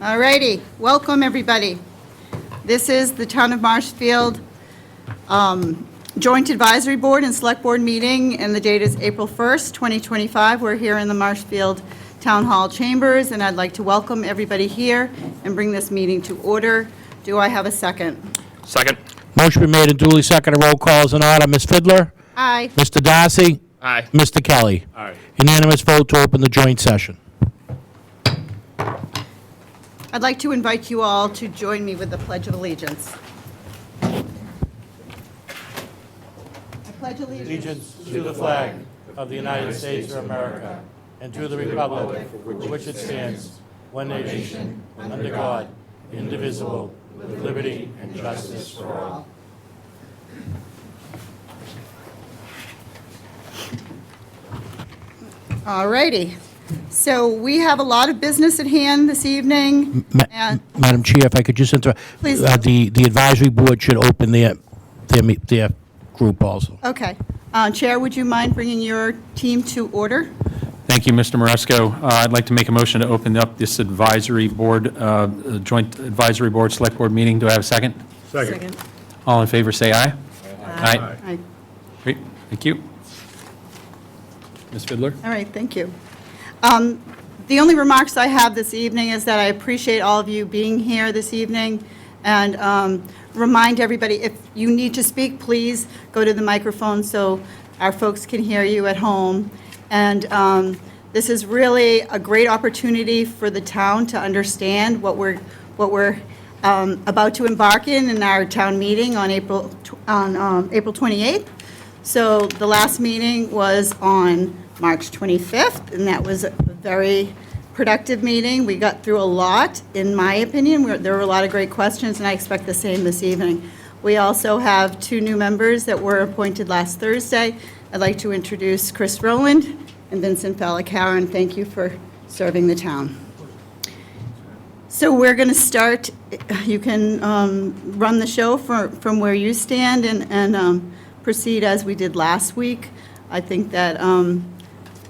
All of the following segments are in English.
All righty, welcome everybody. This is the Town of Marshfield Joint Advisory Board and Select Board meeting, and the date is April 1st, 2025. We're here in the Marshfield Town Hall chambers, and I'd like to welcome everybody here and bring this meeting to order. Do I have a second? Second. Motion been made and duly seconded. Roll call is in order. Ms. Fidler? Aye. Mr. Darcy? Aye. Mr. Kelly? Aye. Unanimous vote to open the joint session. I'd like to invite you all to join me with the Pledge of Allegiance. I pledge allegiance To the flag of the United States of America and to the republic for which it stands, one nation, under God, indivisible, with liberty and justice for all. All righty. So we have a lot of business at hand this evening. And Madam Chair, if I could just interrupt. Please. The advisory board should open their group also. Okay. Chair, would you mind bringing your team to order? Thank you, Mr. Maresco. I'd like to make a motion to open up this advisory board, joint advisory board, select board meeting. Do I have a second? Second. All in favor, say aye. Aye. Great, thank you. Ms. Fidler? All right, thank you. The only remarks I have this evening is that I appreciate all of you being here this evening, and remind everybody, if you need to speak, please go to the microphone so our folks can hear you at home. And this is really a great opportunity for the town to understand what we're about to embark in our town meeting on April 28th. So the last meeting was on March 25th, and that was a very productive meeting. We got through a lot, in my opinion. There were a lot of great questions, and I expect the same this evening. We also have two new members that were appointed last Thursday. I'd like to introduce Chris Rowland and Vincent Fallicaran. Thank you for serving the town. So we're going to start. You can run the show from where you stand and proceed as we did last week. I think that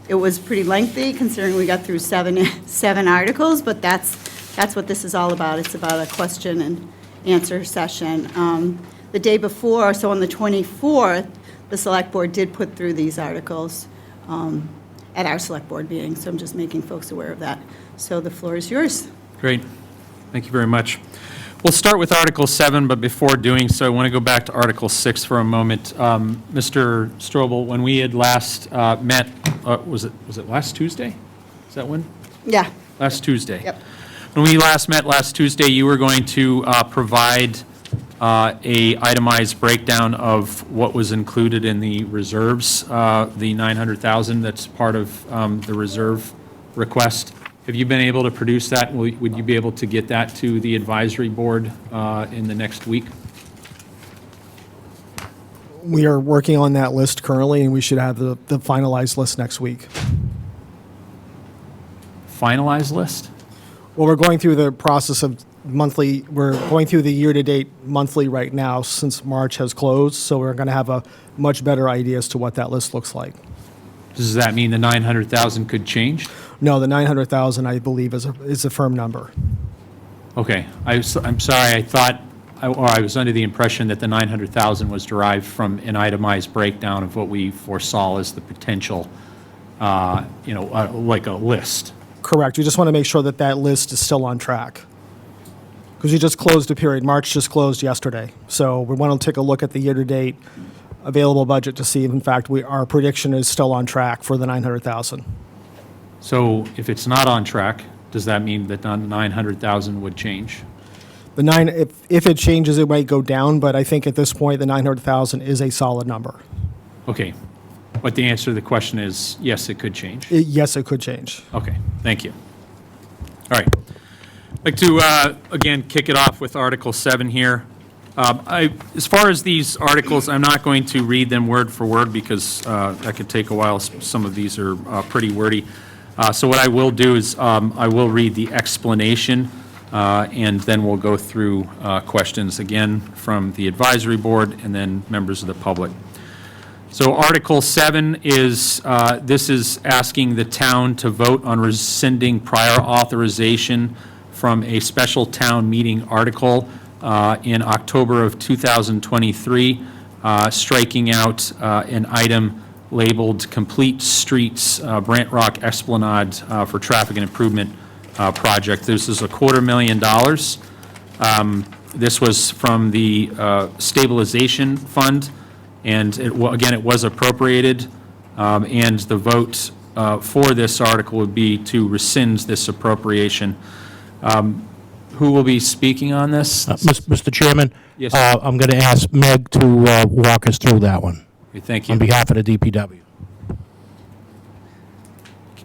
it was pretty lengthy, considering we got through seven articles, but that's what this is all about. It's about a question and answer session. The day before, so on the 24th, the Select Board did put through these articles at our Select Board meeting, so I'm just making folks aware of that. So the floor is yours. Great, thank you very much. We'll start with Article 7, but before doing so, I want to go back to Article 6 for a moment. Mr. Strobel, when we had last met, was it last Tuesday? Is that when? Yeah. Last Tuesday. Yep. When we last met last Tuesday, you were going to provide a itemized breakdown of what was included in the reserves, the $900,000 that's part of the reserve request. Have you been able to produce that? Would you be able to get that to the advisory board in the next week? We are working on that list currently, and we should have the finalized list next week. Finalized list? Well, we're going through the process of monthly, we're going through the year-to-date monthly right now since March has closed, so we're going to have a much better idea as to what that list looks like. Does that mean the $900,000 could change? No, the 900,000, I believe, is a firm number. Okay. I'm sorry. I was under the impression that the $900,000 was derived from an itemized breakdown of what we foresaw as the potential, like a list. Correct. We just want to make sure that that list is still on track. Because we just closed a period. March just closed yesterday. So we want to take a look at the year-to-date available budget to see if, in fact, our prediction is still on track for the 900,000. So if it's not on track, does that mean that the 900,000 would change? If it changes, it might go down, but I think at this point, the 900,000 is a solid number. Okay. But the answer to the question is, yes, it could change. Yes, it could change. Okay, thank you. All right. I'd like to, again, kick it off with Article 7 here. As far as these articles, I'm not going to read them word for word because that could take a while. Some of these are pretty wordy. So what I will do is I will read the explanation, and then we'll go through questions again from the advisory board and then members of the public. So Article 7 is, this is asking the town to vote on rescinding prior authorization from a special town meeting article in October of 2023, striking out an item labeled Complete Streets Brant Rock Esplanade for Traffic and Improvement Project. This is $250,000. This was from the stabilization fund, and again, it was appropriated, and the vote for this article would be to rescind this appropriation. Who will be speaking on this? Mr. Chairman? Yes. I'm going to ask Meg to walk us through that one Okay, thank you. on behalf of the DPW.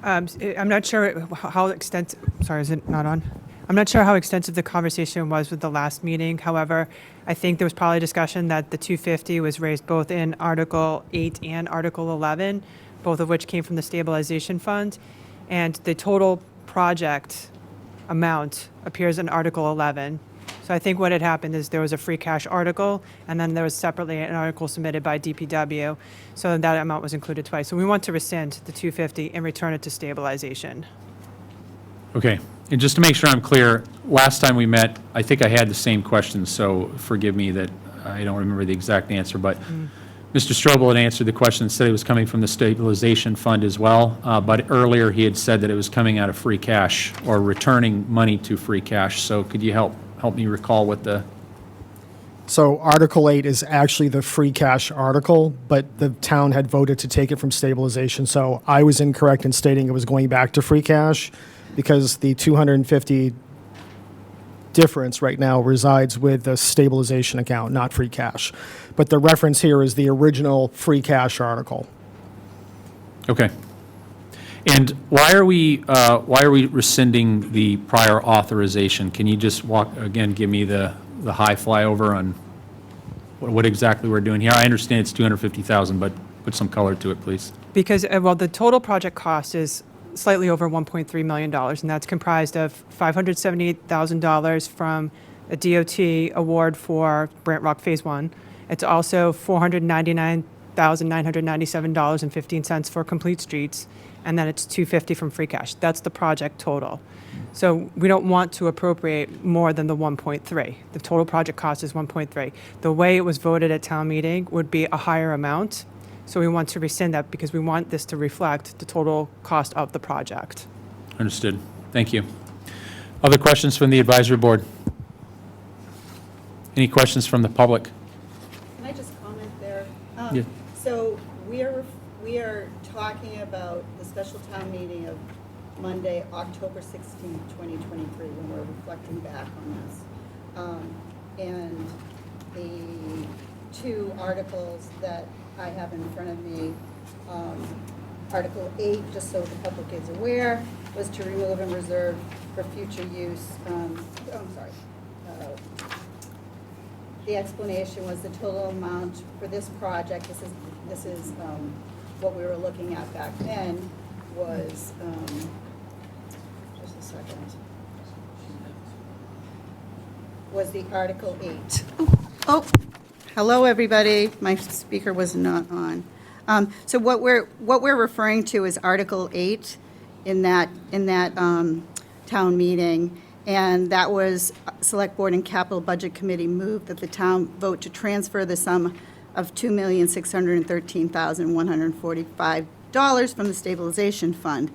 I'm not sure how extensive, sorry, is it not on? I'm not sure how extensive the conversation was with the last meeting. However, I think there was probably discussion that the 250 was raised both in Article 8 and Article 11, both of which came from the stabilization fund. And the total project amount appears in Article 11. So I think what had happened is there was a free cash article, and then there was separately an article submitted by DPW. So that amount was included twice. So we want to rescind the 250 and return it to stabilization. Okay, and just to make sure I'm clear, last time we met, I think I had the same question, so forgive me that I don't remember the exact answer, but Mr. Strobel had answered the question and said it was coming from the stabilization fund as well, but earlier he had said that it was coming out of free cash or returning money to free cash. So could you help me recall what the, So Article 8 is actually the free cash article, but the town had voted to take it from stabilization. So I was incorrect in stating it was going back to free cash because the 250 difference right now resides with the stabilization account, not free cash. But the reference here is the original free cash article. okay. And why are we rescinding the prior authorization? Can you just give me the high flyover on what exactly we're doing here? I understand it's $250,000, but put some color to it, please. Because, well, the total project cost is slightly over $1.3 million, and that's comprised of $578,000 from a DOT award for Brant Rock Phase 1. It's also $499,997.15 for Complete Streets, and then it's $250 from free cash. That's the project total. So we don't want to appropriate more than the 1.3. The total project cost is 1.3. The way it was voted at town meeting would be a higher amount. So we want to rescind that because we want this to reflect the total cost of the project. Understood. Thank you. Other questions from the advisory board? Any questions from the public? Can I just comment there? Yeah. So we are talking about the special town meeting of Monday, October 16th, 2023, when we're reflecting back on this. And the two articles that I have in front of me, Article 8, just so the public is aware, was to remove and reserve for future use. The explanation was the total amount for this project, this is what we were looking at back then, was, just a second, was the Article 8. Oh, hello, everybody. My speaker was not on. So what we're referring to is Article 8 in that town meeting, and that was Select Board and Capital Budget Committee moved that the town vote to transfer the sum of $2,613,145 from the stabilization fund.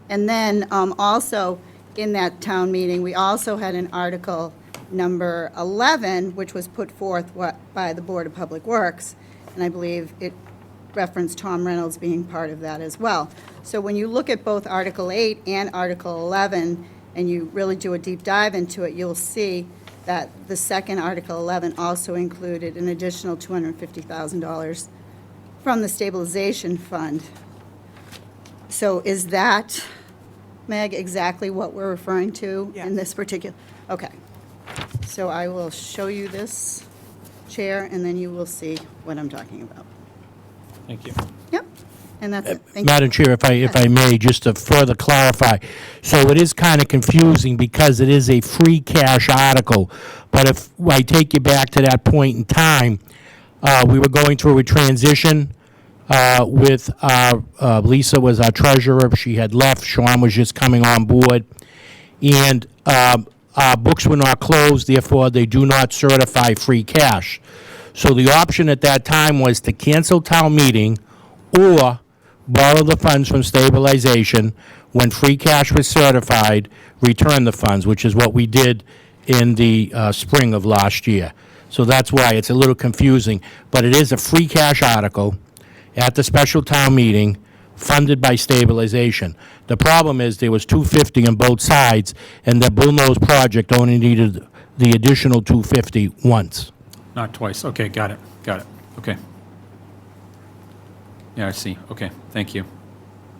And then also in that town meeting, we also had an Article number 11, which was put forth by the Board of Public Works, and I believe it referenced Tom Reynolds being part of that as well. So when you look at both Article 8 and Article 11, and you really do a deep dive into it, you'll see that the second Article 11 also included an additional $250,000 from the stabilization fund. So is that, Meg, exactly what we're referring to in this particular? Okay. So I will show you this, Chair, and then you will see what I'm talking about. Thank you. Yep, and that's it. Thank you. Madam Chair, if I may, just to further clarify, so it is kind of confusing because it is a free cash article, but if I take you back to that point in time, we were going through a transition with Lisa was our treasurer. She had left. Sean was just coming on board. And books were not closed, therefore they do not certify free cash. So the option at that time was to cancel town meeting or borrow the funds from stabilization. When free cash was certified, return the funds, which is what we did in the spring of last year. So that's why it's a little confusing, but it is a free cash article at the special town meeting, funded by stabilization. The problem is there was 250 on both sides, and the Bull Nose project only needed the additional 250 once. Not twice. Okay, got it. Okay. Yeah, I see. Okay, thank you.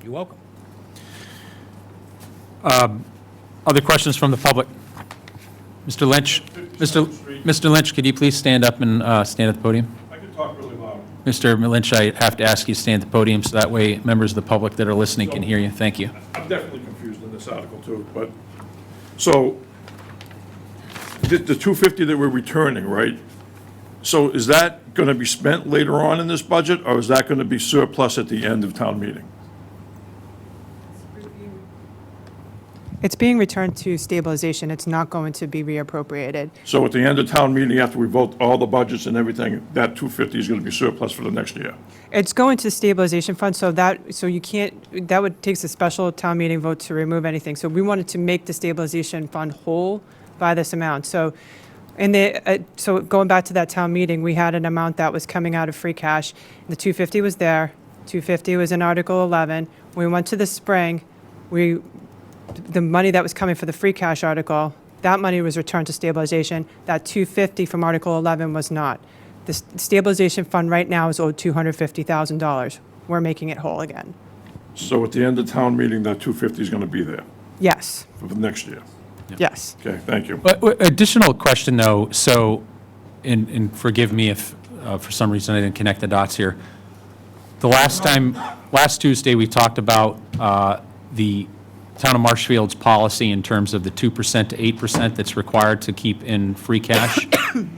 You're welcome. Other questions from the public? Mr. Lynch? Mr. Lynch, could you please stand up and stand at the podium? I can talk really loud. Mr. Lynch, I have to ask you to stand at the podium so that way members of the public that are listening can hear you. Thank you. I'm definitely confused in this article too, but, so, the 250 that we're returning, right? So is that going to be spent later on in this budget, or is that going to be surplus at the end of town meeting? It's being returned to stabilization. It's not going to be reappropriated. So at the end of town meeting, after we vote all the budgets and everything, that 250 is going to be surplus for the next year? It's going to the stabilization fund, so you can't, that would take a special town meeting vote to remove anything. So we wanted to make the stabilization fund whole by this amount. So so going back to that town meeting, we had an amount that was coming out of free cash. The 250 was there. 250 was in Article 11. When we went to the spring, the money that was coming for the free cash article, that money was returned to stabilization. That 250 from Article 11 was not. The stabilization fund right now is owed $250,000. We're making it whole again. So at the end of town meeting, that 250 is going to be there Yes, for the next year? yes. Okay, thank you. Additional question, though, so, and forgive me if for some reason I didn't connect the dots here. The last Tuesday, we talked about the Town of Marshfield's policy in terms of the 2% to 8% that's required to keep in free cash.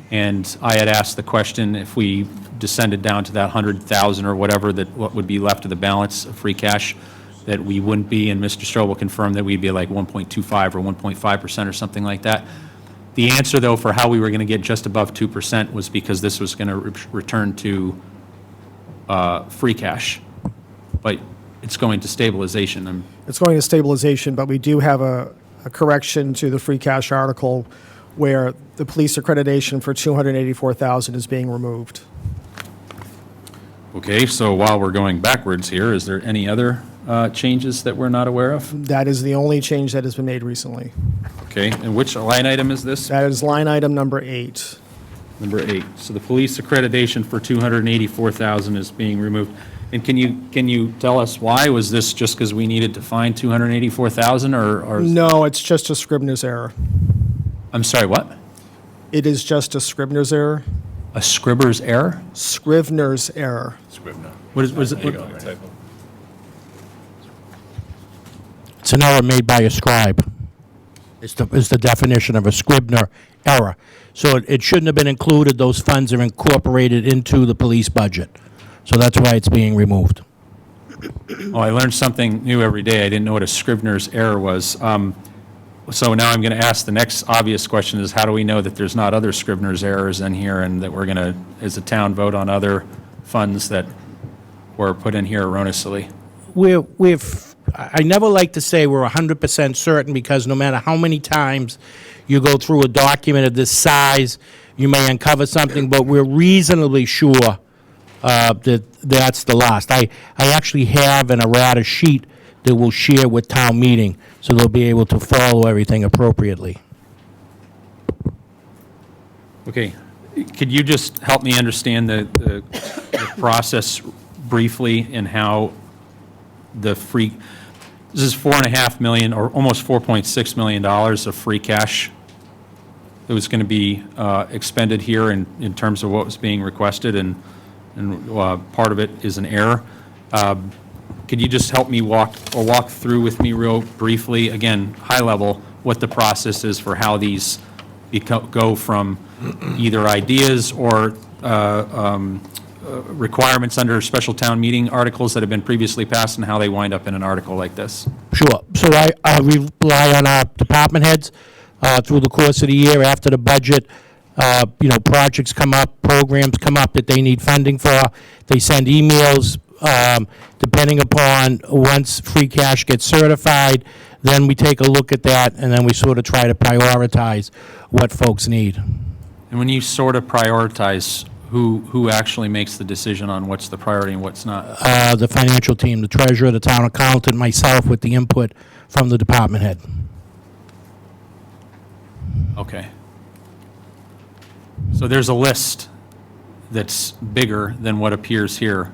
And I had asked the question, if we descended down to that 100,000 or whatever, that what would be left of the balance of free cash, that we wouldn't be, and Mr. Strobel confirmed that we'd be like 1.25 or 1.5% or something like that. The answer, though, for how we were going to get just above 2% was because this was going to return to free cash. But it's going to stabilization. It's going to stabilization, but we do have a correction to the free cash article where the police accreditation for $284,000 is being removed. Okay, so while we're going backwards here, is there any other changes that we're not aware of? That is the only change that has been made recently. Okay, and which line item is this? That is line item number 8. Number 8. So the police accreditation for $284,000 is being removed. And can you tell us why? Was this just because we needed to find $284,000 or? No, it's just a Scribner's error. I'm sorry, what? It is just a Scribner's error. A scribber's error? Scrivener's error. What is it? It's an error made by a scribe. It's the definition of a Scribner error. So it shouldn't have been included. Those funds are incorporated into the police budget. So that's why it's being removed. Oh, I learned something new every day. I didn't know what a Scrivener's error was. So now I'm going to ask the next obvious question is, how do we know that there's not other Scrivener's errors in here and that we're going to, as a town, vote on other funds that were put in here erroneously? I never like to say we're 100% certain, because no matter how many times you go through a document of this size, you may uncover something, but we're reasonably sure that's the last. I actually have an errata sheet that we'll share with town meeting, so they'll be able to follow everything appropriately. Okay, could you just help me understand the process briefly and how this is $4.5 million or almost $4.6 million of free cash that was going to be expended here in terms of what was being requested, and part of it is an error. Could you just help me walk through with me real briefly, again, high level, what the process is for how these go from either ideas or requirements under special town meeting articles that have been previously passed, and how they wind up in an article like this? Sure. So I rely on our department heads. through the course of the year after the budget. Projects come up, programs come up that they need funding for. They send emails, depending upon once free cash gets certified, then we take a look at that, and then we sort of try to prioritize what folks need. And when you sort of prioritize, who actually makes the decision on what's the priority and what's not? The financial team, the treasurer, the town accountant, myself, with the input from the department head. Okay. So there's a list that's bigger than what appears here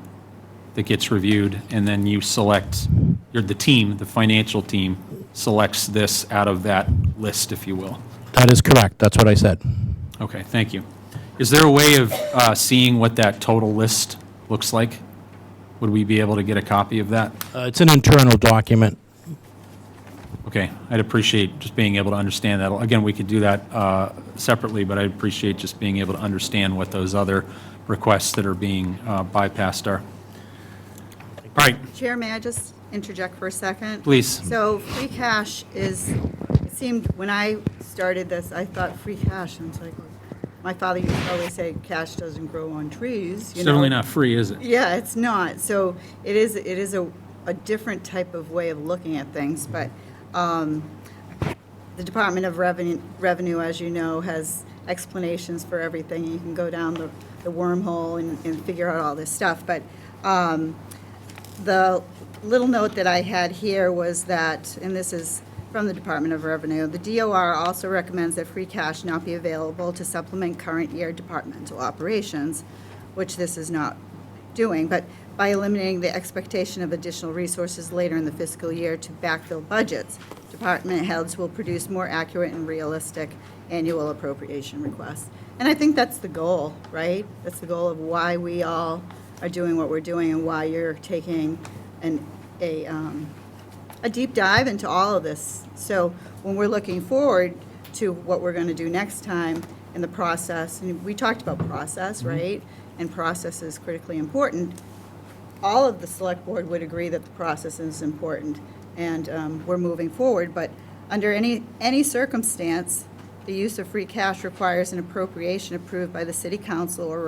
that gets reviewed, and then you select, the team, the financial team, selects this out of that list, if you will. That is correct. That's what I said. Okay, thank you. Is there a way of seeing what that total list looks like? Would we be able to get a copy of that? It's an internal document. Okay, I'd appreciate just being able to understand that. Again, we could do that separately, but I'd appreciate just being able to understand what those other requests that are being bypassed are. All right, Chair, may I just interject for a second? please. So free cash is, it seemed, when I started this, I thought free cash, and it's like, my father used to always say, cash doesn't grow on trees, It's certainly not free, is it? Yeah, it's not. So it is a different type of way of looking at things, but the Department of Revenue, as you know, has explanations for everything. You can go down the wormhole and figure out all this stuff. But the little note that I had here was that, and this is from the Department of Revenue, the DOR also recommends that free cash not be available to supplement current year departmental operations, which this is not doing, but by eliminating the expectation of additional resources later in the fiscal year to backfill budgets, department heads will produce more accurate and realistic annual appropriation requests. And I think that's the goal, right? That's the goal of why we all are doing what we're doing and why you're taking a deep dive into all of this. So when we're looking forward to what we're going to do next time in the process, and we talked about process, right? And process is critically important. All of the select board would agree that the process is important, and we're moving forward. But under any circumstance, the use of free cash requires an appropriation approved by the city council or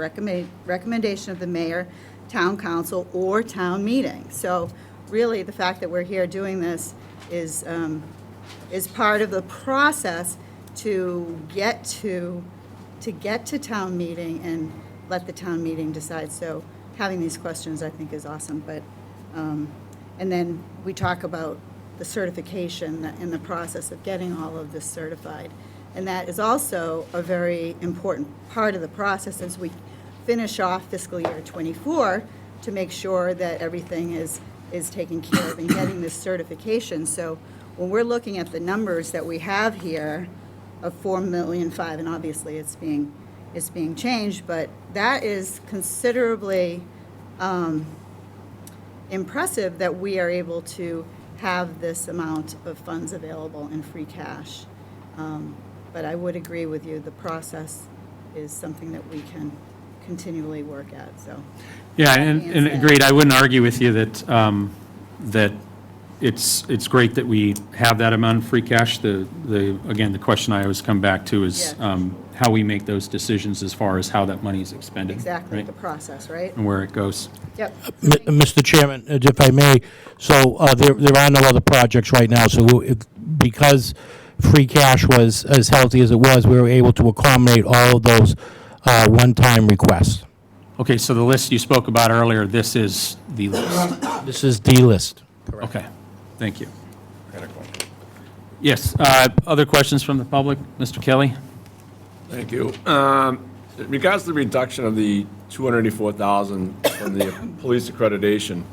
recommendation of the mayor, town council, or town meeting. So really, the fact that we're here doing this is part of the process to get to town meeting and let the town meeting decide. So having these questions, I think, is awesome. But and then we talk about the certification and the process of getting all of this certified. And that is also a very important part of the process as we finish off fiscal year '24 to make sure that everything is taken care of and getting this certification. So when we're looking at the numbers that we have here of $4.5 million, and obviously it's being changed, but that is considerably impressive that we are able to have this amount of funds available in free cash. But I would agree with you, the process is something that we can continually work at, so. Yeah, and agreed, I wouldn't argue with you that, that it's great that we have that amount of free cash. Again, the question I always come back to is Yeah. how we make those decisions as far as how that money is expended. Exactly, right? the process, right? And where it goes. Yep. Mr. Chairman, if I may, so there are no other projects right now, so because free cash was as healthy as it was, we were able to accommodate all of those one-time requests. Okay, so the list you spoke about earlier, this is the list. This is the list. Okay, thank you. Yes, other questions from the public? Mr. Kelly? Thank you. In regards to the reduction of the $284,000 from the police accreditation,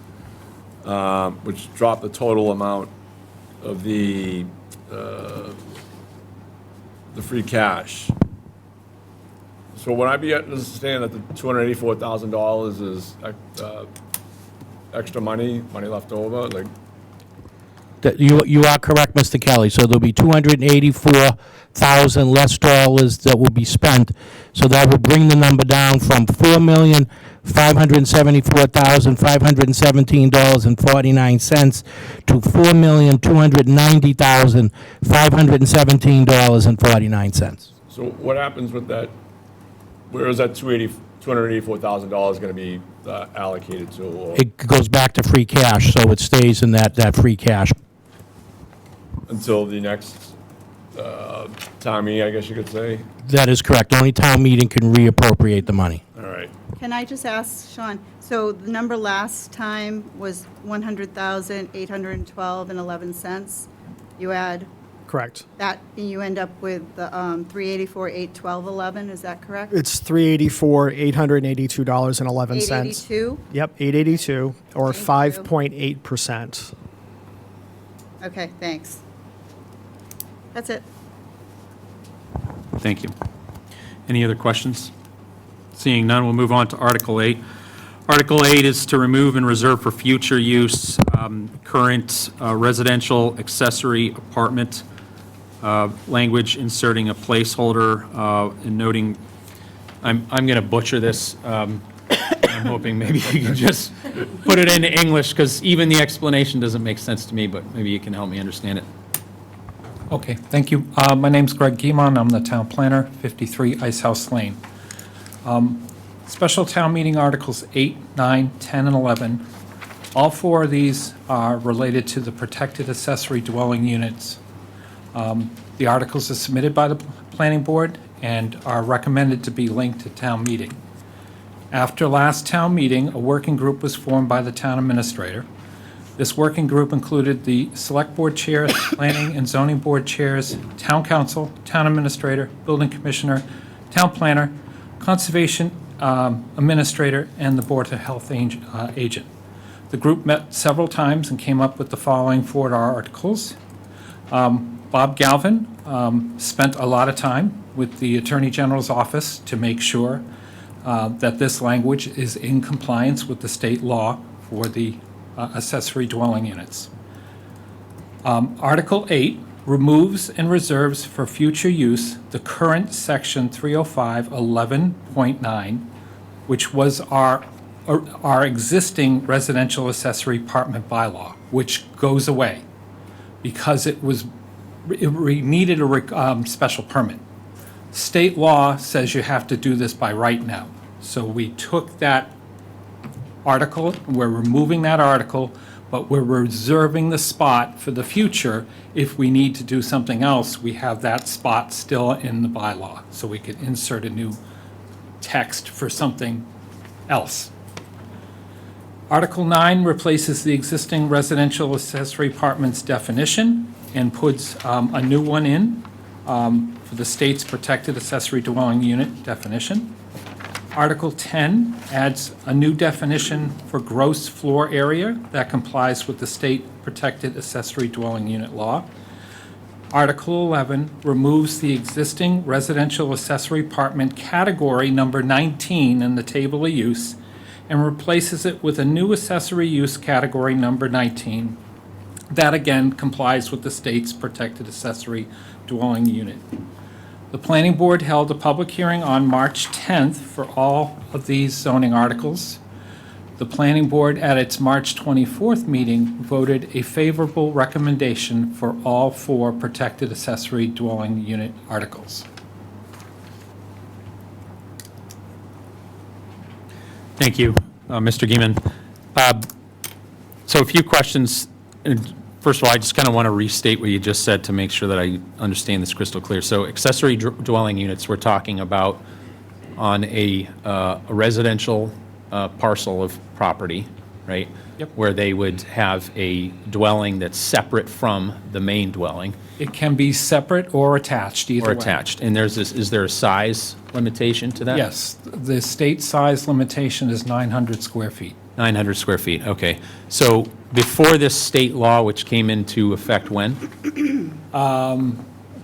which dropped the total amount of the free cash. So would I be understand that the $284,000 is extra money left over? Like, You are correct, Mr. Kelly. So there'll be 284,000 less dollars that will be spent. So that will bring the number down from $4,574,517.49 to $4,290,517.49. So what happens with that? Where is that $284,000 going to be allocated to? Or It goes back to free cash, so it stays in that free cash. until the next town meeting, I guess you could say? That is correct. Only town meeting can reappropriate the money. All right. Can I just ask, Sean, so the number last time was 100,812.11. You add Correct. that, and you end up with the 384,812.11, is that correct? It's $384,882.11. 882? Yep, 882, or Thank you. 5.8%. Okay, thanks. That's it. Thank you. Any other questions? Seeing none, we'll move on to Article 8. Article 8 is to remove and reserve for future use current residential accessory apartment language, inserting a placeholder and noting, I'm going to butcher this. I'm hoping maybe you can just put it into English, because even the explanation doesn't make sense to me, but maybe you can help me understand it. Okay, thank you. My name's Greg Guimon. I'm the town planner, 53 Ice House Lane. Special town meeting articles 8, 9, 10, and 11. All four of these are related to the protected accessory dwelling units. The articles are submitted by the planning board and are recommended to be linked to town meeting. After last town meeting, a working group was formed by the town administrator. This working group included the select board chairs, planning and zoning board chairs, town council, town administrator, building commissioner, town planner, conservation administrator, and the board of health agent. The group met several times and came up with the following four articles. Bob Galvin spent a lot of time with the Attorney General's office to make sure that this language is in compliance with the state law for the accessory dwelling units. Article 8 removes and reserves for future use the current Section 305.11.9, which was our existing residential accessory apartment bylaw, which goes away because it needed a special permit. State law says you have to do this by right now. So we took that article, we're removing that article, but we're reserving the spot for the future. If we need to do something else, we have that spot still in the bylaw, so we could insert a new text for something else. Article 9 replaces the existing residential accessory apartments definition and puts a new one in for the state's protected accessory dwelling unit definition. Article 10 adds a new definition for gross floor area that complies with the state protected accessory dwelling unit law. Article 11 removes the existing residential accessory apartment category number 19 in the table of use and replaces it with a new accessory use category number 19. That again complies with the state's protected accessory dwelling unit. The planning board held a public hearing on March 10th for all of these zoning articles. The planning board at its March 24th meeting voted a favorable recommendation for all four protected accessory dwelling unit articles. Thank you, Mr. Geeman. So a few questions. First of all, I just kind of want to restate what you just said to make sure that I understand this crystal clear. So accessory dwelling units, we're talking about on a residential parcel of property, right? Yep. Where they would have a dwelling that's separate from the main dwelling. It can be separate or attached, either way. Or attached. And is there a size limitation to that? Yes, the state size limitation is 900 square feet. 900 square feet, okay. So before this state law, which came into effect when? A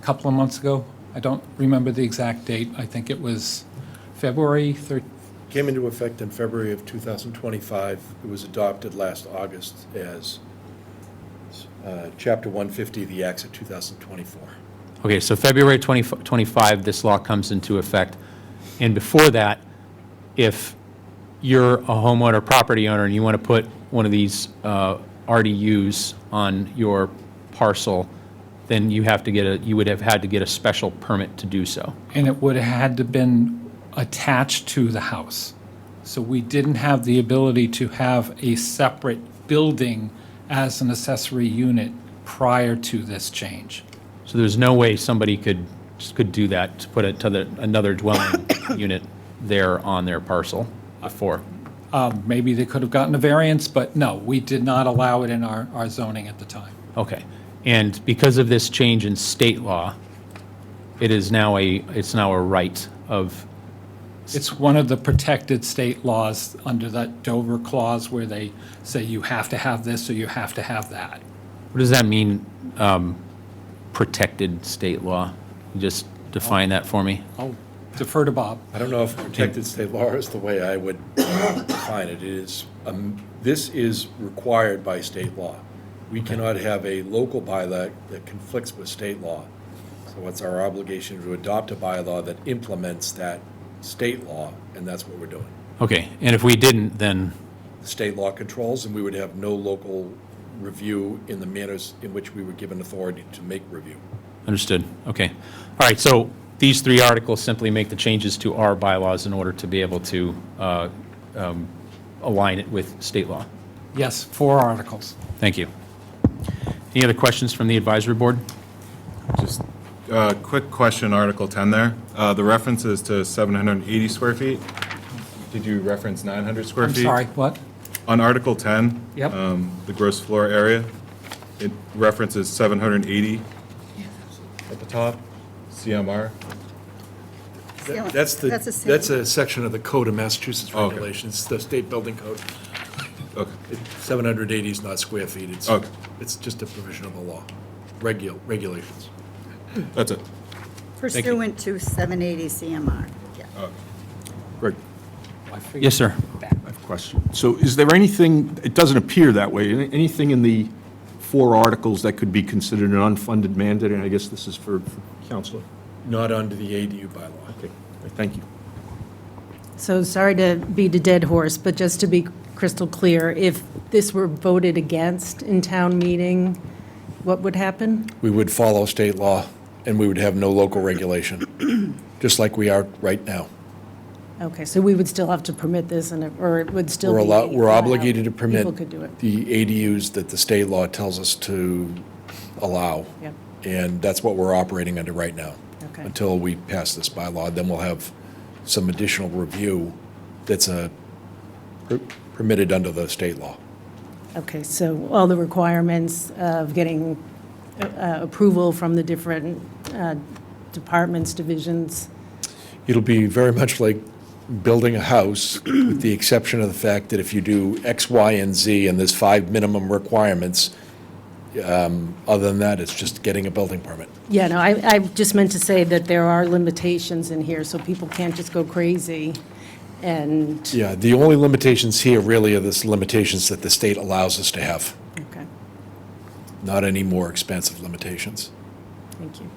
couple of months ago. I don't remember the exact date. I think it was February 13th. Came into effect in February of 2025. It was adopted last August as Chapter 150 of the Acts of 2024. Okay, so February 2025, this law comes into effect. And before that, if you're a homeowner, property owner, and you want to put one of these RDUs on your parcel, then you would have had to get a special permit to do so. And it would have had to been attached to the house. So we didn't have the ability to have a separate building as an accessory unit prior to this change. So there's no way somebody could do that, to put it to another dwelling unit there on their parcel before. Maybe they could have gotten a variance, but no, we did not allow it in our zoning at the time. Okay. And because of this change in state law, it's now a right of, It's one of the protected state laws under that Dover clause where they say you have to have this or you have to have that. what does that mean, protected state law? Just define that for me. I'll defer to Bob. I don't know if protected state law is the way I would define it. It is, this is required by state law. We cannot have a local bylaw that conflicts with state law. So it's our obligation to adopt a bylaw that implements that state law, and that's what we're doing. Okay, and if we didn't, then, The state law controls, and we would have no local review in the manners in which we were given authority to make review. understood, okay. All right, so these three articles simply make the changes to our bylaws in order to be able to align it with state law. Yes, 4 articles. Thank you. Any other questions from the advisory board? Just a quick question, Article 10 there. The reference is to 780 square feet. Did you reference 900 square I'm feet? sorry, what? On Article 10, Yep. the gross floor area, it references 780 at the top, CMR. That's a section of the Code of Massachusetts Okay. regulations, the state building code. Okay. 780 is not square feet, Okay. it's just a provision of the law, regulations. That's it. Pursuant to 780 CMR. Yeah. Greg, Yes, sir. I have a question. So is there anything, it doesn't appear that way, anything in the 4 articles that could be considered an unfunded mandate? And I guess this is for Counselor. Not under the ADU bylaw. Okay, thank you. So sorry to beat a dead horse, but just to be crystal clear, if this were voted against in town meeting, what would happen? We would follow state law, and we would have no local regulation, just like we are right now. Okay, so we would still have to permit this, or it would still be We're allowed. obligated to permit People could do it. the ADUs that the state law tells us to allow. Yep. And that's what we're operating under right now. Okay. Until we pass this bylaw, then we'll have some additional review that's permitted under the state law. Okay, so all the requirements of getting approval from the different departments, divisions. It'll be very much like building a house, with the exception of the fact that if you do X, Y, and Z, and there's 5 minimum requirements, other than that, it's just getting a building permit. Yeah, no, I just meant to say that there are limitations in here, so people can't just go crazy and, Yeah, the only limitations here really are the limitations that the state allows us to have, okay, not any more expansive limitations. thank you.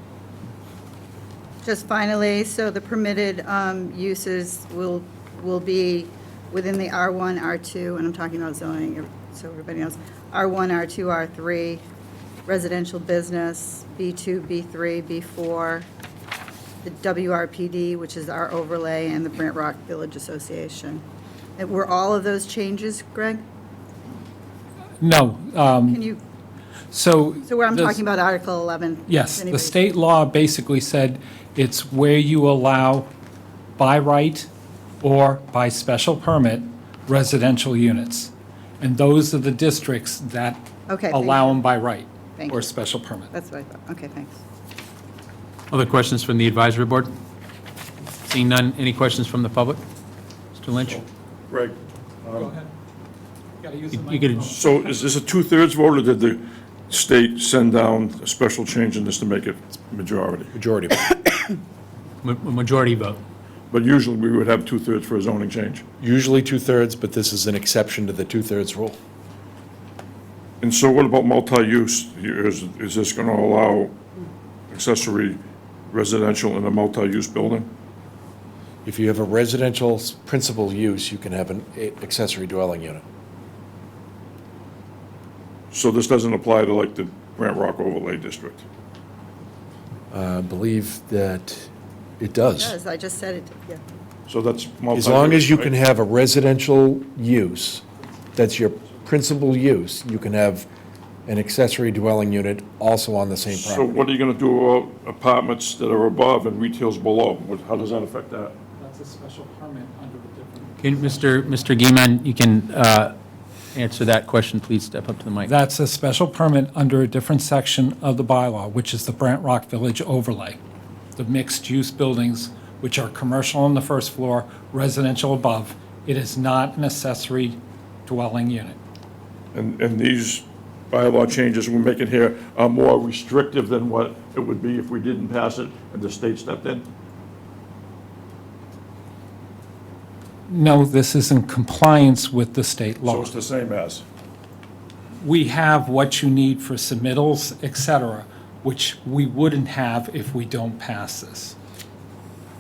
Just finally, so the permitted uses will be within the R1, R2, and I'm talking about zoning, so everybody knows, R1, R2, R3, residential business, B2, B3, B4, the WRPD, which is our overlay, and the Brant Rock Village Association. And were all of those changes, Greg? No. Can you, So. so where I'm the- talking about Article 11? Yes, the anybody- state law basically said it's where you allow by right or by special permit residential units. And those are the districts that Okay, thank allow you. them by right Thank or you. special permit. That's what I thought. Okay, thanks. Other questions from the advisory board? Seeing none, any questions from the public? Mr. Lynch? Greg, You could, so is this a 2/3 vote, or did the state send down a special change in this to make it majority? Majority. majority vote. But usually, we would have 2/3 for a zoning change. Usually 2/3, but this is an exception to the 2/3 rule. And so what about multi-use? Is this going to allow accessory residential in a multi-use building? If you have a residential principal use, you can have an accessory dwelling unit. So this doesn't apply to like the Grant Rock Overlay District? I believe that it does. Yes, I just said it, yeah. So that's multi-use, As long as you right? can have a residential use, that's your principal use, you can have an accessory dwelling unit also on the same So property. what are you going to do about apartments that are above and retail's below? How does that affect that? That's a special permit under a different. Can Mr. Geeman, you can answer that question, please step up to the mic. That's a special permit under a different section of the bylaw, which is the Brant Rock Village overlay. The mixed-use buildings, which are commercial on the first floor, residential above. It is not an accessory dwelling unit. And these bylaw changes we're making here are more restrictive than what it would be if we didn't pass it and the state stepped in? No, this is in compliance with the state So law. it's the same as? We have what you need for submittals, et cetera, which we wouldn't have if we don't pass this.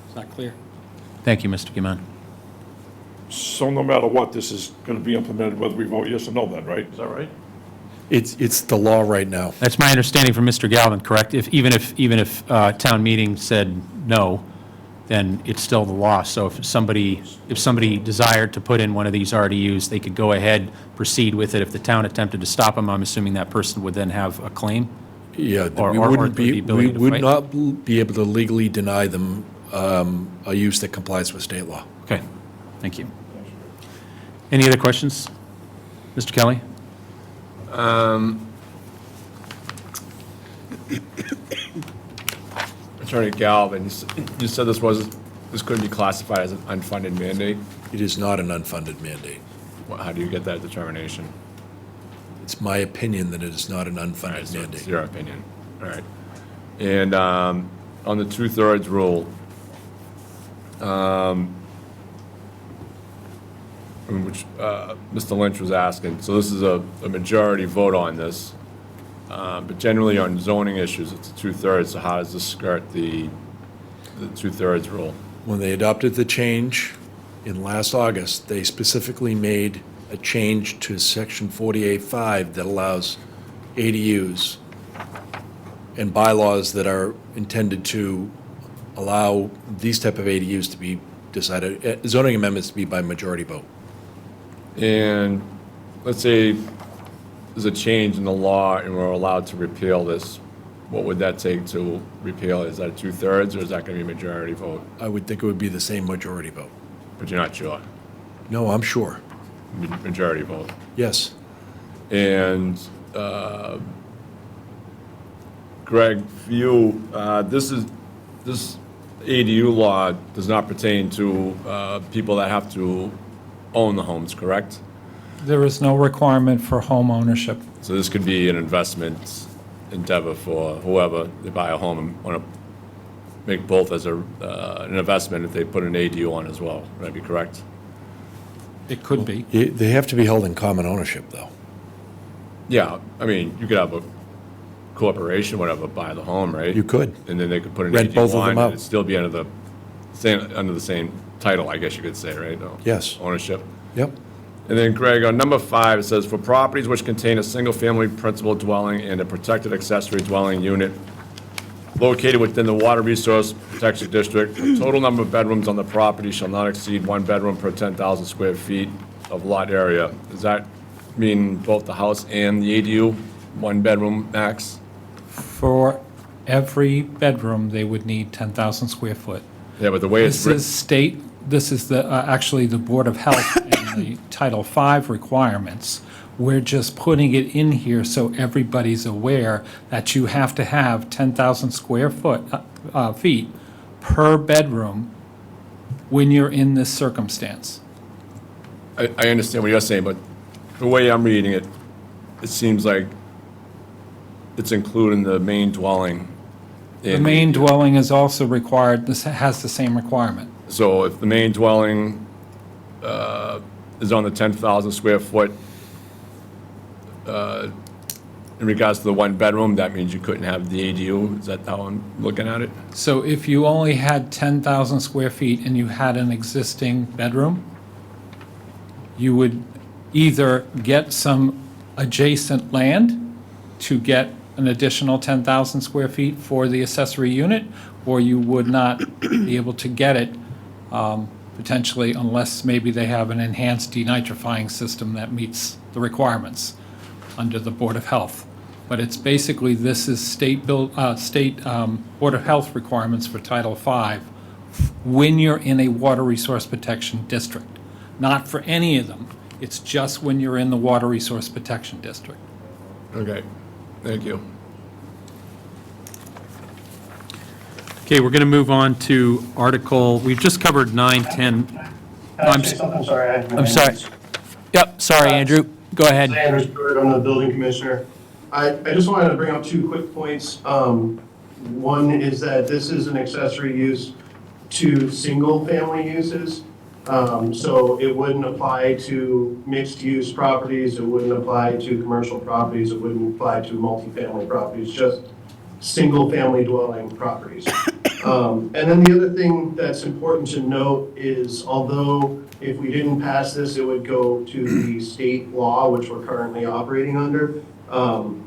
Is that clear? Thank you, Mr. Geeman. So no matter what, this is going to be implemented whether we vote yes or no then, right? Is that right? It's the law right now. That's my understanding from Mr. Galvin, correct? Even if town meeting said no, then it's still the law. So if somebody desired to put in one of these RDUs, they could go ahead, proceed with it. If the town attempted to stop them, I'm assuming that person would then have a claim? Yeah, Or- we or wouldn't the be, ability we to would fight? not be able to legally deny them a use that complies with state law. Okay, thank you. Any other questions? Mr. Kelly? Attorney Galvin, you said this couldn't be classified as an unfunded mandate? It is not an unfunded mandate. How do you get that determination? It's my opinion that it is not an All right, unfunded so mandate. it's your opinion. All right. And on the two-thirds rule, which Mr. Lynch was asking, so this is a majority vote on this, but generally on zoning issues, it's a two-thirds, so how does this skirt the two-thirds rule? When they adopted the change in last August, they specifically made a change to section 48.5 that allows ADUs and bylaws that are intended to allow these type of ADUs to be decided, zoning amendments to be by majority vote. And let's say there's a change in the law and we're allowed to repeal this, what would that take to repeal? Is that two-thirds, or is that going to be a majority vote? I would think it would be the same majority vote. But you're not sure. No, I'm sure. Majority vote. Yes. And Greg, for you, this ADU law does not pertain to people that have to own the homes, correct? There is no requirement for home ownership. So this could be an investment endeavor for whoever, they buy a home and want to make both as an investment if they put an ADU on as well. Would that be correct? It could be. They have to be held in common ownership, though. Yeah, I mean, you could have a corporation, whatever, buy the home, right? You could. And then they could put an Rent ADU both of on, them and out. it'd still be under the same title, I guess you could say, right? No? Yes. Ownership. Yep. And then, Greg, on number 5, it says, "For properties which contain a single-family principal dwelling and a protected accessory dwelling unit located within the Water Resource Protection District, the total number of bedrooms on the property shall not exceed 1 bedroom per 10,000 square feet of lot area." Does that mean both the house and the ADU, 1 bedroom max? For every bedroom, they would need 10,000 square foot. Yeah, but the way it's This written, is state, this is actually the Board of Health and the Title V requirements. We're just putting it in here so everybody's aware that you have to have 10,000 square feet per bedroom when you're in this circumstance. I understand what you're saying, but the way I'm reading it, it seems like it's including the main dwelling. The main dwelling is also required, this has the same requirement. So if the main dwelling is on the 10,000 square foot in regards to the one-bedroom, that means you couldn't have the ADU? Is that how I'm looking at it? So if you only had 10,000 square feet and you had an existing bedroom, you would either get some adjacent land to get an additional 10,000 square feet for the accessory unit, or you would not be able to get it potentially unless maybe they have an enhanced denitrifying system that meets the requirements under the Board of Health. But it's basically, this is state Board of Health requirements for Title V when you're in a water resource protection district. Not for any of them, it's just when you're in the water resource protection district. Okay, thank you. Okay, we're going to move on to Article, we've just covered 9, 10. Can I say something? Sorry. I'm sorry. Yep, sorry, Andrew. Go ahead. Andrew Stewart, I'm the building commissioner. I just wanted to bring up 2 quick points. One is that this is an accessory use to single-family uses. So it wouldn't apply to mixed-use properties, it wouldn't apply to commercial properties, it wouldn't apply to multifamily properties, just single-family dwelling properties. And then the other thing that's important to note is, although if we didn't pass this, it would go to the state law, which we're currently operating under.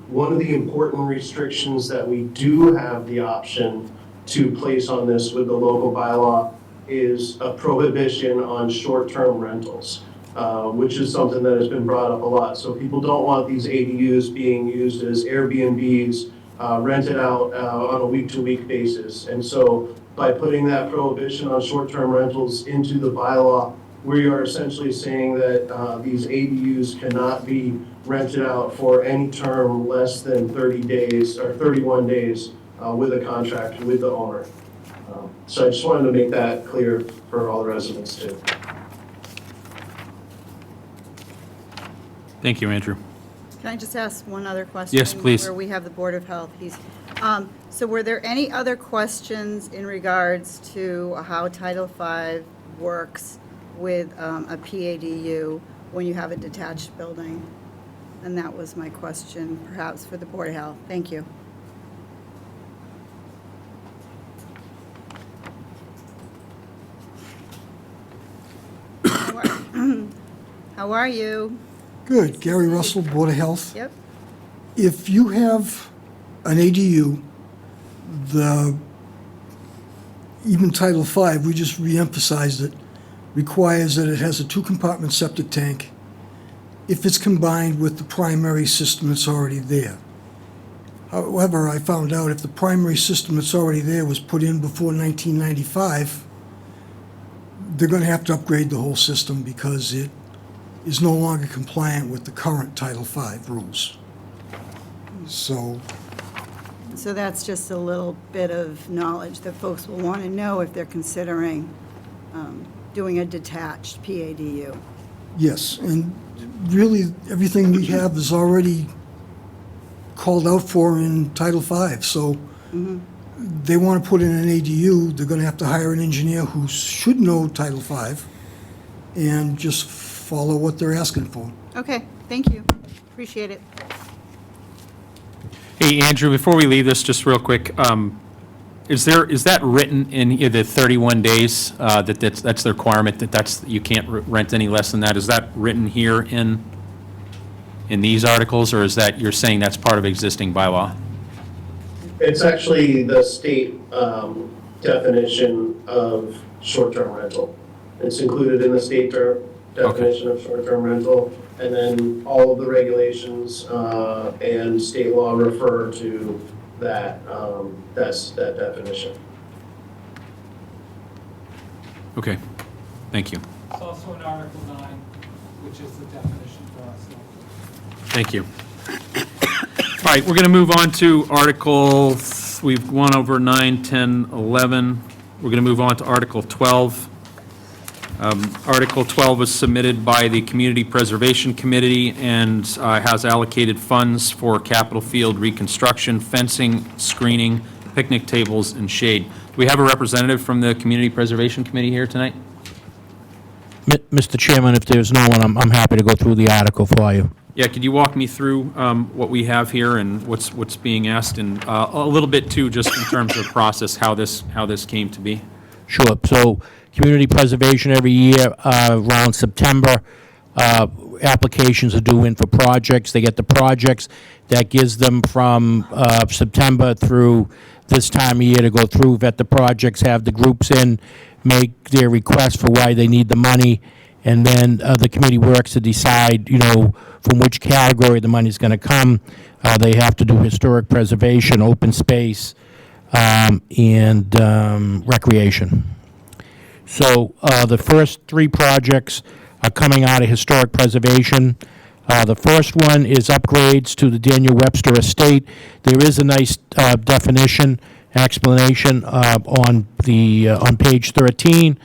One of the important restrictions that we do have the option to place on this with the local bylaw is a prohibition on short-term rentals, which is something that has been brought up a lot. So people don't want these ADUs being used as Airbnbs, rented out on a week-to-week basis. And so by putting that prohibition on short-term rentals into the bylaw, we are essentially saying that these ADUs cannot be rented out for any term less than 30 days or 31 days with a contract with the owner. So I just wanted to make that clear for all the residents too. Thank you, Andrew. Can I just ask one other question? Yes, please. Where we have the Board of Health. So were there any other questions in regards to how Title V works with a PADU when you have a detached building? And that was my question, perhaps for the Board of Health. Thank you. How are you? Good. Gary Russell, Board of Health. Yep. If you have an ADU, even Title V, we just re-emphasized it, requires that it has a 2-compartment septic tank if it's combined with the primary system that's already there. However, I found out if the primary system that's already there was put in before 1995, they're going to have to upgrade the whole system because it is no longer compliant with the current Title V rules. So that's just a little bit of knowledge that folks will want to know if they're considering doing a detached PADU. yes, and really, everything we have is already called out for in Title V. So they want to put in an ADU, they're going to have to hire an engineer who should know Title V and just follow what they're asking for. Okay, thank you. Appreciate it. Hey, Andrew, before we leave this, just real quick, is that written in the 31 days, that's the requirement, you can't rent any less than that? Is that written here in these articles, or is that, you're saying that's part of existing bylaw? It's actually the state definition of short-term rental. It's included in the state definition of short-term rental, and then all of the regulations and state law refer to that that definition. Okay, thank you. It's also in Article 9, which is the definition for us. Thank you. All right, we're going to move on to Article, we've gone over 9, 10, 11. We're going to move on to Article 12. Article 12 was submitted by the Community Preservation Committee and has allocated funds for capital field reconstruction, fencing, screening, picnic tables, and shade. Do we have a representative from the Community Preservation Committee here tonight? Mr. Chairman, if there's no one, I'm happy to go through the article for you. Yeah, could you walk me through what we have here and what's being asked, and a little bit too, just in terms of process, how this came to be? Sure. So community preservation every year, around September, applications are due in for projects. They get the projects. That gives them from September through this time of year to go through, vet the projects, have the groups in, make their request for why they need the money, and then the committee works to decide, from which category the money's going to come. They have to do historic preservation, open space, and recreation. So the first three projects are coming out of historic preservation. The first one is upgrades to the Daniel Webster Estate. There is a nice definition, explanation on page 13,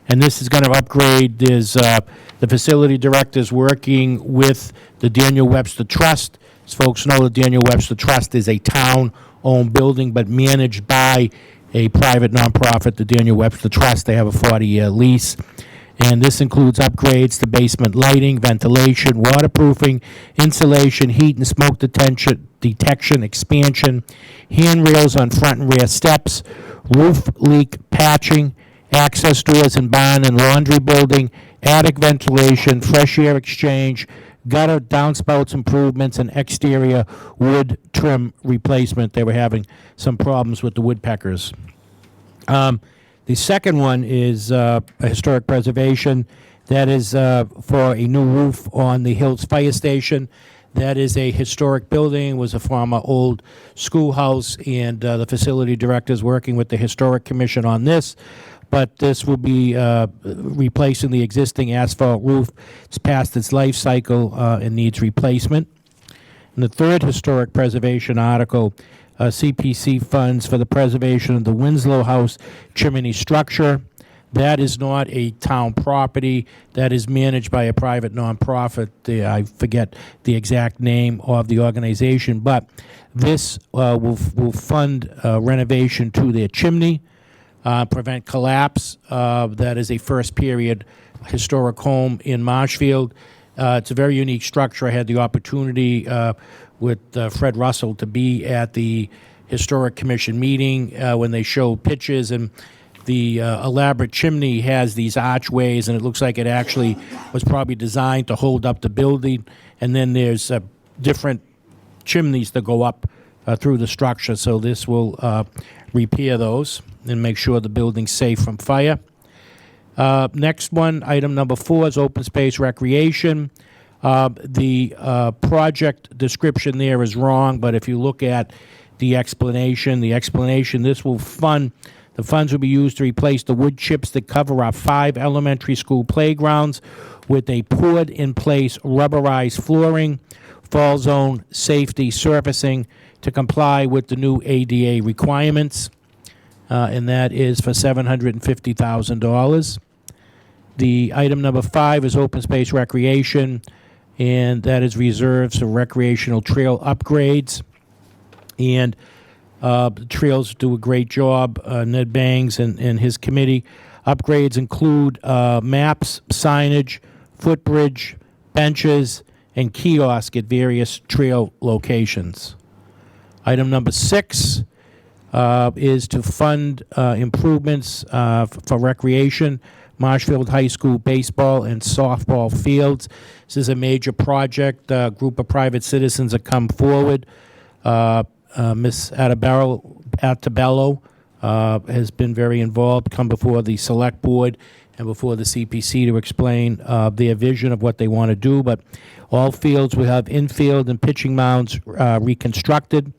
and this is going to upgrade. There's the facility directors working with the Daniel Webster Trust. As folks know, the Daniel Webster Trust is a town-owned building, but managed by a private nonprofit, the Daniel Webster Trust. They have a 40-year lease. And this includes upgrades to basement lighting, ventilation, waterproofing, insulation, heat and smoke detection, expansion, handrails on front and rear steps, roof leak patching, access doors in barn and laundry building, attic ventilation, fresh air exchange, gutter downspouts improvements, and exterior wood trim replacement. They were having some problems with the woodpeckers. The second one is a historic preservation. That is for a new roof on the Hills Fire Station. That is a historic building, was a former old schoolhouse, and the facility director is working with the Historic Commission on this. But this will be replacing the existing asphalt roof. It's past its life cycle and needs replacement. And the third historic preservation article, CPC funds for the preservation of the Winslow House chimney structure. That is not a town property. That is managed by a private nonprofit. I forget the exact name of the organization, but this will fund renovation to their chimney, prevent collapse. That is a first period historic home in Marshfield. It's a very unique structure. I had the opportunity with Fred Russell to be at the Historic Commission meeting when they showed pictures, and the elaborate chimney has these archways, and it looks like it actually was probably designed to hold up the building. And then there's different chimneys that go up through the structure, so this will repair those and make sure the building's safe from fire. Next one, item number 4, is open space recreation. The project description there is wrong, but if you look at the explanation, this will fund, the funds will be used to replace the wood chips that cover our 5 elementary school playgrounds with a poured-in-place rubberized flooring, fall zone safety surfacing to comply with the new ADA requirements, and that is for $750,000. The item number 5 is open space recreation, and that is reserved for recreational trail upgrades. And the trails do a great job. Ned Bangs and his committee. Upgrades include maps, signage, footbridge, benches, and kiosk at various trail locations. Item number 6 is to fund improvements for recreation, Marshfield High School baseball and softball fields. This is a major project. A group of private citizens have come forward. Ms. Attabello has been very involved, come before the Select Board and before the CPC to explain their vision of what they want to do. But all fields will have infield and pitching mounds reconstructed.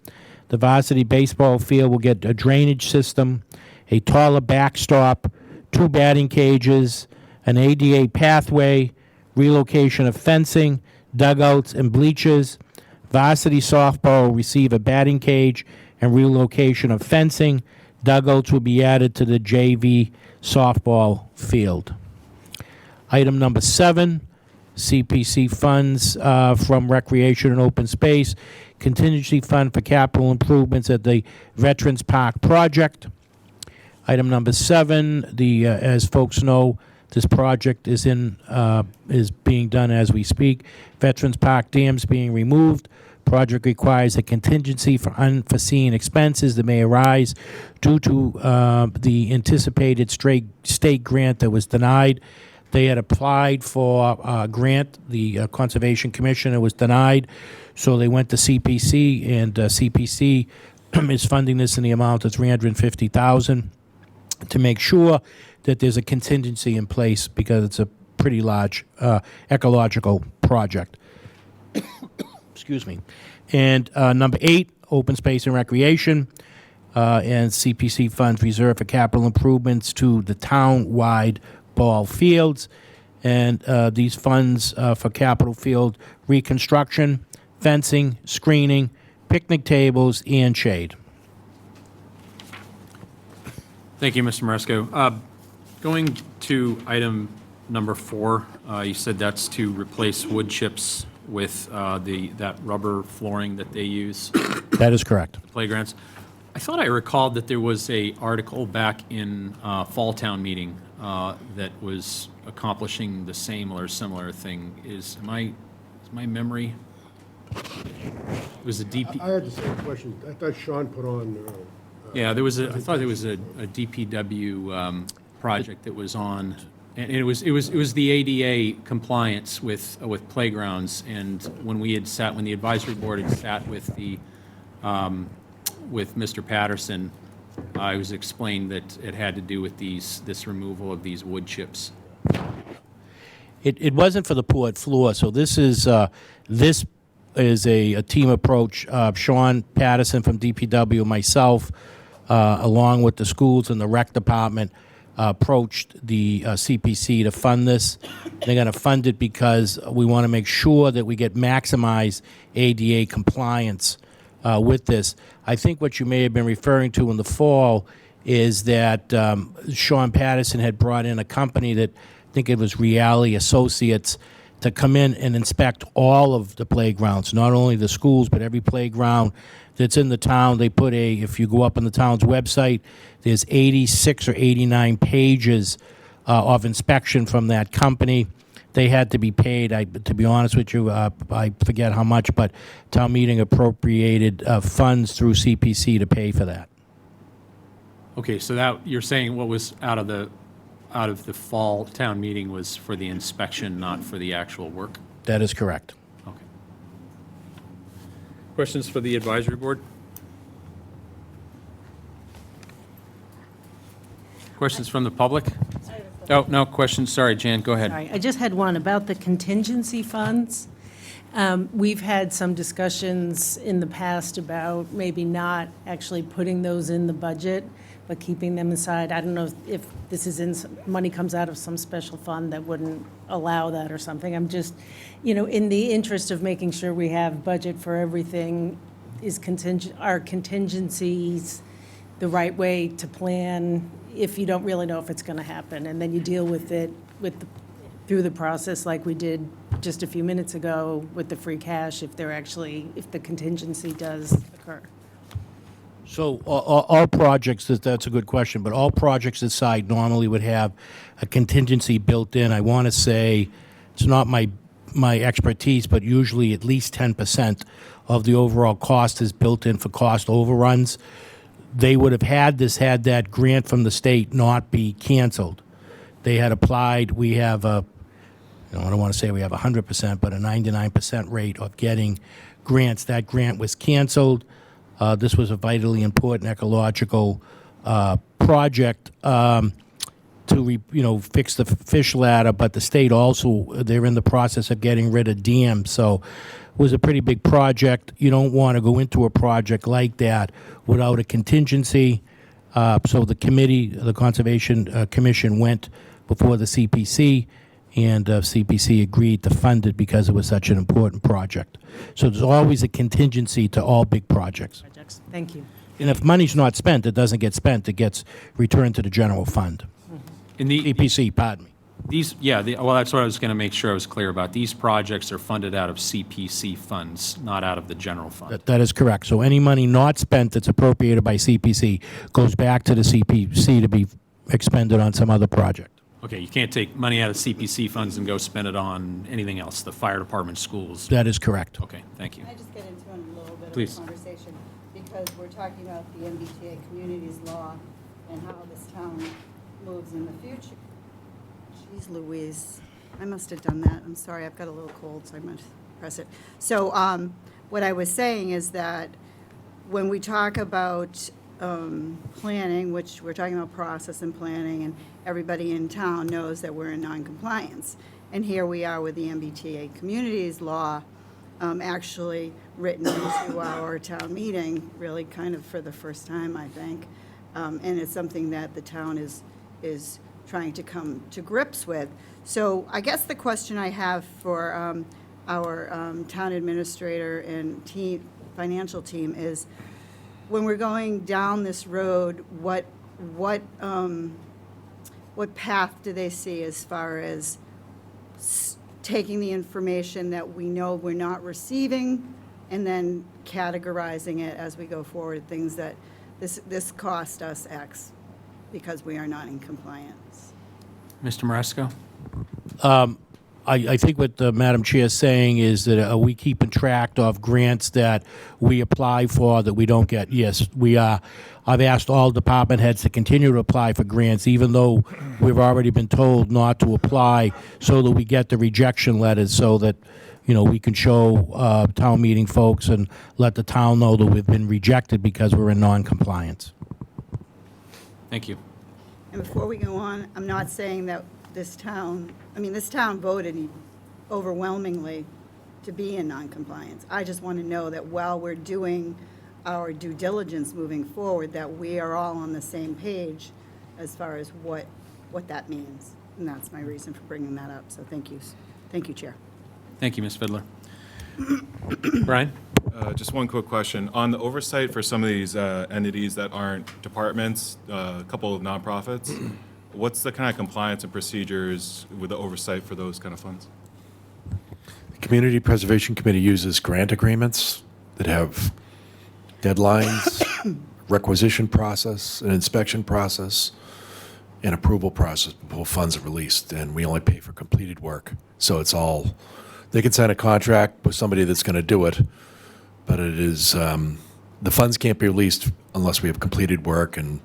The varsity baseball field will get a drainage system, a taller backstop, 2 batting cages, an ADA pathway, relocation of fencing, dugouts, and bleachers. Varsity softball will receive a batting cage and relocation of fencing. Dugouts will be added to the JV softball field. Item number 7, CPC funds from Recreation and Open Space, contingency fund for capital improvements at the Veterans Park project. Item number 7, as folks know, This project is being done as we speak. Veterans Park Dam's being removed. Project requires a contingency for unforeseen expenses that may arise due to the anticipated state grant that was denied. They had applied for a grant, the Conservation Commission, it was denied, so they went to CPC, and CPC is funding this in the amount of $350,000 to make sure that there's a contingency in place because it's a pretty large ecological project. Excuse me. And number 8, open space and recreation, and CPC funds reserved for capital improvements to the town-wide ball fields, and these funds for capital field reconstruction, fencing, screening, picnic tables, and shade. Thank you, Mr. Maresco. Going to item number 4, you said that's to replace wood chips with that rubber flooring that they use. That is correct. Playgrounds. I thought I recalled that there was a article back in Fall Town meeting that was accomplishing the same or similar thing. Is my memory? It was a DP. I had the same question. I thought Sean put on. Yeah, I thought there was a DPW project that was on, and it was the ADA compliance with playgrounds. And when the advisory board had sat with with Mr. Patterson, I was explained that it had to do with this removal of these wood chips. It wasn't for the poured floor, so this is a team approach. Sean Patterson from DPW, myself, along with the schools and the rec department, approached the CPC to fund this. They're going to fund it because we want to make sure that we get maximized ADA compliance with this. I think what you may have been referring to in the fall is that Sean Patterson had brought in a company that, I think it was Reality Associates, to come in and inspect all of the playgrounds, not only the schools, but every playground that's in the town. They put if you go up on the town's website, there's 86 or 89 pages of inspection from that company. They had to be paid. To be honest with you, I forget how much, but town meeting appropriated funds through CPC to pay for that. Okay, so that you're saying what was out of the fall town meeting was for the inspection, not for the actual work? That is correct. Okay. Questions for the advisory board? Questions from the public? Oh, no, questions. Sorry, Jan, go ahead. Sorry, I just had one about the contingency funds. We've had some discussions in the past about maybe not actually putting those in the budget, but keeping them aside. I don't know if this is money comes out of some special fund that wouldn't allow that or something. I'm just, in the interest of making sure we have budget for everything, are contingencies the right way to plan if you don't really know if it's going to happen, and then you deal with it through the process like we did just a few minutes ago with the free cash if the contingency does occur. So all projects, that's a good question, but all projects this side normally would have a contingency built in. I want to say, it's not my expertise, but usually at least 10% of the overall cost is built in for cost overruns. They would have had that grant from the state not be canceled. They had applied. We have I don't want to say we have 100%, but a 99% rate of getting grants. That grant was canceled. This was a vitally important ecological project to fix the fish ladder, but the state also, they're in the process of getting rid of dams. So it was a pretty big project. You don't want to go into a project like that without a contingency. So the committee, the Conservation Commission, went before the CPC, and CPC agreed to fund it because it was such an important project. So there's always a contingency to all big projects. Thank you. And if money's not spent, it doesn't get spent. It gets returned to the general fund. In the CPC, pardon me. Well, that's what I was going to make sure I was clear about. These projects are funded out of CPC funds, not out of the general fund. That is correct. So any money not spent that's appropriated by CPC goes back to the CPC to be expended on some other project. Okay, you can't take money out of CPC funds and go spend it on anything else, the fire department, schools? That is correct. Okay, thank you. Can I just get into a little bit Please. of a conversation? Because we're talking about the MBTA Communities Law and how this town moves in the future. Jeez Louise, I must have done that. I'm sorry, I've got a little cold, so I must press it. So what I was saying is that when we talk about planning, which we're talking about process and planning, and everybody in town knows that we're in noncompliance. And here we are with the MBTA Communities Law actually written into our town meeting, really kind of for the first time, I think. And it's something that the town is trying to come to grips with. So I guess the question I have for our town administrator and financial team is, when we're going down this road, what path do they see as far as taking the information that we know we're not receiving and then categorizing it as we go forward, things that this cost us X because we are not in compliance? Mr. Maresco? I think what the Madam Chair is saying is that are we keeping track of grants that we apply for that we don't get? Yes, we are. I've asked all department heads to continue to apply for grants, even though we've already been told not to apply, so that we get the rejection letters, so that, you know, we can show town meeting folks and let the town know that we've been rejected because we're in non-compliance. Thank you. And before we go on, I'm not saying that this town voted overwhelmingly to be in noncompliance. I just want to know that while we're doing our due diligence moving forward, that we are all on the same page as far as what that means. And that's my reason for bringing that up. So thank you. Thank you, Chair. Thank you, Ms. Fiddler. Brian? Just one quick question. On the oversight for some of these entities that aren't departments, a couple of nonprofits, what's the kind of compliance and procedures with the oversight for those kind of funds? The Community Preservation Committee uses grant agreements that have deadlines, requisition process, an inspection process, and approval process before funds are released, and we only pay for completed work. So it's all, they can sign a contract with somebody that's going to do it, but it is, the funds can't be released unless we have completed work, and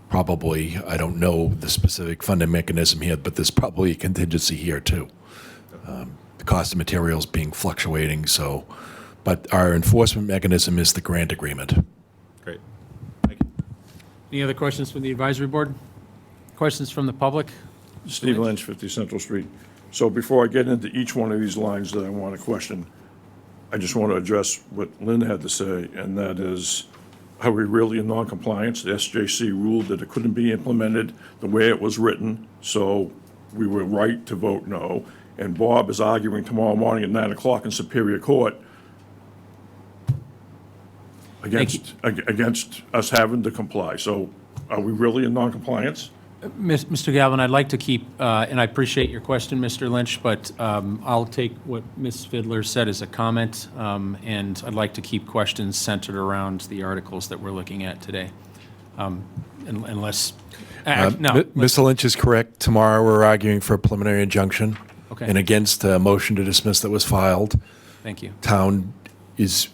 probably, I don't know the specific funding mechanism here, but there's probably a contingency here too. The cost of materials being fluctuating, so, but our enforcement mechanism is the grant agreement. Great. Thank you. Any other questions from the advisory board? Questions from the public? Steve Lynch, 50 Central Street. So before I get into each one of these lines that I want to question, I just want to address what Lynn had to say, and that is, are we really in non-compliance? The SJC ruled that it couldn't be implemented the way it was written, so we were right to vote no. And Bob is arguing tomorrow morning at 9 o'clock in Superior Court against us having to comply. So are we really in non-compliance? Mr. Galvin, I'd like to keep, and I appreciate your question, Mr. Lynch, but I'll take what Ms. Fiddler said as a comment, and I'd like to keep questions centered around the articles that we're looking at today. Unless, no. Mr. Lynch is correct. Tomorrow, we're arguing for a preliminary injunction. Okay. And against a motion to dismiss that was filed. Thank you. Town has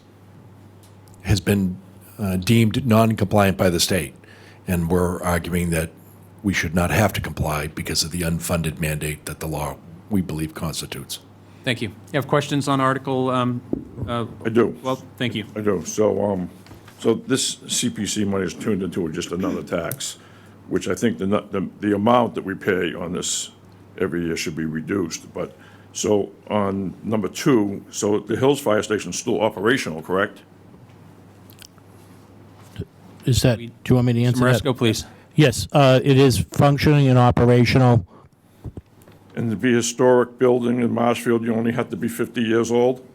been deemed non-compliant by the state, and we're arguing that we should not have to comply because of the unfunded mandate that the law, we believe, constitutes. Thank you. You have questions on Article? I do. Well, thank you. I do. So this CPC money is turned into just another tax, which I think the amount that we pay on this every year should be reduced. But, so on number 2, so the Hills Fire Station is still operational, correct? Is that, do you want me to answer that? Maresco, please. Yes, it is functioning and operational. And to be a historic building in Marshfield, you only have to be 50 years old?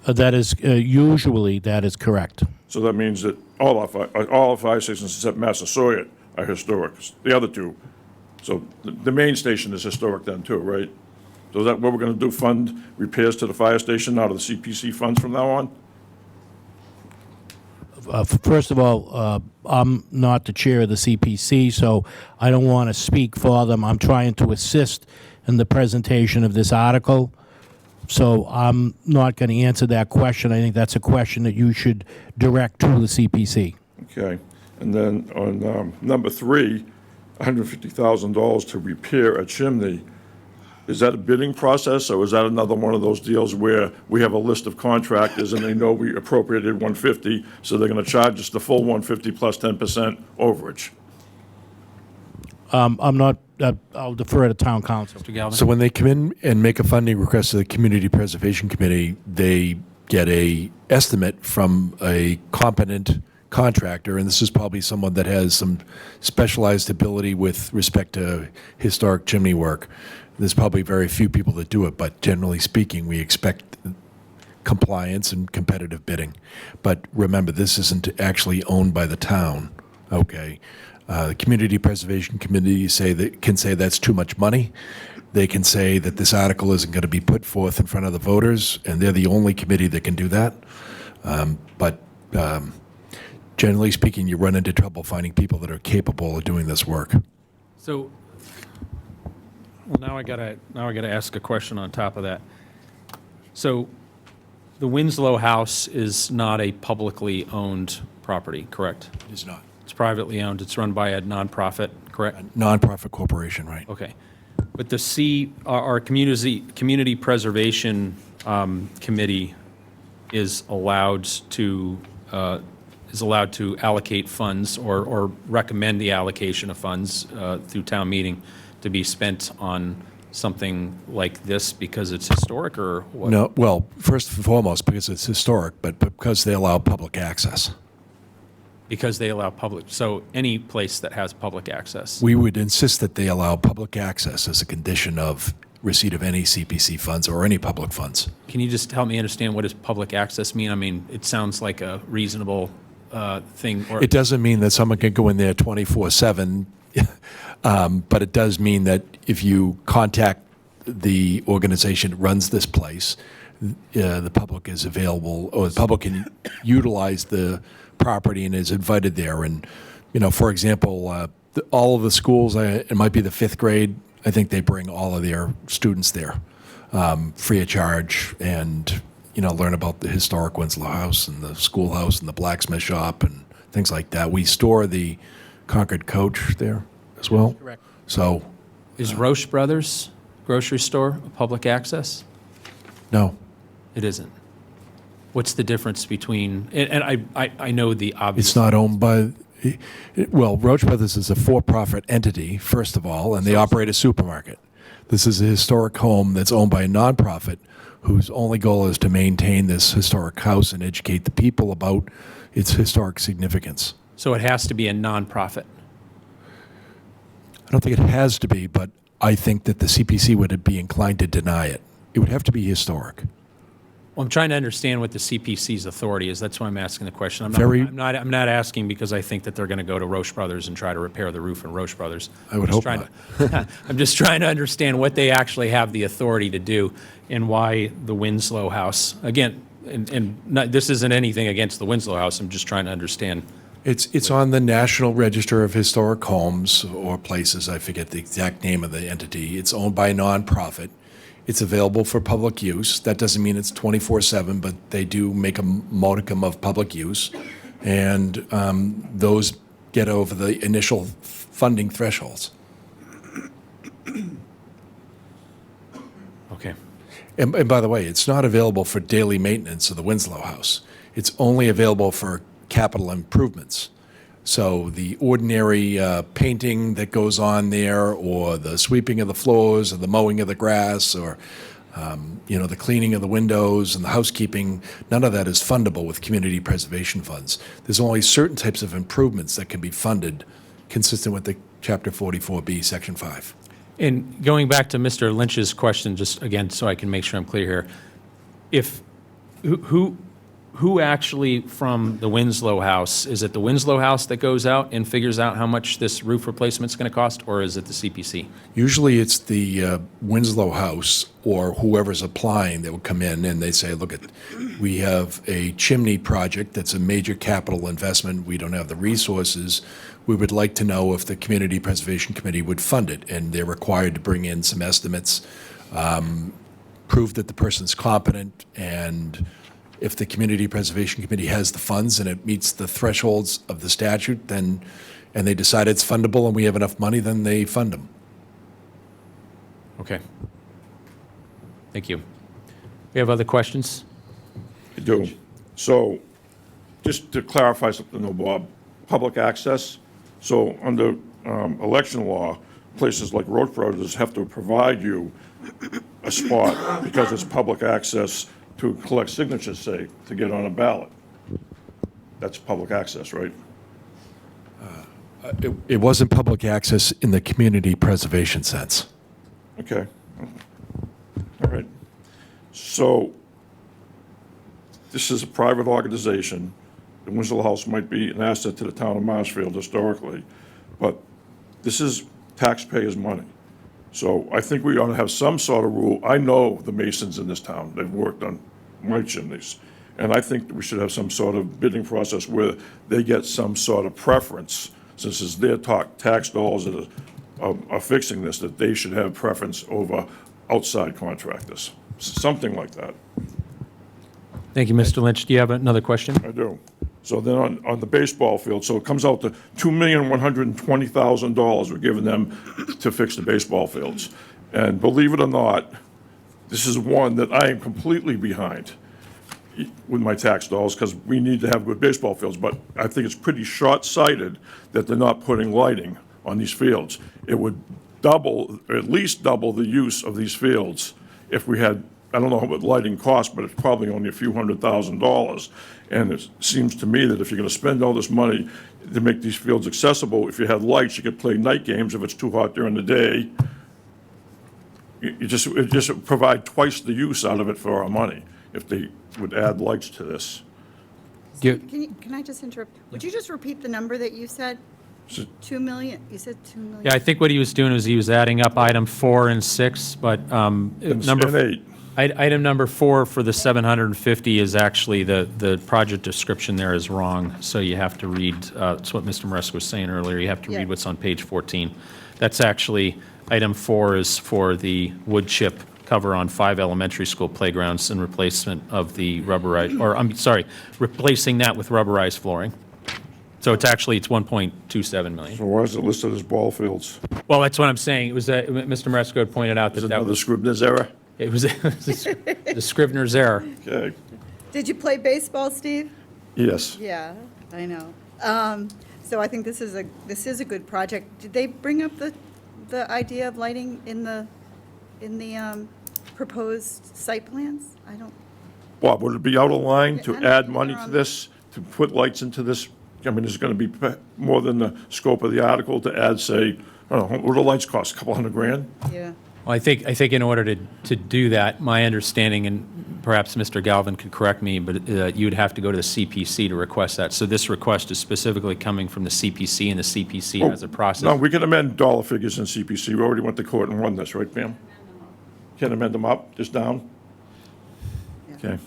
That is, usually, that is correct. So that means that all our fire stations except Massasoit are historic, the other 2. So the main station is historic then too, right? So is that what we're going to do, fund repairs to the fire station out of the CPC funds from now on? First of all, I'm not the chair of the CPC, so I don't want to speak for them. I'm trying to assist in the presentation of this article. So I'm not going to answer that question. I think that's a question that you should direct to the CPC. Okay. And then on number 3, $150,000 to repair a chimney. Is that a bidding process, or is that another one of those deals where we have a list of contractors and they know we appropriated 150, so they're going to charge us the full 150 plus 10% overage? I'm not, I'll defer to town council. Mr. Galvin? So when they come in and make a funding request to the Community Preservation Committee, they get a estimate from a competent contractor, and this is probably someone that has some specialized ability with respect to historic chimney work. There's probably very few people that do it, but generally speaking, we expect compliance and competitive bidding. But remember, this isn't actually owned by the town, okay? The Community Preservation Committee can say that's too much money. They can say that this article isn't going to be put forth in front of the voters, and they're the only committee that can do that. But generally speaking, you run into trouble finding people that are capable of doing this work. So, well, now I gotta ask a question on top of that. So, the Winslow House is not a publicly owned property, correct? It is not. It's privately owned. It's run by a nonprofit, correct? Nonprofit corporation, right? Okay. But our community preservation committee is allowed to allocate funds or recommend the allocation of funds through town meeting to be spent on something like this because it's historic, or what? No, well, first and foremost, because it's historic, but because they allow public access. Because they allow public, so any place that has public access. We would insist that they allow public access as a condition of receipt of any CPC funds or any public funds. Can you just help me understand what does public access mean? I mean, it sounds like a reasonable thing. Or It doesn't mean that someone can go in there 24/7, but it does mean that if you contact the organization that runs this place, the public is available, or the public can utilize the property and is invited there. And, for example, all of the schools, it might be the 5th grade, I think they bring all of their students there free of charge and, learn about the historic Winslow House and the schoolhouse and the blacksmith shop and things like that. We store the Concord coach there as well. Correct. So, is Roche Brothers grocery store public access? no. It isn't. What's the difference between, and I know the obvious. It's not owned by, well, Roach Brothers is a for-profit entity, first of all, and they operate a supermarket. This is a historic home that's owned by a nonprofit whose only goal is to maintain this historic house and educate the people about its historic significance. So it has to be a nonprofit. I don't think it has to be, but I think that the CPC would be inclined to deny it. It would have to be historic. Well, I'm trying to understand what the CPC's authority is. That's why I'm asking the question. I'm not asking because I think that they're going to go to Roche Brothers and try to repair the roof in Roche Brothers. I would hope not. I'm just trying to understand what they actually have the authority to do and why the Winslow House. Again, this isn't anything against the Winslow House. I'm just trying to understand. It's on the National Register of Historic Homes or Places. I forget the exact name of the entity. It's owned by a nonprofit. It's available for public use. That doesn't mean it's 24/7, but they do make a modicum of public use. And those get over the initial funding thresholds. Okay. And by the way, it's not available for daily maintenance of the Winslow House. It's only available for capital improvements. So the ordinary painting that goes on there, or the sweeping of the floors, or the mowing of the grass, or the cleaning of the windows and the housekeeping, none of that is fundable with community preservation funds. There's only certain types of improvements that can be funded consistent with the Chapter 44B, Section 5. And going back to Mr. Lynch's question, just again, so I can make sure I'm clear here, who actually, from the Winslow House, is it the Winslow House that goes out and figures out how much this roof replacement's going to cost, or is it the CPC? Usually it's the Winslow House or whoever's applying that would come in and they say, look, we have a chimney project that's a major capital investment. We don't have the resources. We would like to know if the Community Preservation Committee would fund it. And they're required to bring in some estimates, prove that the person's competent, and if the Community Preservation Committee has the funds and it meets the thresholds of the statute, then, and they decide it's fundable and we have enough money, then they fund them. Okay. Thank you. We have other questions? I do. So, just to clarify something though, Bob, public access, so under election law, places like road preservators have to provide you a spot because it's public access to collect signatures, say, to get on a ballot. That's public access, right? It wasn't public access in the community preservation sense. Okay. All right. So, this is a private organization. The Winslow House might be an asset to the town of Marshfield historically, but this is taxpayers' money. So I think we ought to have some sort of rule. I know the masons in this town. They've worked on my chimneys. And I think we should have some sort of bidding process where they get some sort of preference, since it's their tax dollars that are fixing this, that they should have preference over outside contractors. Something like that. Thank you, Mr. Lynch. Do you have another question? I do. So then on the baseball field, so it comes out to $2,120,000 we're giving them to fix the baseball fields. And believe it or not, this is one that I am completely behind with my tax dollars because we need to have good baseball fields. But I think it's pretty short-sighted that they're not putting lighting on these fields. It would double, or at least double the use of these fields if we had, I don't know what lighting costs, but it's probably only a few $100,000. And it seems to me that if you're going to spend all this money to make these fields accessible, if you had lights, you could play night games if it's too hot during the day. It just provide twice the use out of it for our money if they would add lights to this. Can I just interrupt? Would you just repeat the number that you said? 2 million, you said 2 million? Yeah, I think what he was doing was he was adding up item 4 and 6, but And 8. Item number 4 for the 750 is actually, the project description there is wrong, so you have to read, that's what Mr. Maresco was saying earlier, you have to Yeah. read what's on page 14. That's actually, item 4 is for the wood chip cover on 5 elementary school playgrounds and replacement of the rubberized, or, I'm sorry, replacing that with rubberized flooring. So it's 1.27 million. So why is it listed as ball fields? Well, that's what I'm saying, it was, Mr. Maresco had pointed out Is that it that another was, Scribner's error? it was the Scrivener's error. Okay. Did you play baseball, Steve? Yes. Yeah, I know. So I think this is a good project. Did they bring up the idea of lighting in the proposed site plans? I don't, Bob, would it be out of line to I don't add think money they're to on- this, to put lights into this? I mean, is it going to be more than the scope of the article to add, say, I don't know, what do the lights cost, a couple $100,000? yeah. Well, I think in order to do that, my understanding, and perhaps Mr. Galvin could correct me, but you'd have to go to the CPC to request that. So this request is specifically coming from the CPC, and the CPC has a process. No, we can amend dollar figures in CPC. We already went to court and won this, right, Pam? Can't amend them up, just down? Okay.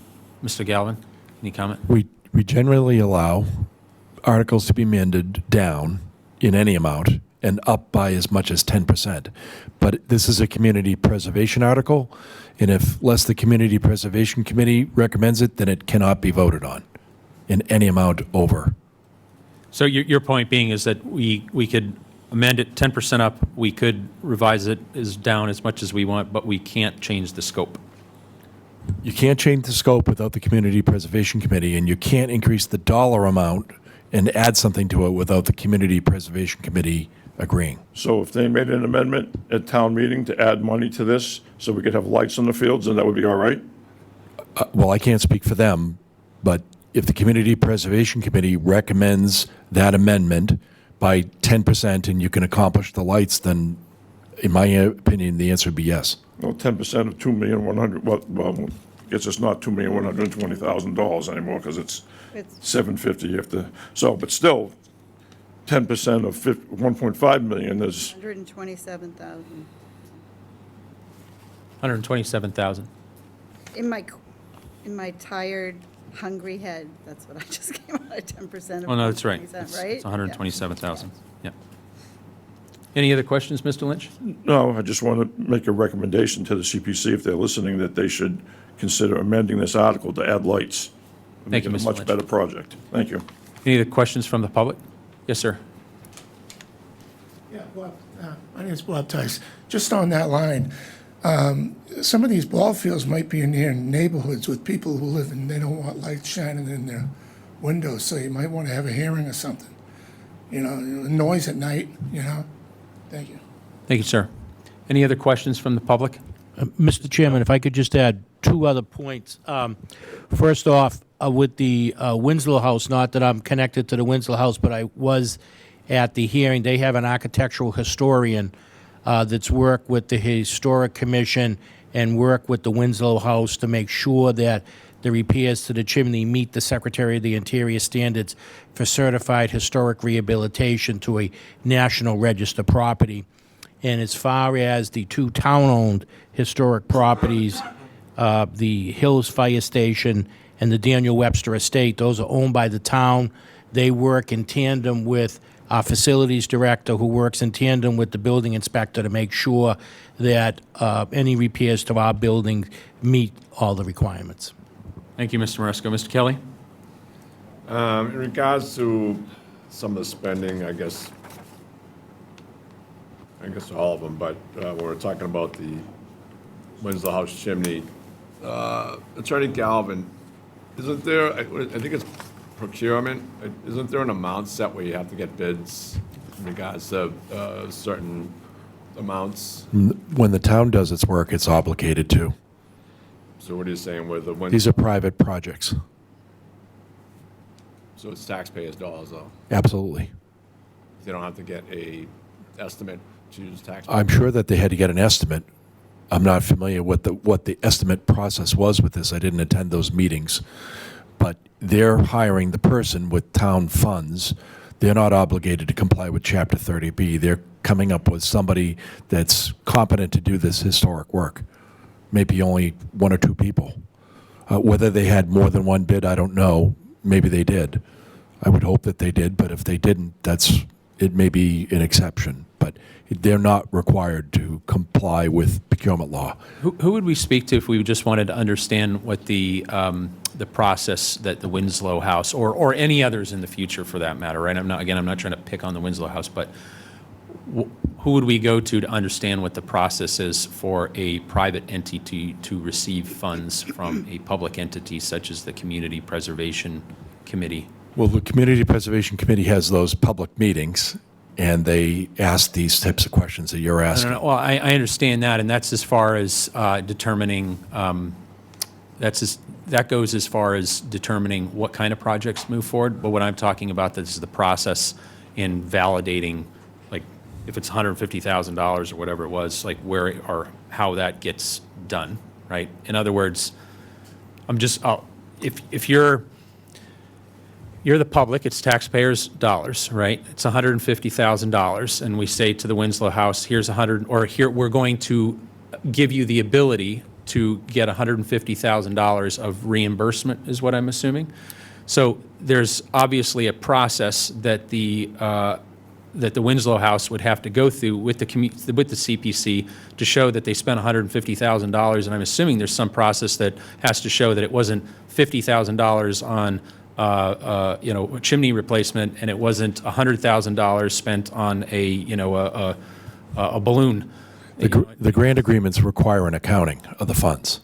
Mr. Galvin, any comment? We generally allow articles to be amended down in any amount and up by as much as 10%. But this is a community preservation article, and if less the Community Preservation Committee recommends it, then it cannot be voted on in any amount over. So your point being is that we could amend it 10% up, we could revise it as down as much as we want, but we can't change the scope. You can't change the scope without the Community Preservation Committee, and you can't increase the dollar amount and add something to it without the Community Preservation Committee agreeing. So if they made an amendment at town meeting to add money to this, so we could have lights on the fields, then that would be all right? Well, I can't speak for them, but if the Community Preservation Committee recommends that amendment by 10% and you can accomplish the lights, then in my opinion, the answer would be yes. Well, 10% of 2,100,000, well, gets us not $2,120,000 anymore, because it's $750 you have to, so, but still, 10% of 1.5 million is, 127,000. 127,000. In my tired, hungry head, that's what I just came out of 10% of Oh, no, that's right. 127, right? It's 127,000, yeah. Any other questions, Mr. Lynch? no, I just want to make a recommendation to the CPC, if they're listening, that they should consider amending this article to add lights. Thank you, Make it Mr. a much Lynch. better project. Thank you. Any other questions from the public? Yes, sir. Yeah, Bob, my name's Bob Tice. Just on that line, some of these ball fields might be near neighborhoods with people who live and they don't want lights shining in their windows, so you might want to have a hearing or something. You know, noise at night, you know? Thank you. Thank you, sir. Any other questions from the public? Mr. Chairman, if I could just add two other points. First off, with the Winslow House, not that I'm connected to the Winslow House, but I was at the hearing. They have an architectural historian that's worked with the Historic Commission and worked with the Winslow House to make sure that the repairs to the chimney meet the Secretary of the Interior standards for certified historic rehabilitation to a National Register property. And as far as the two town-owned historic properties, the Hills Fire Station and the Daniel Webster Estate, those are owned by the town. They work in tandem with our facilities director, who works in tandem with the building inspector to make sure that any repairs to our building meet all the requirements. Thank you, Mr. Maresco. Mr. Kelly? In regards to some of the spending, I guess all of them, but when we're talking about the Winslow House chimney, Attorney Galvin, isn't there, I think it's procurement, isn't there an amount set where you have to get bids in regards to certain amounts? When the town does its work, it's obligated to. So what are you saying with the Winslow? These are private projects. So it's taxpayers' dollars, though? Absolutely. They don't have to get a estimate to use taxpayers? I'm sure that they had to get an estimate. I'm not familiar with what the estimate process was with this. I didn't attend those meetings. But they're hiring the person with town funds. They're not obligated to comply with Chapter 30B. They're coming up with somebody that's competent to do this historic work. Maybe only one or two people. Whether they had more than one bid, I don't know. Maybe they did. I would hope that they did, but if they didn't, it may be an exception. But they're not required to comply with procurement law. Who would we speak to if we just wanted to understand what the process that the Winslow House, or any others in the future for that matter, right? I'm not trying to pick on the Winslow House, but who would we go to understand what the process is for a private entity to receive funds from a public entity such as the Community Preservation Committee? Well, the Community Preservation Committee has those public meetings, and they ask these types of questions that you're asking. No. Well, I understand that, and that's as far as determining, that goes as far as determining what kind of projects move forward. But what I'm talking about, this is the process in validating, like, if it's $150,000 or whatever it was, like where or how that gets done, right? In other words, if you're the public, it's taxpayers' dollars, right? It's $150,000, and we say to the Winslow House, here's we're going to give you the ability to get $150,000 of reimbursement, is what I'm assuming. So there's obviously a process that the Winslow House would have to go through with the CPC to show that they spent $150,000, and I'm assuming there's some process that has to show that it wasn't $50,000 on chimney replacement, and it wasn't $100,000 spent on a balloon. The grant agreements require an accounting of the funds.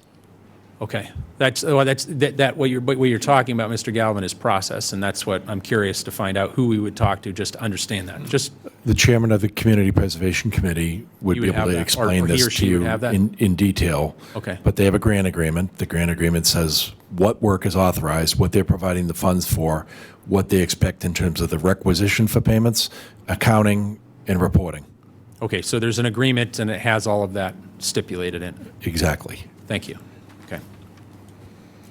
Okay, what you're talking about, Mr. Galvin, is process, and that's what I'm curious to find out who we would talk to just to understand that. Just the chairman of the Community Preservation Committee would be able to explain this to you in detail. Okay. But they have a grant agreement. The grant agreement says what work is authorized, what they're providing the funds for, what they expect in terms of the requisition for payments, accounting, and reporting. Okay, so there's an agreement, and it has all of that stipulated in. Exactly. Thank you. Okay.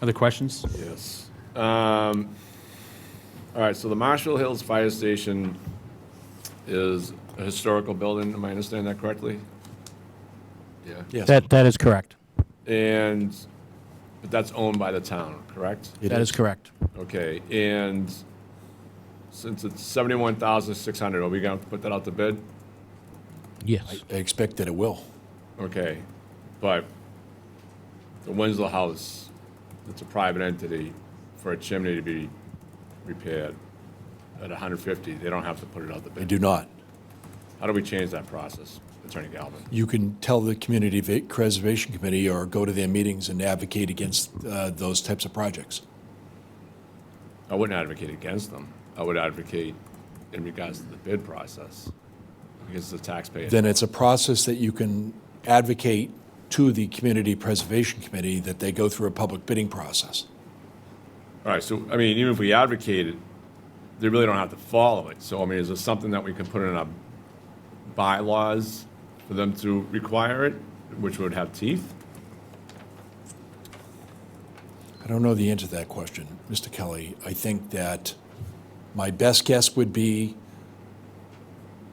Other questions? Yes. All right, so the Marshfield Hills Fire Station is a historical building, am I understanding that correctly? Yeah. Yes. That is correct. And, but that's owned by the town, correct? That is correct. Okay, and since it's 71,600, are we going to put that out to bid? Yes. I expect that it will. Okay, but the Winslow House, it's a private entity, for a chimney to be repaired at 150, they don't have to put it out the They bid. do not. How do we change that process, Attorney Galvin? You can tell the Community Preservation Committee or go to their meetings and advocate against those types of projects. I wouldn't advocate against them. I would advocate in regards to the bid process, because the taxpayer. Then it's a process that you can advocate to the Community Preservation Committee that they go through a public bidding process. All right, so, I mean, even if we advocate it, they really don't have to follow it. So, I mean, is there something that we can put in our bylaws for them to require it, which would have teeth? I don't know the answer to that question, Mr. Kelly. I think that my best guess would be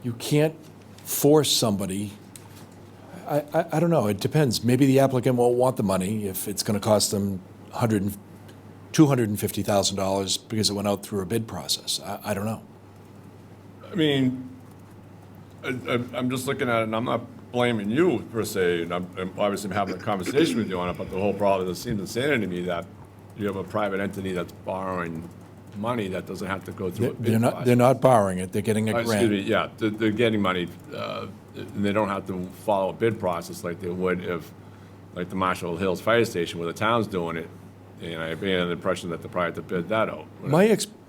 you can't force somebody. I don't know. It depends. Maybe the applicant won't want the money if it's going to cost them $250,000 because it went out through a bid process. I don't know. I mean, I'm just looking at it, and I'm not blaming you per se, and I'm obviously having a conversation with you on it, but the whole problem, it seems insanity to me that you have a private entity that's borrowing money that doesn't have to go through a bid process. They're not borrowing it. They're getting a grant. Excuse me, yeah, they're getting money, and they don't have to follow a bid process like they would if, like the Marshall Hills Fire Station, where the town's doing it, and I've been under the impression that they probably have to bid that out.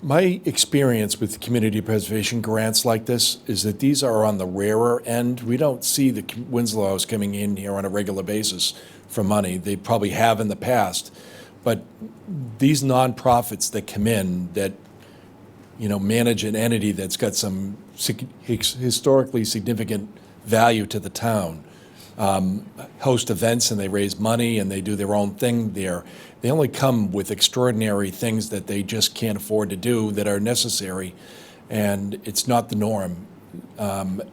My experience with community preservation grants like this is that these are on the rarer end. We don't see the Winslow House coming in here on a regular basis for money. They probably have in the past. But these nonprofits that come in that, manage an entity that's got some historically significant value to the town, host events and they raise money and they do their own thing there. They only come with extraordinary things that they just can't afford to do that are necessary, and it's not the norm. And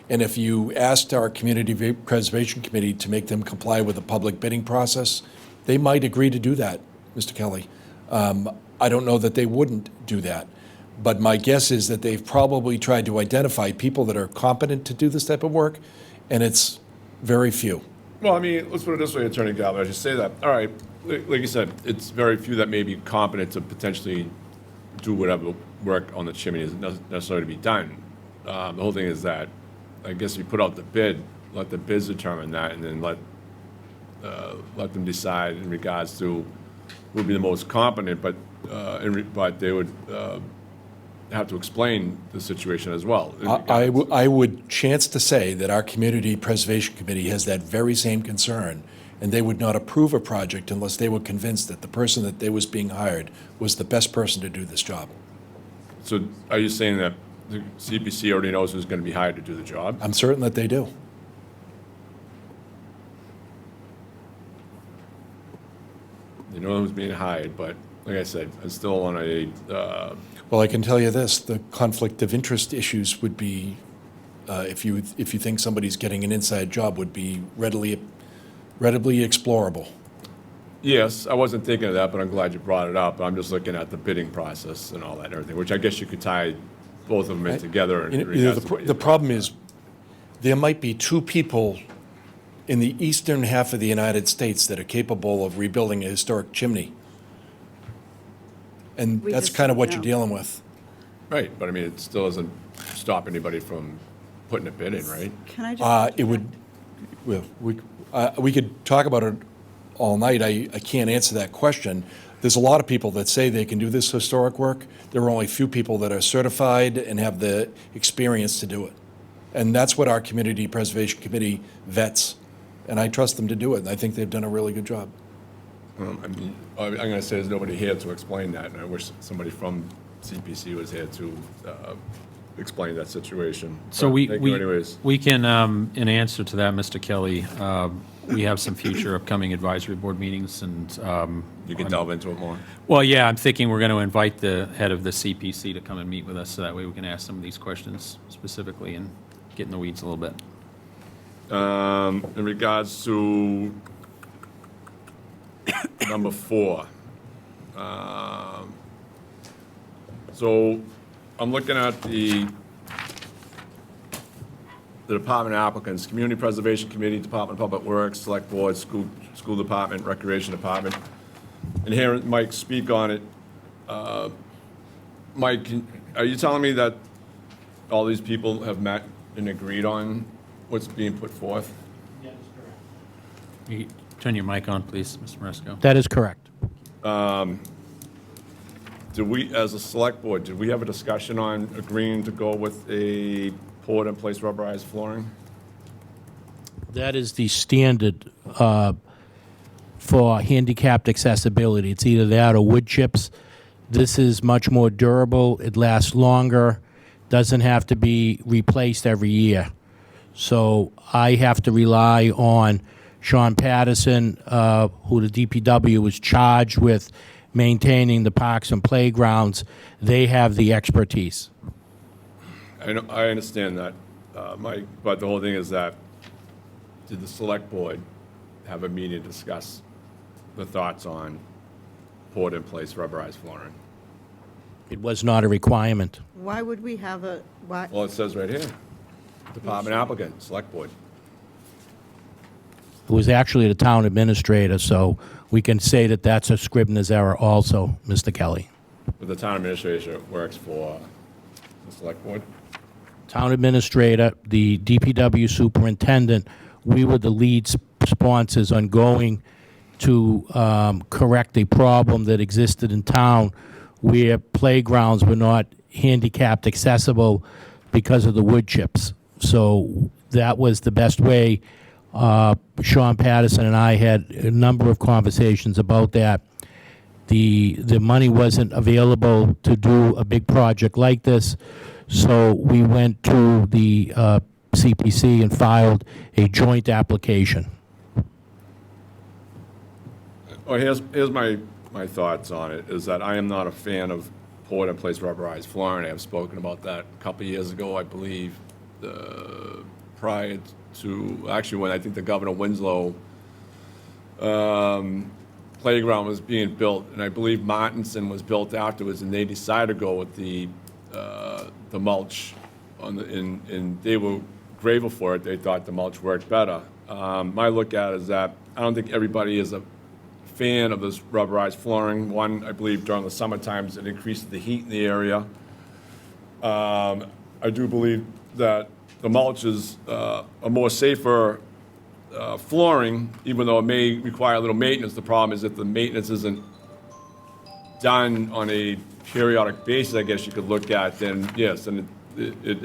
if you asked our Community Preservation Committee to make them comply with a public bidding process, they might agree to do that, Mr. Kelly. I don't know that they wouldn't do that. But my guess is that they've probably tried to identify people that are competent to do this type of work, and it's very few. Well, I mean, let's put it this way, Attorney Galvin, I should say that. All right, like you said, it's very few that may be competent to potentially do whatever work on the chimney is necessary to be done. The whole thing is that, I guess, you put out the bid, let the bids determine that, and then let them decide in regards to who would be the most competent, but they would have to explain the situation as well. I would chance to say that our Community Preservation Committee has that very same concern, and they would not approve a project unless they were convinced that the person that they was being hired was the best person to do this job. So are you saying that the CPC already knows who's going to be hired to do the job? I'm certain that they do. They know who's being hired, but like I said, it's still on a, Well, I can tell you this, the conflict of interest issues would be, if you think somebody's getting an inside job, would be readily explorable. yes, I wasn't thinking of that, but I'm glad you brought it up. I'm just looking at the bidding process and all that and everything, which I guess you could tie both of them in together. The problem is, there might be two people in the eastern half of the United States that are capable of rebuilding a historic chimney. And We that's just kind of don't what you're know. dealing with. Right, but I mean, it still doesn't stop anybody from putting a bid in, right? Can I just? It would, well, we could talk about it all night. I can't answer that question. There's a lot of people that say they can do this historic work. There are only a few people that are certified and have the experience to do it. And that's what our Community Preservation Committee vets, and I trust them to do it, and I think they've done a really good job. I mean, I'm going to say there's nobody here to explain that, and I wish somebody from CPC was here to explained that situation. So But we, thank you anyways. we can, in answer to that, Mr. Kelly, we have some future upcoming advisory board meetings and. You can delve into it more. Well, yeah, I'm thinking we're going to invite the head of the CPC to come and meet with us, so that way we can ask some of these questions specifically and get in the weeds a little bit. In regards to number 4, so I'm looking at the department applicants, Community Preservation Committee, Department of Public Works, Select Board, School Department, Recreation Department. And hearing Mike speak on it, Mike, are you telling me that all these people have met and agreed on what's being put forth? You turn your mic on, please, Mr. Maresco. That is correct. Did we, as a select board, did we have a discussion on agreeing to go with a poured-in-place rubberized flooring? That is the standard for handicapped accessibility. It's either that or wood chips. This is much more durable. It lasts longer, doesn't have to be replaced every year. So I have to rely on Sean Patterson, who the DPW was charged with maintaining the parks and playgrounds. They have the expertise. I understand that, Mike, but the whole thing is that, did the select board have a meeting to discuss the thoughts on poured-in-place rubberized flooring? It was not a requirement. Why would we have a, why? Well, it says right here, department applicant, select board. It was actually the town administrator, so we can say that that's a Scribner's error also, Mr. Kelly. But the town administrator works for the select board? Town administrator, the DPW superintendent, we were the lead sponsors on going to correct a problem that existed in town where playgrounds were not handicapped accessible because of the wood chips. So that was the best way. Sean Patterson and I had a number of conversations about that. The money wasn't available to do a big project like this, so we went to the CPC and filed a joint application. Well, here's my thoughts on it, is that I am not a fan of poured-in-place rubberized flooring. I have spoken about that a couple of years ago, I believe, prior to, actually, when I think the Governor Winslow playground was being built, and I believe Martinson was built afterwards, and they decided to go with the mulch on the, and they were grateful for it. They thought the mulch worked better. My look at it is that I don't think everybody is a fan of this rubberized flooring. One, I believe during the summer times it increases the heat in the area. I do believe that the mulch is a more safer flooring, even though it may require a little maintenance. The problem is if the maintenance isn't done on a periodic basis, I guess you could look at, then yes, and it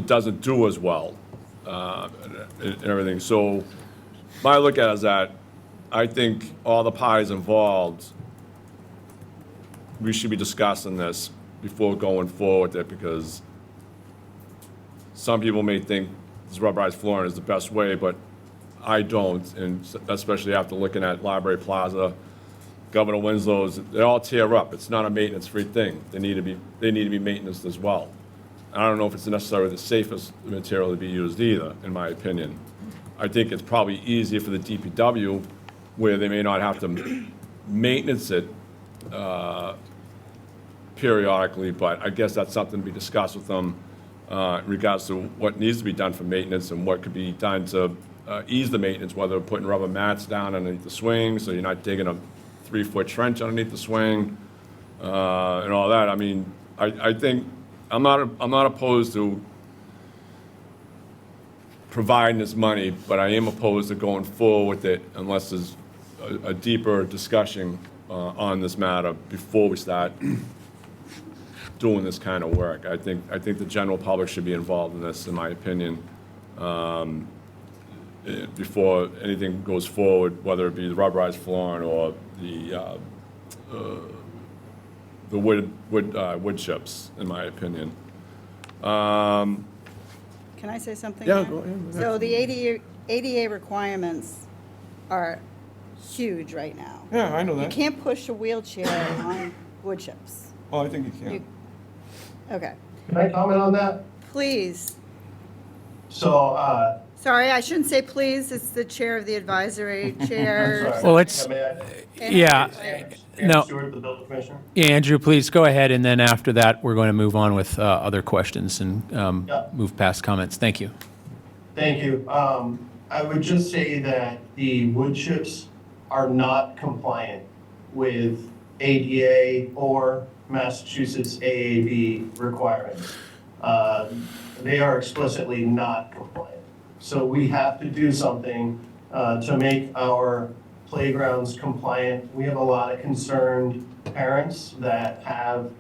doesn't do as well and everything. So my look at it is that I think all the parties involved, we should be discussing this before going forward with it, because some people may think this rubberized flooring is the best way, but I don't, and especially after looking at Library Plaza, Governor Winslow's, they all tear up. It's not a maintenance-free thing. They need to be maintenanced as well. I don't know if it's necessarily the safest material to be used either, in my opinion. I think it's probably easier for the DPW, where they may not have to maintenance it periodically, but I guess that's something to be discussed with them in regards to what needs to be done for maintenance and what could be done to ease the maintenance, whether putting rubber mats down underneath the swing so you're not digging a 3-foot trench underneath the swing and all that. I mean, I think I'm not opposed to providing this money, but I am opposed to going forward with it unless there's a deeper discussion on this matter before we start doing this kind of work. I think the general public should be involved in this, in my opinion, before anything goes forward, whether it be the rubberized flooring or the wood chips, in my opinion. Can I say something? Yeah, there? go ahead. So the ADA requirements are huge right now. Yeah, I know You that. can't push a wheelchair on wood chips. Oh, I think you can. Okay, Can I comment on that? please. So, Sorry, I shouldn't say please, it's the chair of the advisory chair. sorry. Well, it's- May I- Yeah, Aaron no. Stewart, the building commissioner. Yeah, Andrew, please go ahead, and then after that, we're going to move on with other questions and Yeah. move past comments. Thank you. Thank you. I would just say that the wood chips are not compliant with ADA or Massachusetts AAB requirements. They are explicitly not compliant. So we have to do something to make our playgrounds compliant. We have a lot of concerned parents that have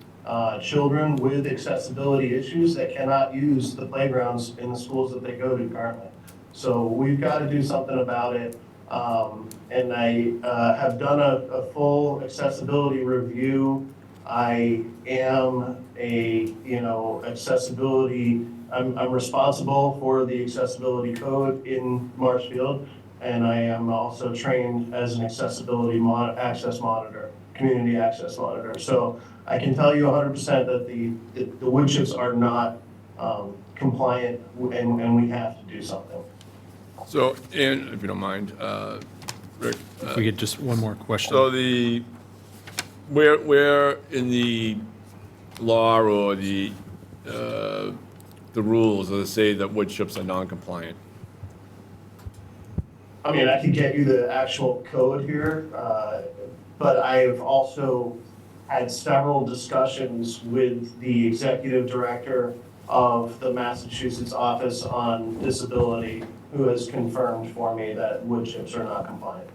children with accessibility issues that cannot use the playgrounds in the schools that they go to currently. So we've got to do something about it. And I have done a full accessibility review. I am accessibility, I'm responsible for the accessibility code in Marshfield, and I am also trained as an accessibility access monitor, community access monitor. So I can tell you 100% that the wood chips are not compliant, and we have to do something. So, and if you don't mind, Rick. If we get just one more question. So where in the law or the rules does it say that wood chips are non-compliant? I mean, I could get you the actual code here, but I've also had several discussions with the executive director of the Massachusetts Office on Disability, who has confirmed for me that wood chips are not compliant.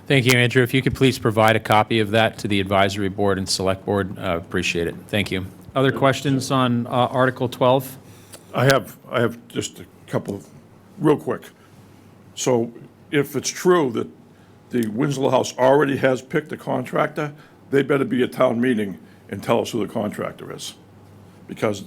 Thank you, Andrew. If you could please provide a copy of that to the advisory board and select board, appreciate it. Thank you. Other questions on Article 12? I have just a couple of, real quick. So if it's true that the Winslow House already has picked a contractor, they better be at town meeting and tell us who the contractor is. Because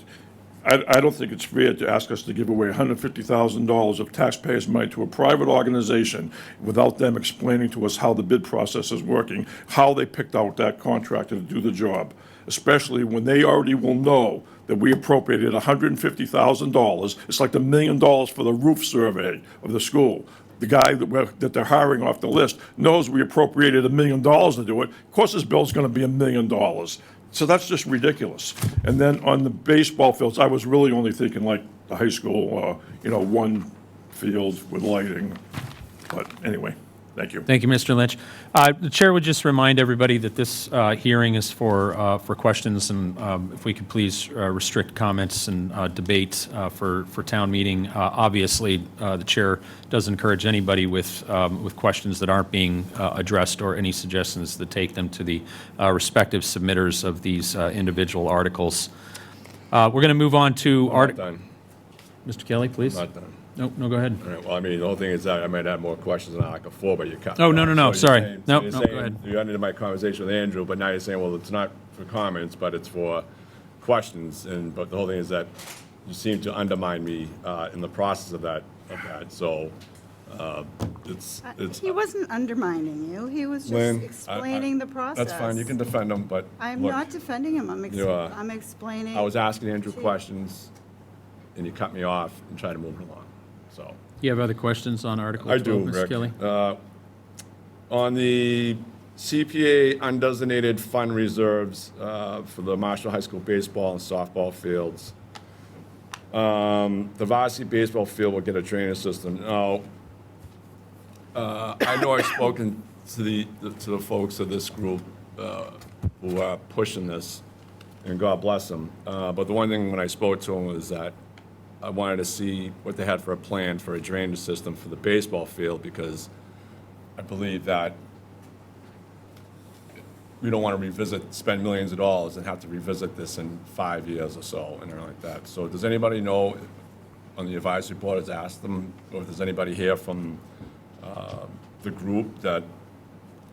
I don't think it's fair to ask us to give away $150,000 of taxpayers' money to a private organization without them explaining to us how the bid process is working, how they picked out that contractor to do the job, especially when they already will know that we appropriated $150,000. It's like the $1 million for the roof survey of the school. The guy that they're hiring off the list knows we appropriated $1 million to do it. Of course, his bill's going to be $1 million. So that's just ridiculous. And then on the baseball fields, I was really only thinking like the high school, one field with lighting. But anyway, thank you. Thank you, Mr. Lynch. The chair would just remind everybody that this hearing is for questions, and if we could please restrict comments and debate for town meeting. Obviously, the chair does encourage anybody with questions that aren't being addressed or any suggestions to take them to the respective submitters of these individual articles. We're going to move on to Done. Mr. Kelly, please. Not done. No, go ahead. All right, well, I mean, the whole thing is that I might have more questions on Article 4, but you cut. Oh, no, So you're sorry. saying- No, so you're no, saying- go ahead. You ended my conversation with Andrew, but now you're saying, well, it's not for comments, but it's for questions, but the whole thing is that you seem to undermine me in the process of that, so it's. He wasn't undermining you, he was just Lynn, explaining the process. That's fine, you can defend them, but. I'm look, not defending him, You are. I'm explaining. I was asking Andrew to- questions, and you cut me off and tried to move it along, so. You have other questions on Article 12, I do, Mr. Rick. Kelly? On the CPA undesignated fund reserves for the Marshall High School baseball and softball fields, the varsity baseball field will get a drainage system. Now, I know I've spoken to the folks of this group who are pushing this, and God bless them. But the one thing when I spoke to them was that I wanted to see what they had for a plan for a drainage system for the baseball field, because I believe that we don't want to spend millions of dollars and have to revisit this in 5 years or so, and everything like that. So does anybody know, on the advisory board, has asked them, or if there's anybody here from the group that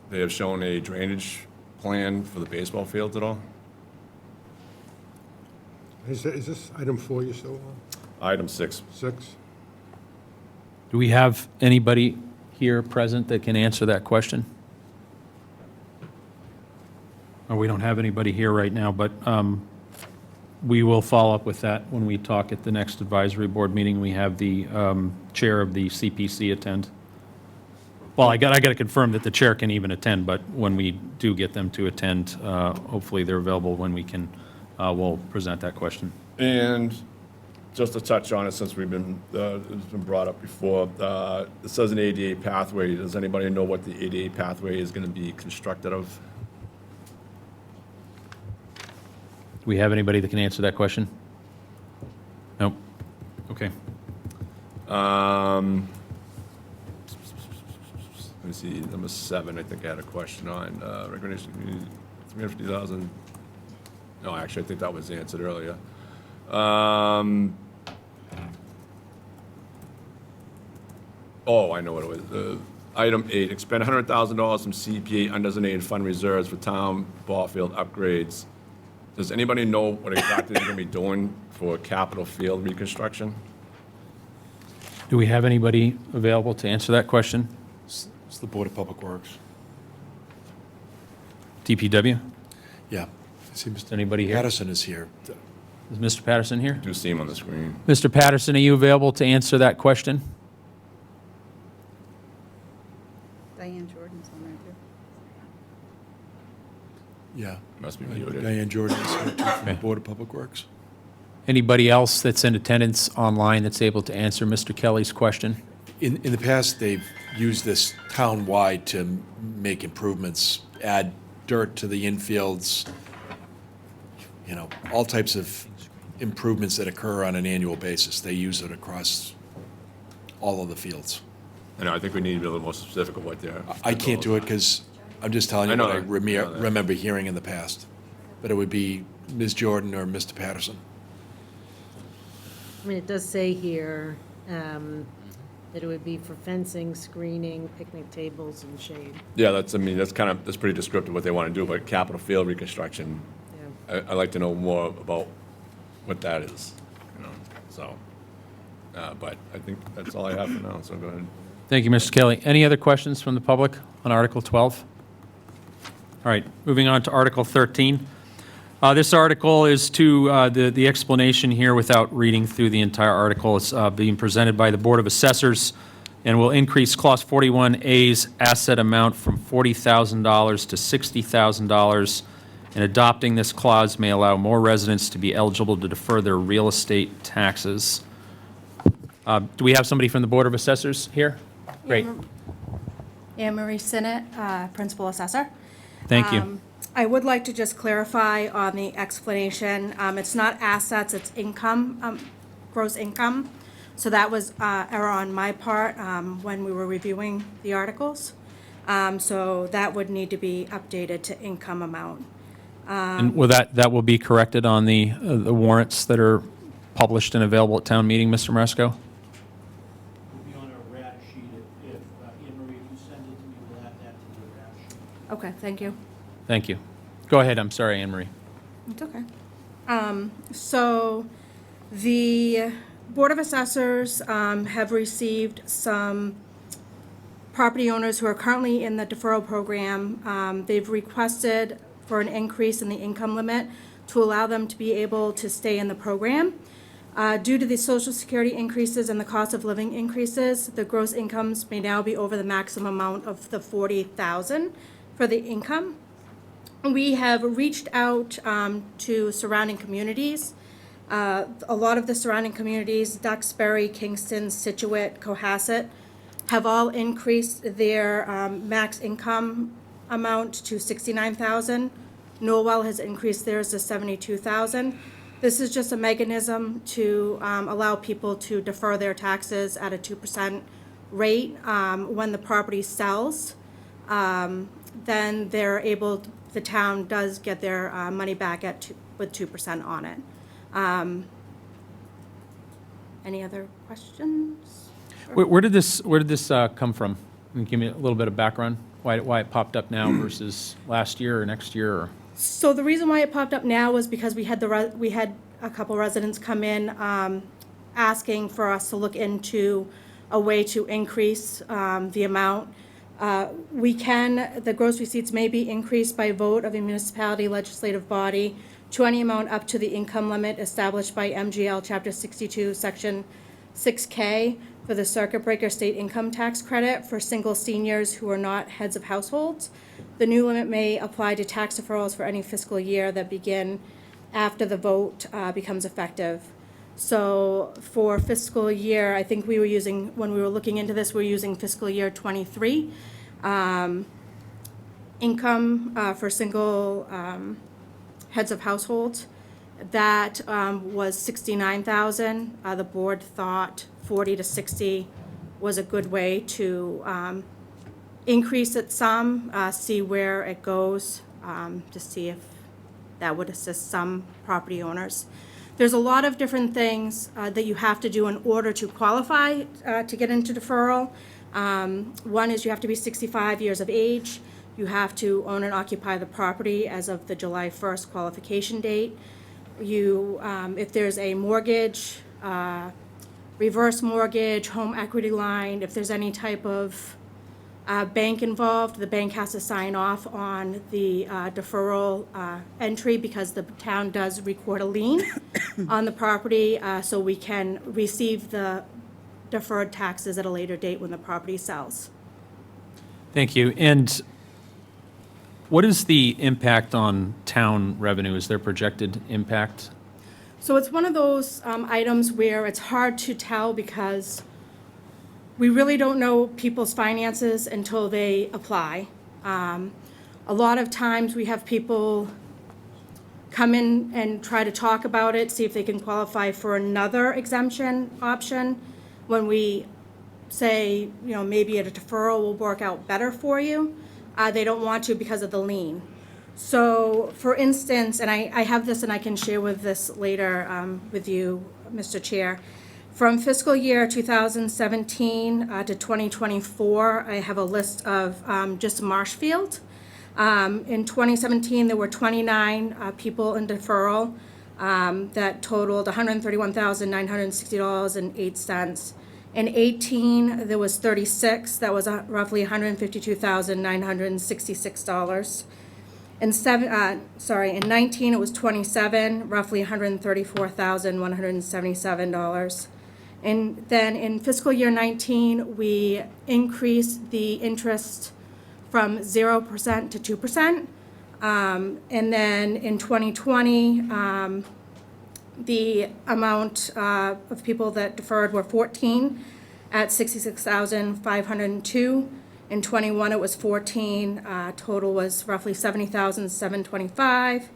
they have shown a drainage plan for the baseball fields at all? Is this item 4 you're still on? Item 6. 6? Do we have anybody here present that can answer that question? Oh, we don't have anybody here right now, but we will follow up with that when we talk at the next advisory board meeting. We have the chair of the CPC attend. Well, I got to confirm that the chair can even attend, but when we do get them to attend, hopefully they're available when we can, we'll present that question. And just to touch on it, since it's been brought up before, it says an ADA pathway. Does anybody know what the ADA pathway is going to be constructed of? Do we have anybody that can answer that question? Nope. Okay. Let me see, number 7, I think I had a question on, recognition, 350,000. No, actually, I think that was answered earlier. Oh, I know what it was. Item 8, expend $100,000 from CPA undesignated fund reserves for town ball field upgrades. Does anybody know what exactly they're going to be doing for capital field reconstruction? Do we have anybody available to answer that question? It's the Board of Public Works. DPW? Yeah. I see Mr. Anybody here? Patterson is here. Is Mr. Patterson here? I do see him on the screen. Mr. Patterson, are you available to answer that question? Diane Jordan's on there too. Yeah. Must be muted. Diane Jordan is here too from the Okay. Board of Public Works. Anybody else that's in attendance online that's able to answer Mr. Kelly's question? In the past, they've used this town-wide to make improvements, add dirt to the infields, you know, all types of improvements that occur on an annual basis. They use it across all of the fields. I know, I think we need to be a little more specific of what they're. I can't do it because I'm just telling you I know what I that. I know that. remember hearing in the past. But it would be Ms. Jordan or Mr. Patterson. I mean, it does say here that it would be for fencing, screening, picnic tables, and shade. Yeah, that's pretty descriptive what they want to do, but capital field reconstruction, Yeah. I'd like to know more about what that is, you know, so. But I think that's all I have for now, so go ahead. Thank you, Mr. Kelly. Any other questions from the public on Article 12? All right, moving on to Article 13. This article is to, the explanation here without reading through the entire article. It's being presented by the Board of Assessors and will increase Clause 41A's asset amount from $40,000 to $60,000. And adopting this clause may allow more residents to be eligible to defer their real estate taxes. Do we have somebody from the Board of Assessors here? Great, Anne Marie Sinnott, Principal Assessor. thank you. I would like to just clarify on the explanation. It's not assets, it's income, gross income. So that was error on my part when we were reviewing the articles. So that would need to be updated to income amount. And will that will be corrected on the warrants that are published and available at town meeting, Mr. Maresco? Will be on a rad sheet if Anne Marie, if you send it to me, we'll add that to the rad sheet. Okay, thank you. Thank you. Go ahead, I'm sorry, Anne Marie. It's okay. So the Board of Assessors have received some property owners who are currently in the deferral program. They've requested for an increase in the income limit to allow them to be able to stay in the program. Due to the Social Security increases and the cost of living increases, the gross incomes may now be over the maximum amount of the $40,000 for the income. We have reached out to surrounding communities. A lot of the surrounding communities, Duxbury, Kingston, Situate, Cohasset, have all increased their max income amount to $69,000. Norwell has increased theirs to $72,000. This is just a mechanism to allow people to defer their taxes at a 2% rate. When the property sells, then they're able, the town does get their money back with 2% on it. Any other questions? Where did this come from? Can you give me a little bit of background? Why it popped up now versus last year or next year? Or? So the reason why it popped up now was because we had a couple residents come in asking for us to look into a way to increase the amount. The gross receipts may be increased by vote of a municipality legislative body to any amount up to the income limit established by MGL Chapter 62, Section 6K for the circuit breaker state income tax credit for single seniors who are not heads of households. The new limit may apply to tax deferrals for any fiscal year that begin after the vote becomes effective. So for fiscal year, I think we were using, when we were looking into this, we were using fiscal year '23. Income for single heads of households, that was 69,000. The board thought 40 to 60 was a good way to increase it some, see where it goes, to see if that would assist some property owners. There's a lot of different things that you have to do in order to qualify to get into deferral. One is you have to be 65 years of age. You have to own and occupy the property as of the July 1st qualification date. If there's a mortgage, reverse mortgage, home equity line, if there's any type of bank involved, the bank has to sign off on the deferral entry because the town does record a lien on the property, so we can receive the deferred taxes at a later date when the property sells. Thank you. And what is the impact on town revenue? Is there projected impact? So it's one of those items where it's hard to tell because we really don't know people's finances until they apply. A lot of times we have people come in and try to talk about it, see if they can qualify for another exemption option. When we say, maybe a deferral will work out better for you, they don't want to because of the lien. So, for instance, and I have this and I can share with this later with you, Mr. Chair. From fiscal year 2017 to 2024, I have a list of just Marshfield. In 2017, there were 29 people in deferral that totaled $131,960.08. In 18, there was 36. That was roughly $152,966. In 19, it was 27, roughly $134,177. And then in fiscal year 19, we increased the interest from 0% to 2%. And then in 2020, the amount of people that deferred were 14 at 66,502. In 21, it was 14. Total was roughly 70,725.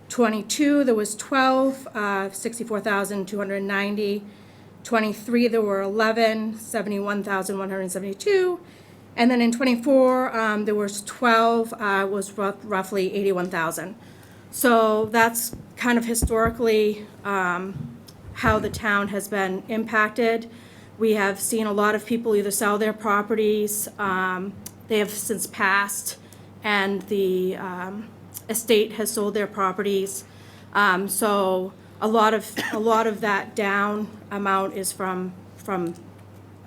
22, there was 12, 64,290. 23, there were 11, 71,172. And then in 24, there was 12, was roughly 81,000. So that's kind of historically how the town has been impacted. We have seen a lot of people either sell their properties, they have since passed, and the estate has sold their properties. So a lot of that down amount is from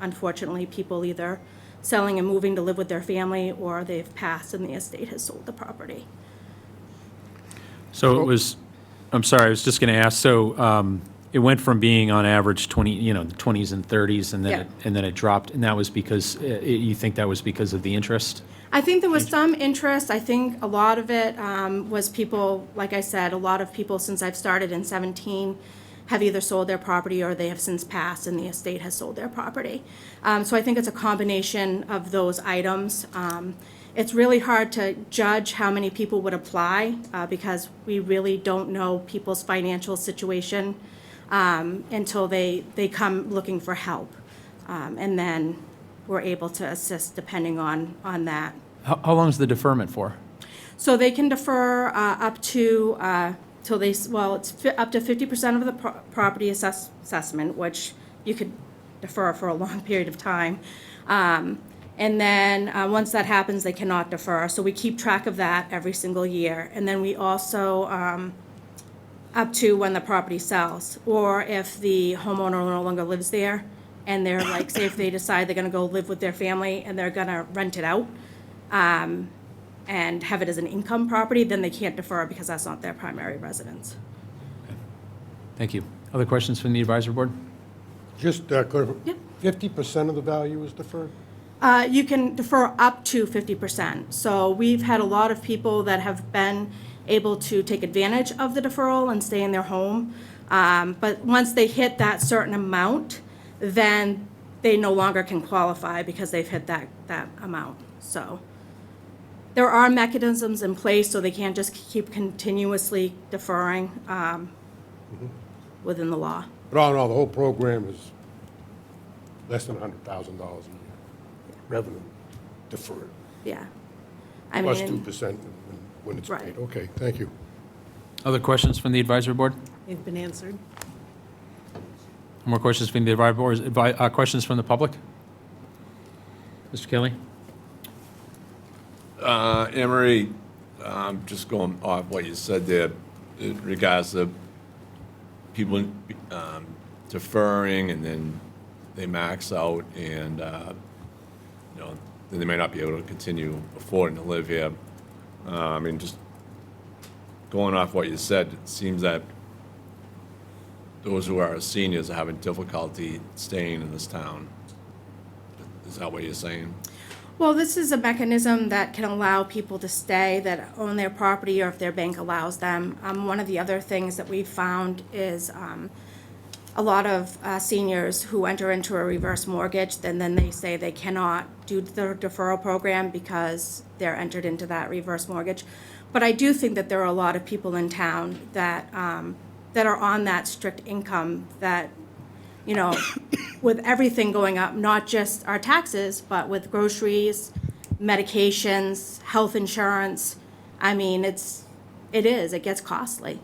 unfortunately people either selling and moving to live with their family, or they've passed and the estate has sold the property. So it was, I'm sorry, I was just going to ask, so it went from being on average 20, the 20s and 30s, and then it dropped, and that was because, you think that was because of the interest? I think there was some interest. I think a lot of it was people, like I said, a lot of people since I've started in 17 have either sold their property or they have since passed and the estate has sold their property. So I think it's a combination of those items. It's really hard to judge how many people would apply because we really don't know people's financial situation until they come looking for help. And then we're able to assist depending on that. How long is the deferment for? So they can defer up to, it's up to 50% of the property assessment, which you could defer for a long period of time. And then once that happens, they cannot defer. So we keep track of that every single year. And then we also up to when the property sells, or if the homeowner no longer lives there, and they're like, say if they decide they're gonna go live with their family and they're gonna rent it out, and have it as an income property, then they can't defer because that's not their primary residence. Thank you. Other questions from the advisory board? Just, 50% of the value is deferred? You can defer up to 50%. So we've had a lot of people that have been able to take advantage of the deferral and stay in their home. But once they hit that certain amount, then they no longer can qualify because they've hit that amount. So there are mechanisms in place, so they can't just keep continuously deferring within the law. But all in all, the whole program is less than $100,000 a year revenue deferred. Yeah. Plus 2% when it's Right. paid. Okay, thank you. Other questions from the advisory board? They've been answered. More questions from the advisory board? Questions from the public? Mr. Kelly? Anne Marie, just going off what you said there, in regards to people deferring and then they max out and, then they may not be able to continue affording to live here. I mean, just going off what you said, it seems that those who are seniors are having difficulty staying in this town. Is that what you're saying? Well, this is a mechanism that can allow people to stay that own their property or if their bank allows them. One of the other things that we've found is a lot of seniors who enter into a reverse mortgage, then they say they cannot do the deferral program because they're entered into that reverse mortgage. But I do think that there are a lot of people in town that that are on that strict income that, with everything going up, not just our taxes, but with groceries, medications, health insurance. I mean, it gets costly.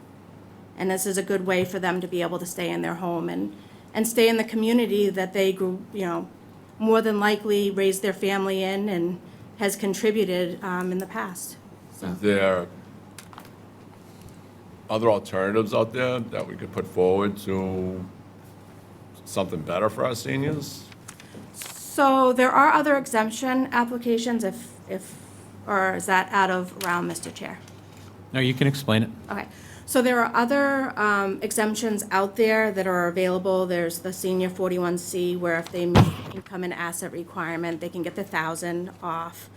And this is a good way for them to be able to stay in their home and stay in the community that they grew, more than likely raised their family in and has contributed in the past. So. Is there other alternatives out there that we could put forward to something better for our seniors? So there are other exemption applications or is that out of realm, Mr. Chair? No, you can explain it. Okay. So there are other exemptions out there that are available. There's the senior 41C, where if they meet income and asset requirement, they can get the $1,000 off.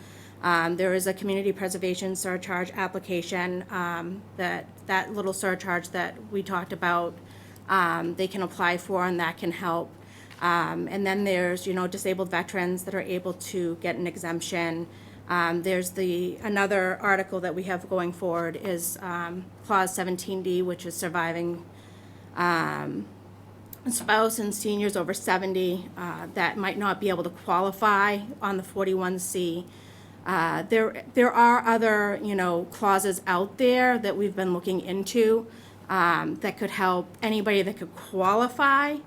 There is a community preservation surcharge application, that little surcharge that we talked about, they can apply for, and that can help. And then there's, disabled veterans that are able to get an exemption. There's another article that we have going forward is Clause 17D, which is surviving spouse and seniors over 70 that might not be able to qualify on the 41C. There are other, clauses out there that we've been looking into that could help anybody that could qualify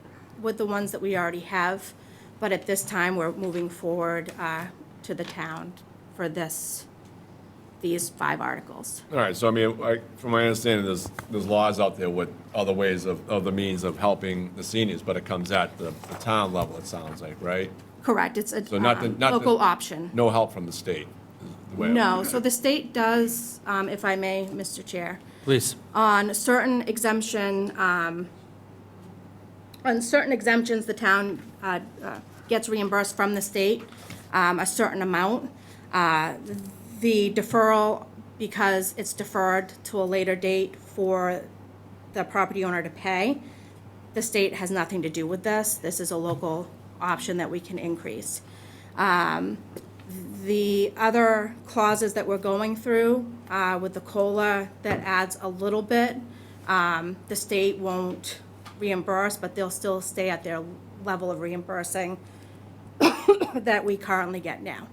with the ones that we already have. But at this time, we're moving forward to the town for these 5 articles. All right, so I mean, from my understanding, there's laws out there with other ways of the means of helping the seniors, but it comes at the town level, it sounds like, right? Correct, it's a So not the local option. No help from the state, is the way I No, look at so it. the state does, if I may, Mr. Chair, Please. on certain exemptions, the town gets reimbursed from the state a certain amount. The deferral, because it's deferred to a later date for the property owner to pay, the state has nothing to do with this. This is a local option that we can increase. The other clauses that we're going through with the COLA, that adds a little bit. The state won't reimburse, but they'll still stay at their level of reimbursing that we currently get now.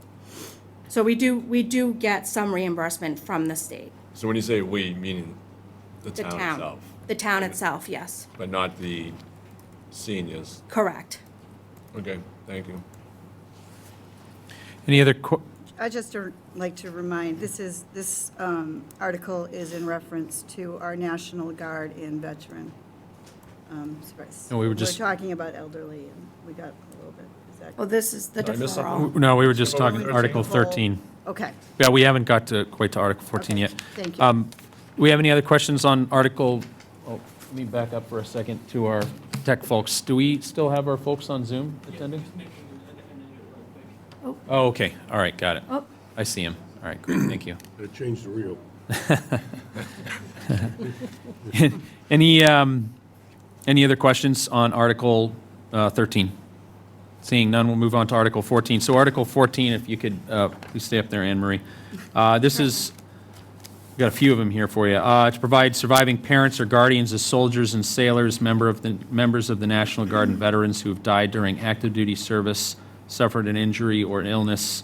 So we do get some reimbursement from the state. So when you say we, meaning the town itself? The town itself, yes. But not the seniors? Correct. Okay, thank you. Any other I just like to remind, this article is in reference to our National Guard and veteran. Service. No, we were just- We're talking about elderly, and we got a little bit, is that? Well, this is the Did I miss deferral. No, we were just talking Article 13. Okay, Yeah, we haven't got to quite to Article 14 yet. thank you. Do we have any other questions on Article, let me back up for a second to our tech folks. Do we still have our folks on Zoom attending? Oh, okay, all right, got it. Oh. I see him. All right, great, thank you. Gotta change the reel. Any other questions on Article 13? Seeing none, we'll move on to Article 14. So Article 14, if you could, please stay up there, Anne Marie. This is, we've got a few of them here for you. To provide surviving parents or guardians of soldiers and sailors, members of the National Guard and veterans who have died during active duty service, suffered an injury or an illness,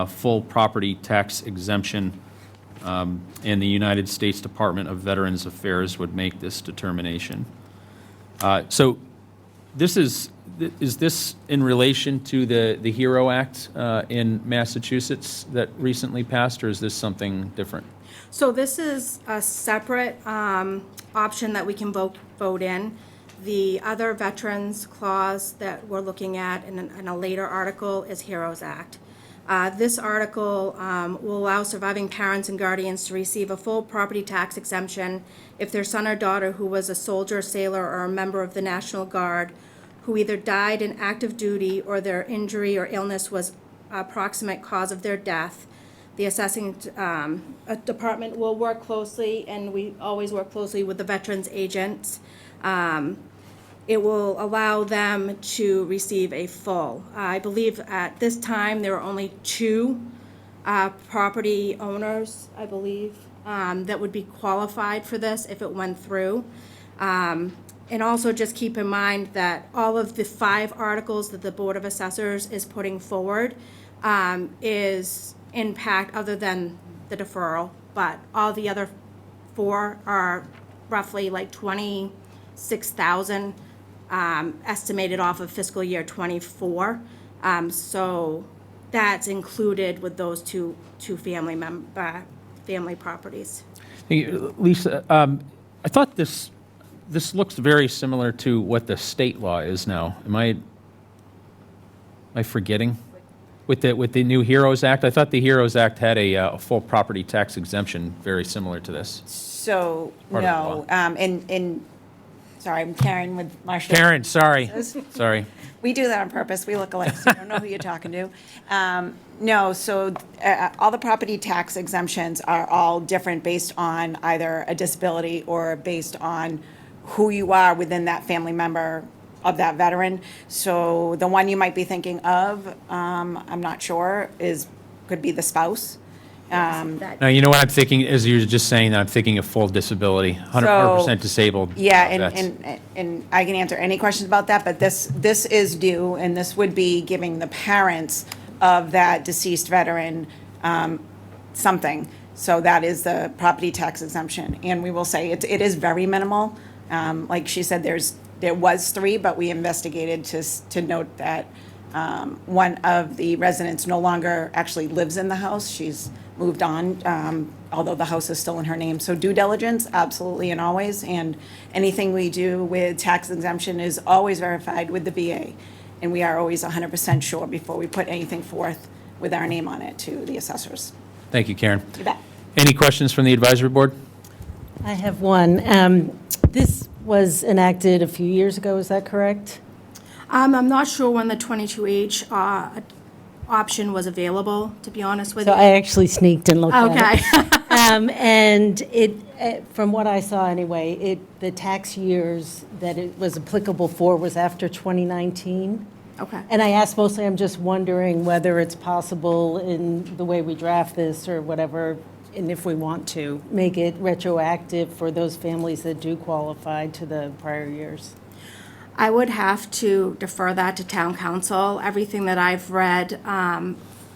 full property tax exemption, and the United States Department of Veterans Affairs would make this determination. So this is this in relation to the HERO Act in Massachusetts that recently passed, or is this something different? So this is a separate option that we can vote in. The other veterans clause that we're looking at in a later article is HEROES Act. This article will allow surviving parents and guardians to receive a full property tax exemption if their son or daughter who was a soldier, sailor, or a member of the National Guard who either died in active duty or their injury or illness was approximate cause of their death. The assessing department will work closely, and we always work closely with the veterans agents. It will allow them to receive a full. I believe at this time, there are only 2 property owners, I believe, that would be qualified for this if it went through. And also just keep in mind that all of the 5 articles that the Board of Assessors is putting forward is impact other than the deferral, but all the other 4 are roughly like 26,000 estimated off of fiscal year '24. So that's included with those two family properties. Hey, Lisa, I thought this looks very similar to what the state law is now. Am I forgetting? With the new HEROES Act? I thought the HEROES Act had a full property tax exemption very similar to this. So, Part of the no, sorry, I'm Karen with Marshfield. Karen, sorry. Sorry. We do that on purpose. We look alike, so you don't know who you're talking to. No, so all the property tax exemptions are all different based on either a disability or based on who you are within that family member of that veteran. So the one you might be thinking of, I'm not sure, could be the spouse. Now, you know what I'm thinking, as you were just saying, I'm thinking of full disability, 100% disabled. Yeah, vets. and I can answer any questions about that, but this is due, and this would be giving the parents of that deceased veteran something. So that is the property tax exemption. And we will say it is very minimal. Like she said, there was 3, but we investigated to note that one of the residents no longer actually lives in the house. She's moved on, although the house is still in her name. So due diligence, absolutely and always. And anything we do with tax exemption is always verified with the VA. And we are always 100% sure before we put anything forth with our name on it to the assessors. Thank you, Karen. You bet. Any questions from the advisory board? I have one. This was enacted a few years ago, is that correct? I'm not sure when the 22H option was available, to be honest with So you. I actually sneaked and looked at it. Okay. And from what I saw anyway, the tax years that it was applicable for was after 2019. Okay. And I asked mostly, I'm just wondering whether it's possible in the way we draft this or whatever, and if we want to, make it retroactive for those families that do qualify to the prior years. I would have to defer that to town council. Everything that I've read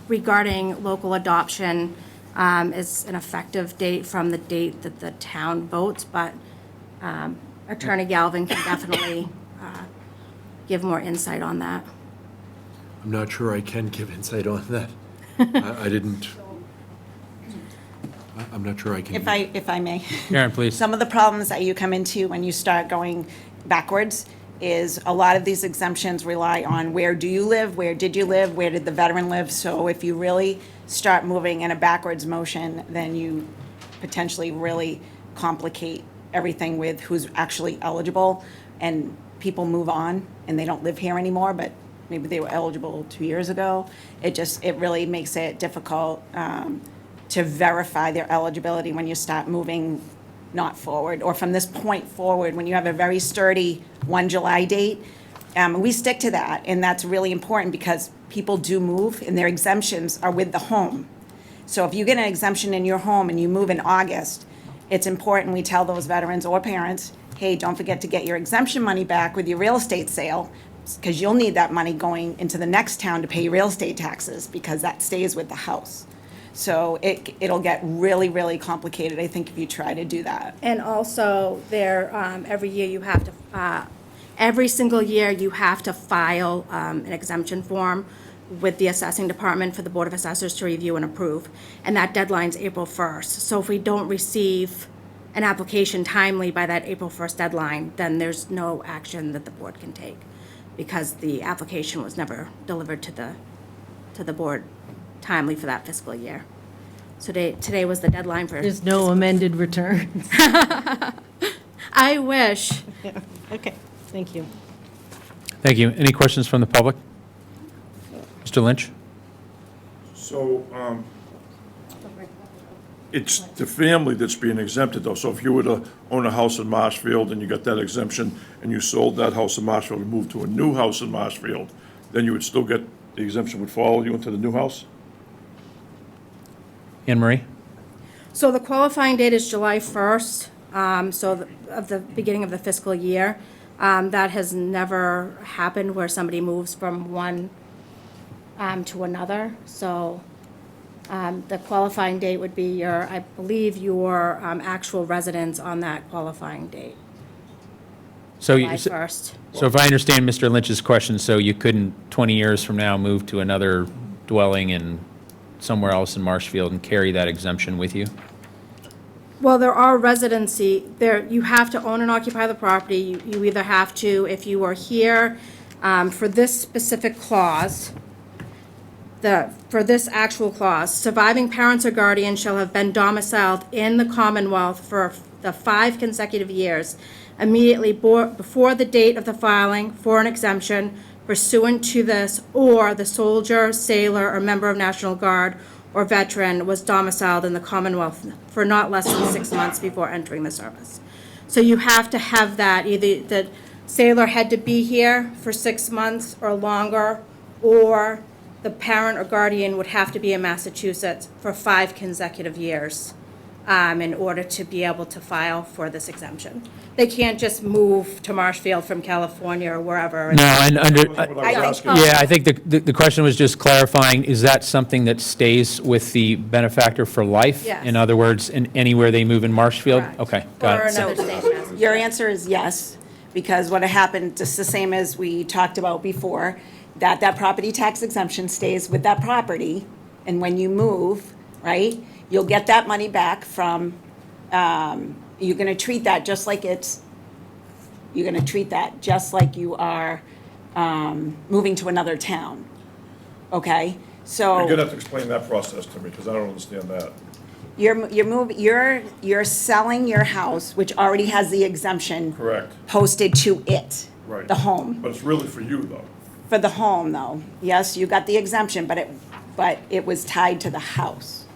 regarding local adoption is an effective date from the date that the town votes, but Attorney Galvin can definitely give more insight on that. I'm not sure I can give insight on that. I didn't, I'm not sure I can. If I may. Karen, please. Some of the problems that you come into when you start going backwards is a lot of these exemptions rely on where do you live, where did you live, where did the veteran live? So if you really start moving in a backwards motion, then you potentially really complicate everything with who's actually eligible, and people move on and they don't live here anymore, but maybe they were eligible 2 years ago. It really makes it difficult to verify their eligibility when you start moving not forward, or from this point forward, when you have a very sturdy 1 July date. We stick to that, and that's really important because people do move and their exemptions are with the home. So if you get an exemption in your home and you move in August, it's important we tell those veterans or parents, hey, don't forget to get your exemption money back with your real estate sale, because you'll need that money going into the next town to pay real estate taxes, because that stays with the house. So it'll get really, really complicated, I think, if you try to do that. And also, every year you have to, every single year you have to file an exemption form with the assessing department for the Board of Assessors to review and approve. And that deadline's April 1st. So if we don't receive an application timely by that April 1st deadline, then there's no action that the board can take, because the application was never delivered to the board timely for that fiscal year. So today was the deadline for. There's no amended returns. I wish. Yeah, okay, thank you. Thank you. Any questions from the public? Mr. Lynch? So, it's the family that's being exempted, though. So if you were to own a house in Marshfield and you got that exemption, and you sold that house in Marshfield and moved to a new house in Marshfield, then you would still get, the exemption would follow you into the new house? Anne Marie? So the qualifying date is July 1st, of the beginning of the fiscal year. That has never happened where somebody moves from one to another. So the qualifying date would be I believe, your actual residence on that qualifying date, July 1st. So if I understand Mr. Lynch's question, so you couldn't 20 years from now move to another dwelling in somewhere else in Marshfield and carry that exemption with you? Well, there are residency, you have to own and occupy the property. You either have to, if you are here for this specific clause, for this actual clause, surviving parents or guardians shall have been domiciled in the Commonwealth for the 5 consecutive years immediately before the date of the filing for an exemption pursuant to this, or the soldier, sailor, or member of National Guard or veteran was domiciled in the Commonwealth for not less than 6 months before entering the service. So you have to have that, either the sailor had to be here for 6 months or longer, or the parent or guardian would have to be in Massachusetts for 5 consecutive years in order to be able to file for this exemption. They can't just move to Marshfield from California or wherever. No, and I I think the question was just clarifying, is that something that stays with the benefactor for life? Yes. In other words, anywhere they move in Marshfield? Correct. Okay, Or got it. another state in Massachusetts. Your answer is yes, because what happened, just the same as we talked about before, that property tax exemption stays with that property, and when you move, right, you'll get that money back from, you're gonna treat that just like you are moving to another town, okay? So. You're gonna have to explain that process to me, because I don't understand that. You're selling your house, which already has the exemption. Correct. Posted to it. Right. The home. But it's really for you, though. For the home, though. Yes, you got the exemption, but it was tied to the house.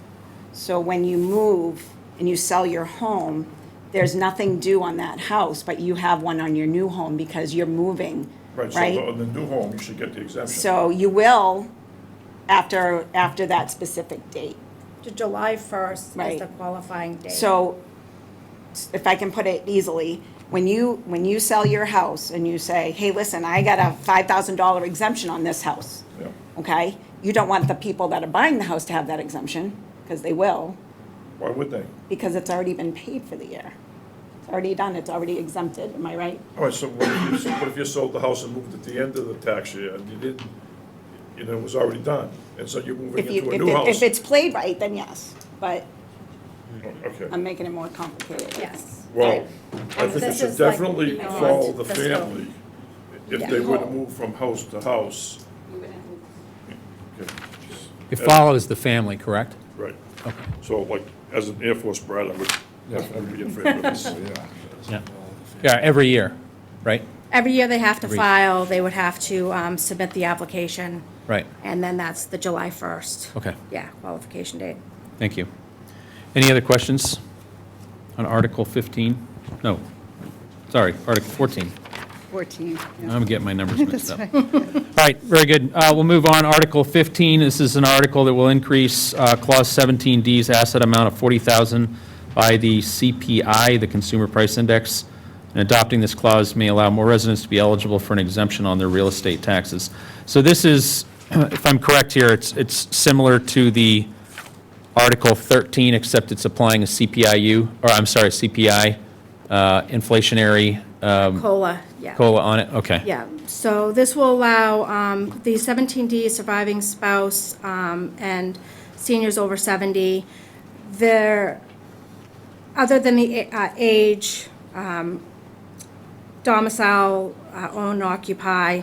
So when you move and you sell your home, there's nothing due on that house, but you have one on your new home because you're moving, Right, so right? on the new home, you should get the exemption. So you will after that specific date. To July 1st is Right. the qualifying date. So if I can put it easily, when you sell your house and you say, hey, listen, I got a $5,000 exemption on this house, Yeah. okay? You don't want the people that are buying the house to have that exemption, because they will, Why would they? because it's already been paid for the year. It's already done, it's already exempted, am I right? All right, so what if you sold the house and moved at the end of the tax year, and you didn't, and it was already done, and so you're moving If you, into a if new it- house. if it's played right, then yes, but Okay. I'm making it more complicated. Yes. Well, Right. I think it This should is like definitely beyond follow the the scope. family if Yeah. they were to move from house to house. Okay. It follows the family, correct? Right. So like, as an Air Force brat, I would definitely be in favor of this. Yeah. Yeah, every year, right? Every year they have to Every- file, they would have to submit the application, Right. and then that's the July 1st. Okay, Yeah, qualification date. thank you. Any other questions on Article 15? No, sorry, Article 14. 14. I'm getting my numbers mixed up. All right, very good. We'll move on. Article 15, this is an article that will increase Clause 17D's asset amount of $40,000 by the CPI, the Consumer Price Index. And adopting this clause may allow more residents to be eligible for an exemption on their real estate taxes. So this is, if I'm correct here, it's similar to the Article 13, except it's applying a CPIU, or I'm sorry, CPI, inflationary COLA, yeah. COLA on it, okay. Yeah, so this will allow the 17D surviving spouse and seniors over 70, they're, other than the age, domicile, own, occupy,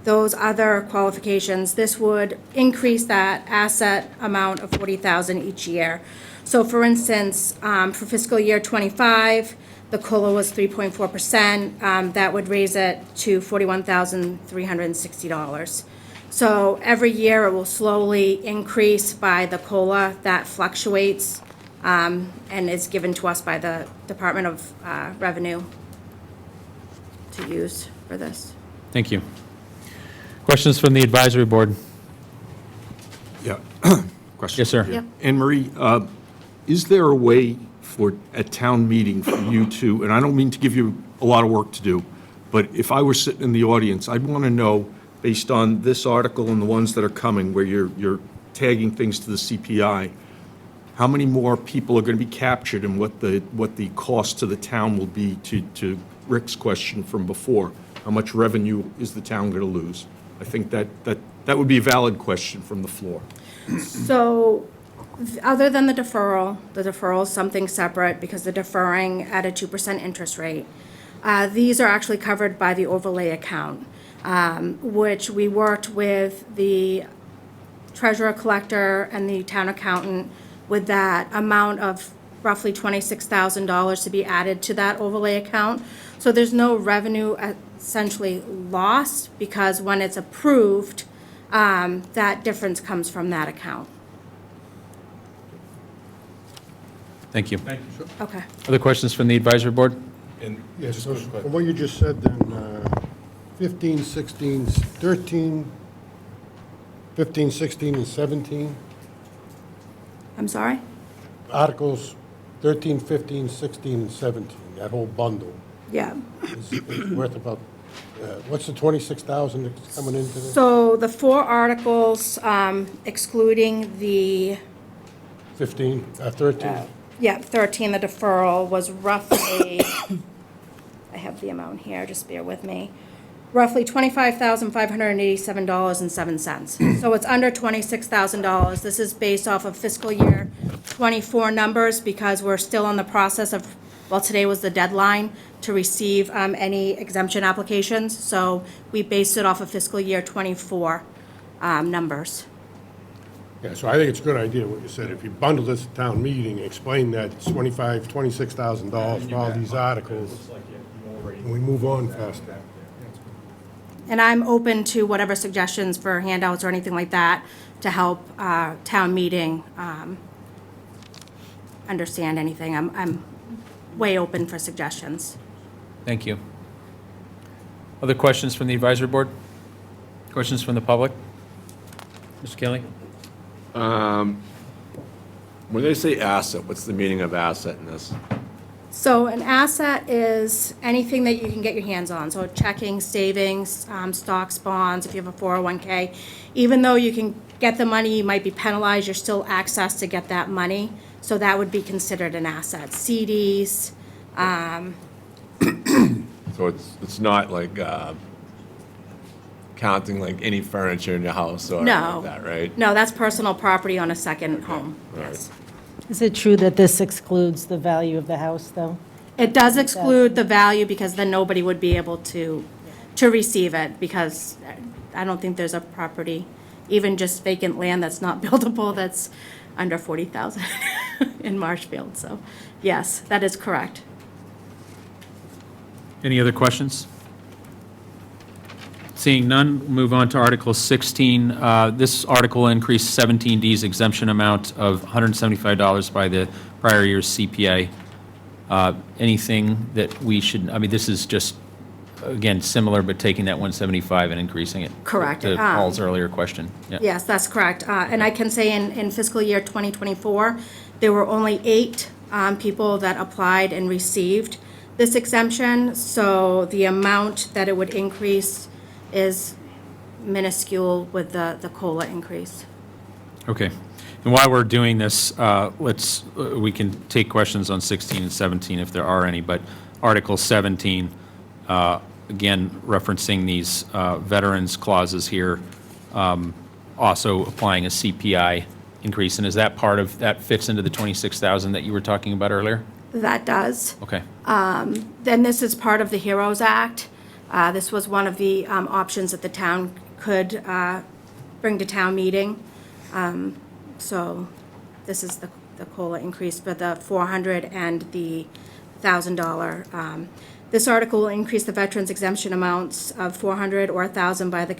those other qualifications, this would increase that asset amount of $40,000 each year. So for instance, for fiscal year '25, the COLA was 3.4%. That would raise it to $41,360. So every year it will slowly increase by the COLA that fluctuates and is given to us by the Department of Revenue to use for this. Thank you. Questions from the advisory board? Yeah. Question. Yes, sir. Yep. Anne Marie, is there a way for, at town meeting, for you to, and I don't mean to give you a lot of work to do, but if I were sitting in the audience, I'd want to know, based on this article and the ones that are coming, where you're tagging things to the CPI, how many more people are going to be captured and what the cost to the town will be, to Rick's question from before? How much revenue is the town going to lose? I think that would be a valid question from the floor. So, other than the deferral is something separate because they're deferring at a 2% interest rate. These are actually covered by the overlay account, which we worked with the treasurer collector and the town accountant with that amount of roughly $26,000 to be added to that overlay account. So there's no revenue essentially lost because when it's approved, that difference comes from that account. Thank you. Okay. Other questions from the advisory board? And Yes, just so a quick from what you just said, then 15, 16, 13, 15, 16, and 17, I'm sorry? Articles 13, 15, 16, and 17, that whole bundle Yeah. is worth about, what's the 26,000 that's coming into this? So the four articles, excluding the 15, 13? Yeah, 13, the deferral was roughly, I have the amount here, just bear with me, roughly $25,587.07. So it's under $26,000. This is based off of fiscal year '24 numbers because we're still in the process of, well, today was the deadline to receive any exemption applications. So we based it off of fiscal year '24 numbers. Yeah, so I think it's a good idea what you said. If you bundle this at town meeting, explain that it's $26,000 for all these articles, and we move on faster. And I'm open to whatever suggestions for handouts or anything like that to help town meeting understand anything. I'm way open for suggestions. Thank you. Other questions from the advisory board? Questions from the public? Mr. Kelly? When they say asset, what's the meaning of asset in this? So an asset is anything that you can get your hands on. So checking, savings, stocks, bonds, if you have a 401k. Even though you can get the money, you might be penalized, you're still access to get that money. So that would be considered an asset. CDs, So it's not like counting like any furniture in your house or No. like that, right? No, that's personal property on a second home, yes. Is it true that this excludes the value of the house, though? It does exclude the value because then nobody would be able to receive it because I don't think there's a property, even just vacant land that's not buildable, that's under 40,000 in Marshfield. So, yes, that is correct. Any other questions? Seeing none, we'll move on to Article 16. This article increased 17D's exemption amount of $175 by the prior year's CPA. Anything that we should, I mean, this is just, again, similar, but taking that 175 and increasing it. Correct. To Paul's earlier question. Yeah. Yes, that's correct. And I can say in fiscal year 2024, there were only 8 people that applied and received this exemption. So the amount that it would increase is minuscule with the COLA increase. Okay. And while we're doing this, we can take questions on 16 and 17 if there are any, but Article 17, again, referencing these veterans clauses here, also applying a CPI increase. And is that part of, that fits into the 26,000 that you were talking about earlier? That does. Okay. Then this is part of the HEROES Act. This was one of the options that the town could bring to town meeting. So this is the COLA increase for the $400 and the $1,000. This article will increase the veterans exemption amounts of $400 or $1,000 by the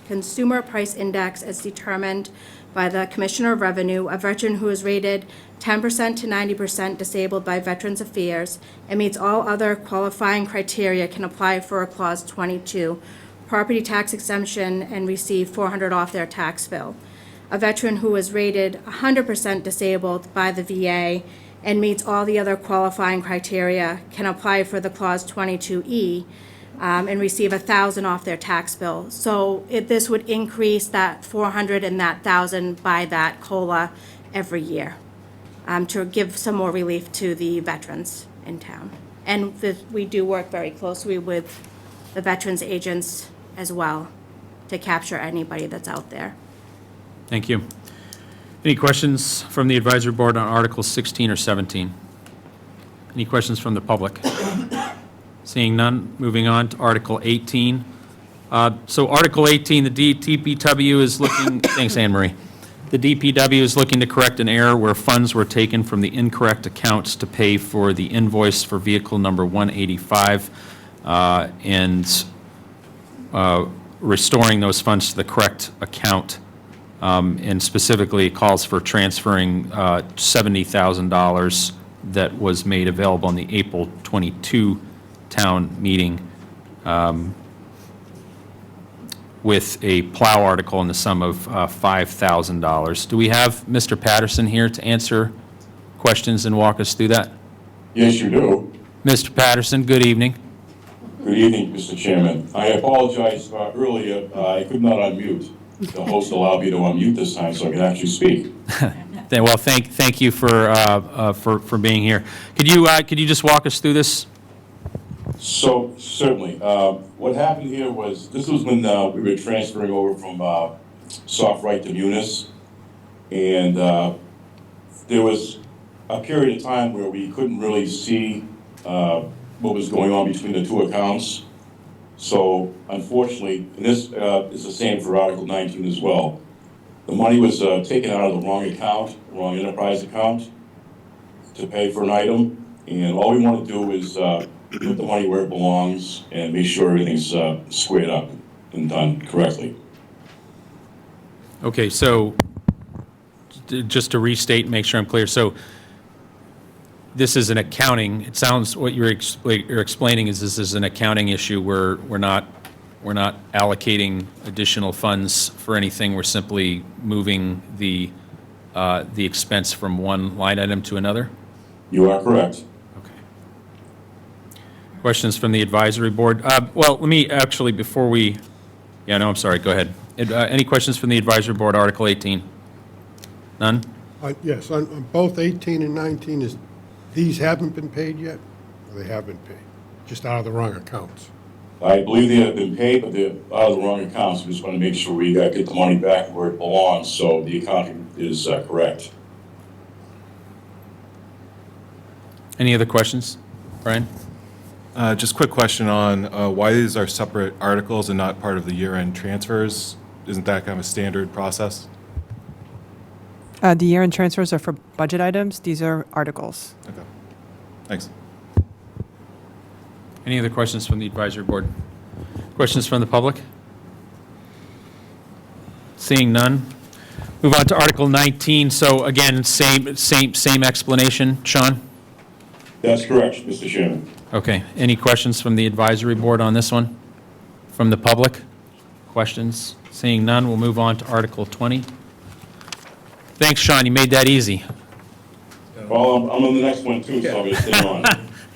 Consumer Price Index as determined by the Commissioner of Revenue. A veteran who is rated 10% to 90% disabled by Veterans Affairs and meets all other qualifying criteria can apply for a Clause 22 property tax exemption and receive $400 off their tax bill. A veteran who is rated 100% disabled by the VA and meets all the other qualifying criteria can apply for the Clause 22E and receive $1,000 off their tax bill. So this would increase that $400 and that $1,000 by that COLA every year to give some more relief to the veterans in town. And we do work very closely with the veterans agents as well to capture anybody that's out there. Thank you. Any questions from the advisory board on Articles 16 or 17? Any questions from the public? Seeing none, moving on to Article 18. So Article 18, the DPW is looking, thanks, Anne Marie. The DPW is looking to correct an error where funds were taken from the incorrect accounts to pay for the invoice for vehicle number 185 and restoring those funds to the correct account. And specifically, it calls for transferring $70,000 that was made available in the April 22 town meeting with a plow article in the sum of $5,000. Do we have Mr. Patterson here to answer questions and walk us through that? Yes, you do. Mr. Patterson, good evening. Good evening, Mr. Chairman. I apologize earlier, I could not unmute. The host allowed me to unmute this time so I could actually speak. Well, thank you for being here. Could you just walk us through this? So, certainly. What happened here was, this was when we were transferring over from Soft Right to Munis. And there was a period of time where we couldn't really see what was going on between the two accounts. So, unfortunately, and this is the same for Article 19 as well, the money was taken out of the wrong account, wrong enterprise account, to pay for an item. And all we want to do is put the money where it belongs and make sure everything's squared up and done correctly. Okay, so just to restate and make sure I'm clear, so this is an accounting, it sounds, what you're explaining is this is an accounting issue where we're not allocating additional funds for anything, we're simply moving the expense from one line item to another? You are correct. Questions from the advisory board? Well, let me actually, before we, I'm sorry, go ahead. Any questions from the advisory board, Article 18? None? Yes, on both 18 and 19, these haven't been paid yet? Or they have been paid? Just out of the wrong accounts? I believe they have been paid, but they're out of the wrong accounts. We just want to make sure we get the money back where it belongs, so the accounting is correct. Any other questions? Brian? Just quick question on why these are separate articles and not part of the year-end transfers? Isn't that kind of a standard process? The year-end transfers are for budget items. These are articles. Okay. Thanks. Any other questions from the advisory board? Questions from the public? Seeing none. Move on to Article 19. So again, same explanation. Sean? That's correct, Mr. Chairman. Okay. Any questions from the advisory board on this one? From the public? Questions? Seeing none, we'll move on to Article 20. Thanks, Sean. You made that easy. Well, I'm on the next one too, so I'm going to stay on.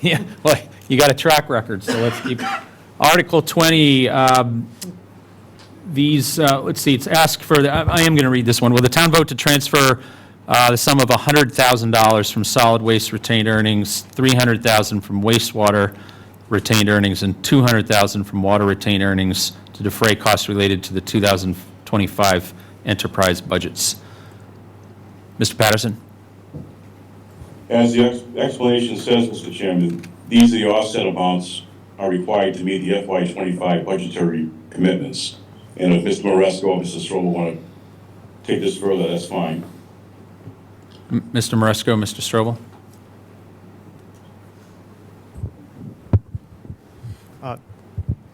Yeah, well, you got a track record, so let's keep. Article 20, let's see, it's asked for, I am going to read this one. Will the town vote to transfer the sum of $100,000 from solid waste retained earnings, $300,000 from wastewater retained earnings, and $200,000 from water retained earnings to defray costs related to the 2025 enterprise budgets? Mr. Patterson? As the explanation says, Mr. Chairman, these are the offset amounts are required to meet the FY25 budgetary commitments. And if Mr. Moresco or Mr. Strobel want to take this further, that's fine. Mr. Moresco, Mr. Strobel?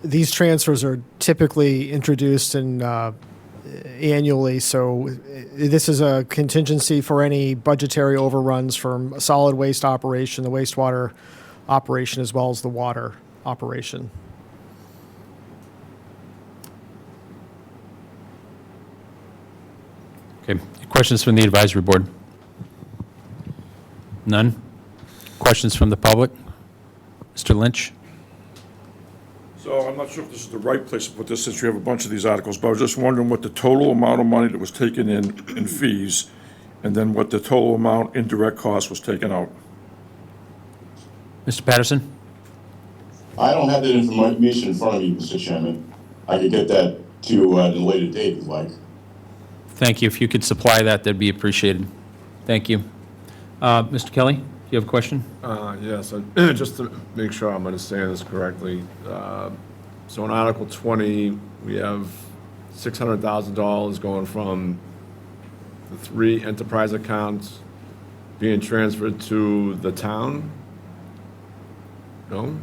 These transfers are typically introduced annually, so this is a contingency for any budgetary overruns from a solid waste operation, the wastewater operation, as well as the water operation. Okay, questions from the advisory board? None? Questions from the public? Mr. Lynch? So I'm not sure if this is the right place to put this, since we have a bunch of these articles, but I was just wondering what the total amount of money that was taken in fees, and then what the total amount in direct cost was taken out. Mr. Patterson? I don't have that information in front of me, Mr. Chairman. I could get that to you at a later date, if you'd like. Thank you. If you could supply that, that'd be appreciated. Thank you. Mr. Kelly, do you have a question? Yes, just to make sure I'm understanding this correctly. So in Article 20, we have $600,000 going from the 3 enterprise accounts being transferred to the town? No?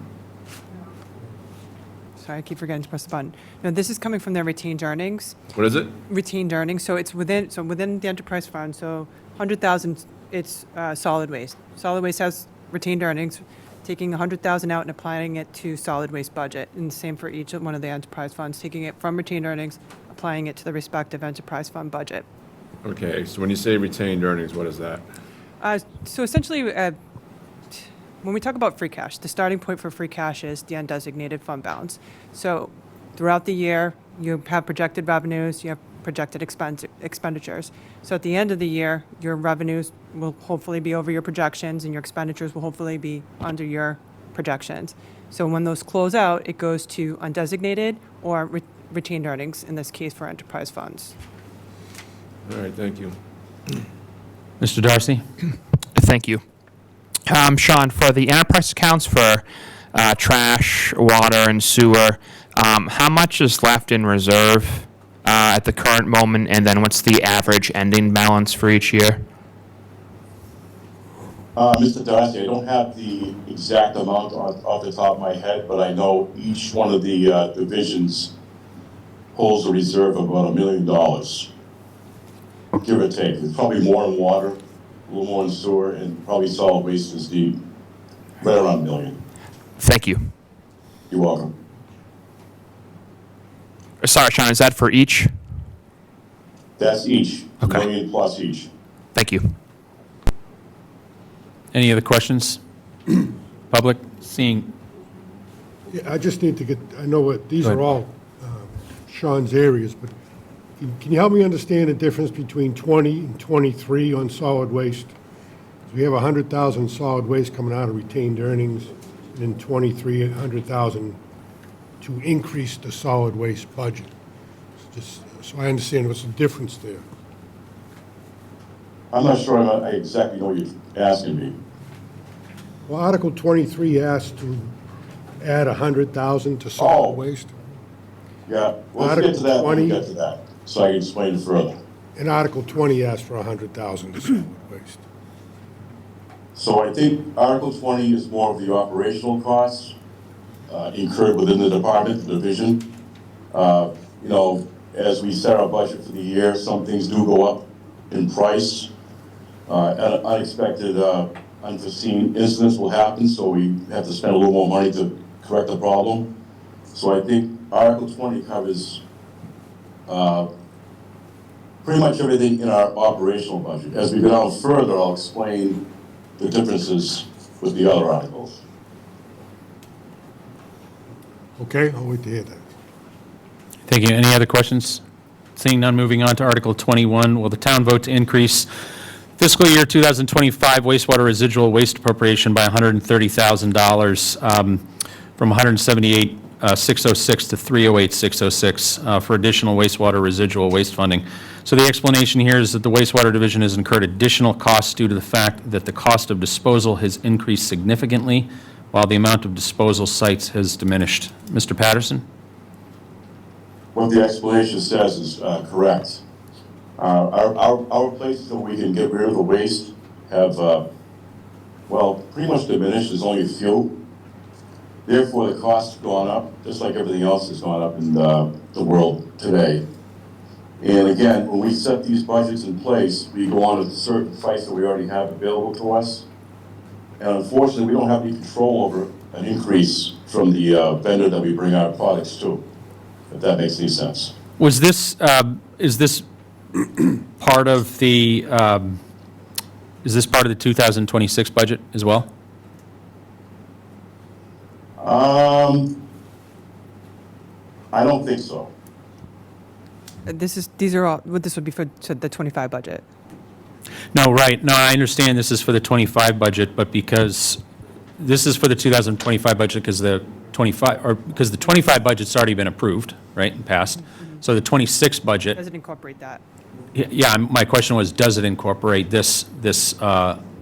Sorry, I keep forgetting to press the button. No, this is coming from their retained earnings. What is it? Retained earnings, so it's within the enterprise fund, so 100,000, it's solid waste. Solid waste has retained earnings, taking 100,000 out and applying it to solid waste budget. And the same for each one of the enterprise funds, taking it from retained earnings, applying it to the respective enterprise fund budget. Okay, so when you say retained earnings, what is that? So essentially, when we talk about free cash, the starting point for free cash is the undesignated fund balance. So throughout the year, you have projected revenues, you have projected expenditures. So at the end of the year, your revenues will hopefully be over your projections and your expenditures will hopefully be under your projections. So when those close out, it goes to undesignated or retained earnings, in this case for enterprise funds. All right, thank you. Mr. Darcy? Thank you. Sean, for the enterprise accounts for trash, water, and sewer, how much is left in reserve at the current moment, and then what's the average ending balance for each year? Mr. Darcy, I don't have the exact amount off the top of my head, but I know each one of the divisions holds a reserve of about $1 million, give or take. It's probably more in water, a little more in sewer, and probably solid waste is right around $1 million. Thank you. You're welcome. Sorry, Sean, is that for each? That's each. Okay. $1 million plus each. Thank you. Any other questions? Public? Seeing, Yeah, I just need to get, I know what, these are all Sean's areas, but can you help me understand the difference between 20 and 23 on solid waste? We have 100,000 solid waste coming out of retained earnings, and then 23, 100,000 to increase the solid waste budget. Just so I understand what's the difference there. I'm not sure I exactly know what you're asking me. Well, Article 23 asked to add 100,000 to solid Oh. waste, Yeah, let's get to that when we 20. get to that, so I can explain it further. and Article 20 asked for 100,000 to solid waste. So I think Article 20 is more of the operational costs incurred within the department, the division. You know, as we set our budget for the year, some things do go up in price. Unexpected, unforeseen incidents will happen, so we have to spend a little more money to correct the problem. So I think Article 20 covers pretty much everything in our operational budget. As we go down further, I'll explain the differences with the other articles. Okay, I'll wait to hear that. Thank you. Any other questions? Seeing none, moving on to Article 21. Will the town vote to increase fiscal year 2025 wastewater residual waste appropriation by $130,000 from 178,606 to 308,606 for additional wastewater residual waste funding? So the explanation here is that the wastewater division has incurred additional costs due to the fact that the cost of disposal has increased significantly while the amount of disposal sites has diminished. Mr. Patterson? What the explanation says is correct. Our places that we can get rid of the waste have, well, pretty much diminished. There's only a few. Therefore, the cost has gone up, just like everything else has gone up in the world today. And again, when we set these budgets in place, we go on with certain sites that we already have available to us. And unfortunately, we don't have any control over an increase from the vendor that we bring our products to, if that makes any sense. Was this, is this part of the, is this part of the 2026 budget as well? I don't think so. These are all, this would be for the 25 budget. No, right. No, I understand this is for the 25 budget, but because this is for the 2025 budget because the 25 budget's already been approved, right, and passed. So the 26 budget, Does it incorporate that? yeah, my question was, does it incorporate this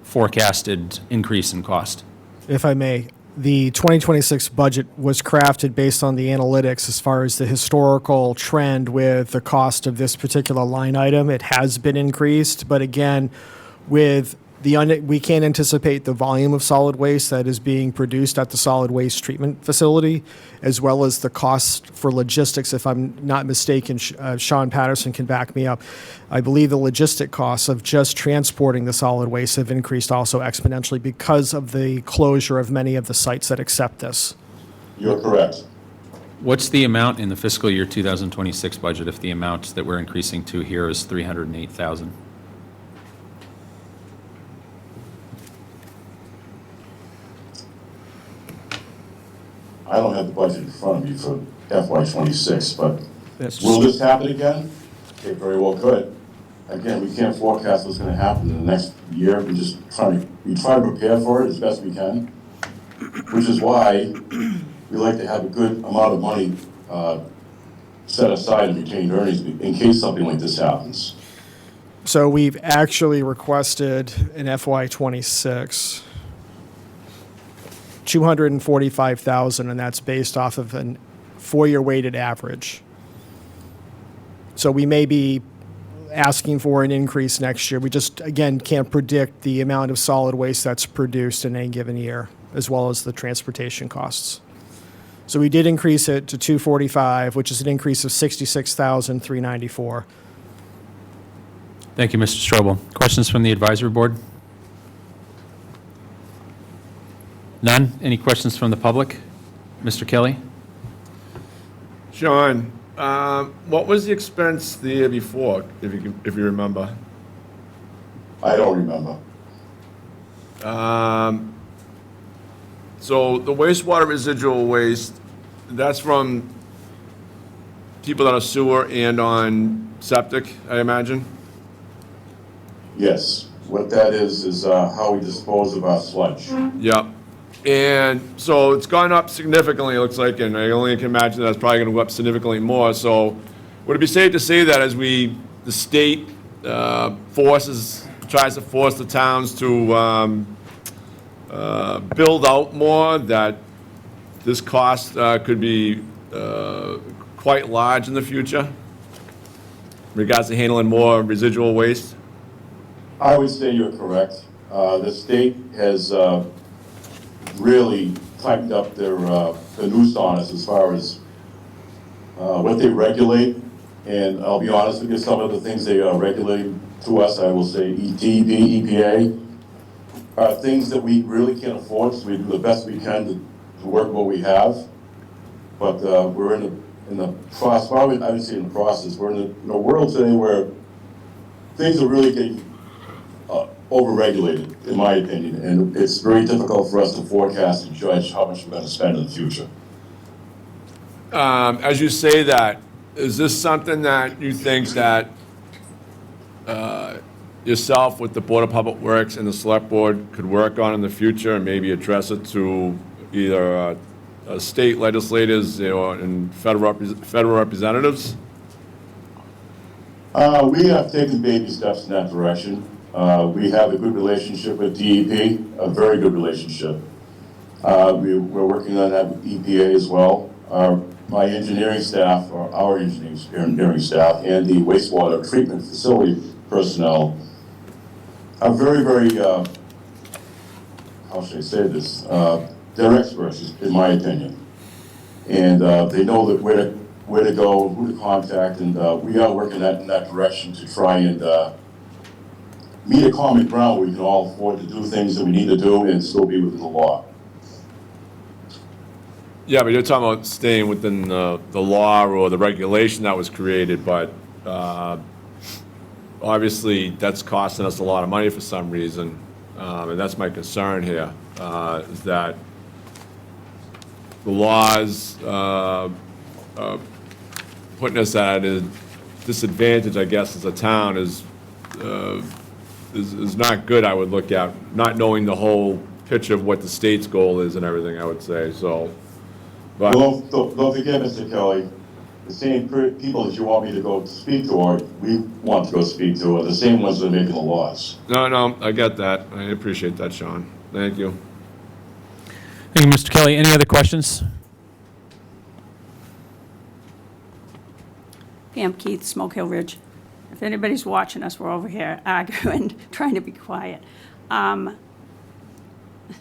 forecasted increase in cost? If I may, the 2026 budget was crafted based on the analytics as far as the historical trend with the cost of this particular line item. It has been increased, but again, with we can't anticipate the volume of solid waste that is being produced at the solid waste treatment facility, as well as the cost for logistics. If I'm not mistaken, Sean Patterson can back me up. I believe the logistic costs of just transporting the solid waste have increased also exponentially because of the closure of many of the sites that accept this. You're correct. What's the amount in the fiscal year 2026 budget if the amount that we're increasing to here is $308,000? I don't have the budget in front of me for FY26, but will this happen again? It very well could. Again, we can't forecast what's going to happen in the next year. We try to prepare for it as best we can, which is why we like to have a good amount of money set aside in retained earnings in case something like this happens. So we've actually requested an FY26 $245,000, and that's based off of a 4-year weighted average. So we may be asking for an increase next year. We just, again, can't predict the amount of solid waste that's produced in any given year, as well as the transportation costs. So we did increase it to 245, which is an increase of 66,394. Thank you, Mr. Strobel. Questions from the advisory board? None? Any questions from the public? Mr. Kelly? Sean, what was the expense the year before, if you remember? I don't remember. So the wastewater residual waste, that's from people on a sewer and on septic, I imagine? Yes. What that is how we dispose of our sludge. Yep. And so it's gone up significantly, it looks like, and I only can imagine that's probably going to go up significantly more. So would it be safe to say that as the state tries to force the towns to build out more, that this cost could be quite large in the future in regards to handling more residual waste? I would say you're correct. The state has really tightened up their the noose on us as far as what they regulate. And I'll be honest with you, some of the things they are regulating to us, I will say EPA, are things that we really can't afford, so we do the best we can to work what we have. But we're in the process, well, I would say in the process, we're in a world today where things are really getting overregulated, in my opinion, and it's very difficult for us to forecast and judge how much we're going to spend in the future. As you say that, is this something that you think that yourself with the Board of Public Works and the Select Board could work on in the future and maybe address it to either state legislators and federal representatives? We have taken baby steps in that direction. We have a good relationship with DEP, a very good relationship. We're working on that with EPA as well. My engineering staff, or our engineering staff, and the wastewater treatment facility personnel are very, very, how should I say this? They're experts, in my opinion. And they know that where to go, who to contact, and we are working in that direction to try and meet a common ground where we can all afford to do things that we need to do and still be within the law. Yeah, but you're talking about staying within the law or the regulation that was created, but obviously that's costing us a lot of money for some reason, and that's my concern here, is that the laws putting us at a disadvantage, I guess, as a town is not good, I would look at, not knowing the whole picture of what the state's goal is and everything, I would say, so. But Well, don't forget, Mr. Kelly, the same people that you want me to go speak to, or we want to go speak to, are the same ones that are making the laws. No, I get that. I appreciate that, Sean. Thank you. Thank you, Mr. Kelly. Any other questions? Pam Keith, Smoke Hill Ridge. If anybody's watching us, we're over here arguing, trying to be quiet.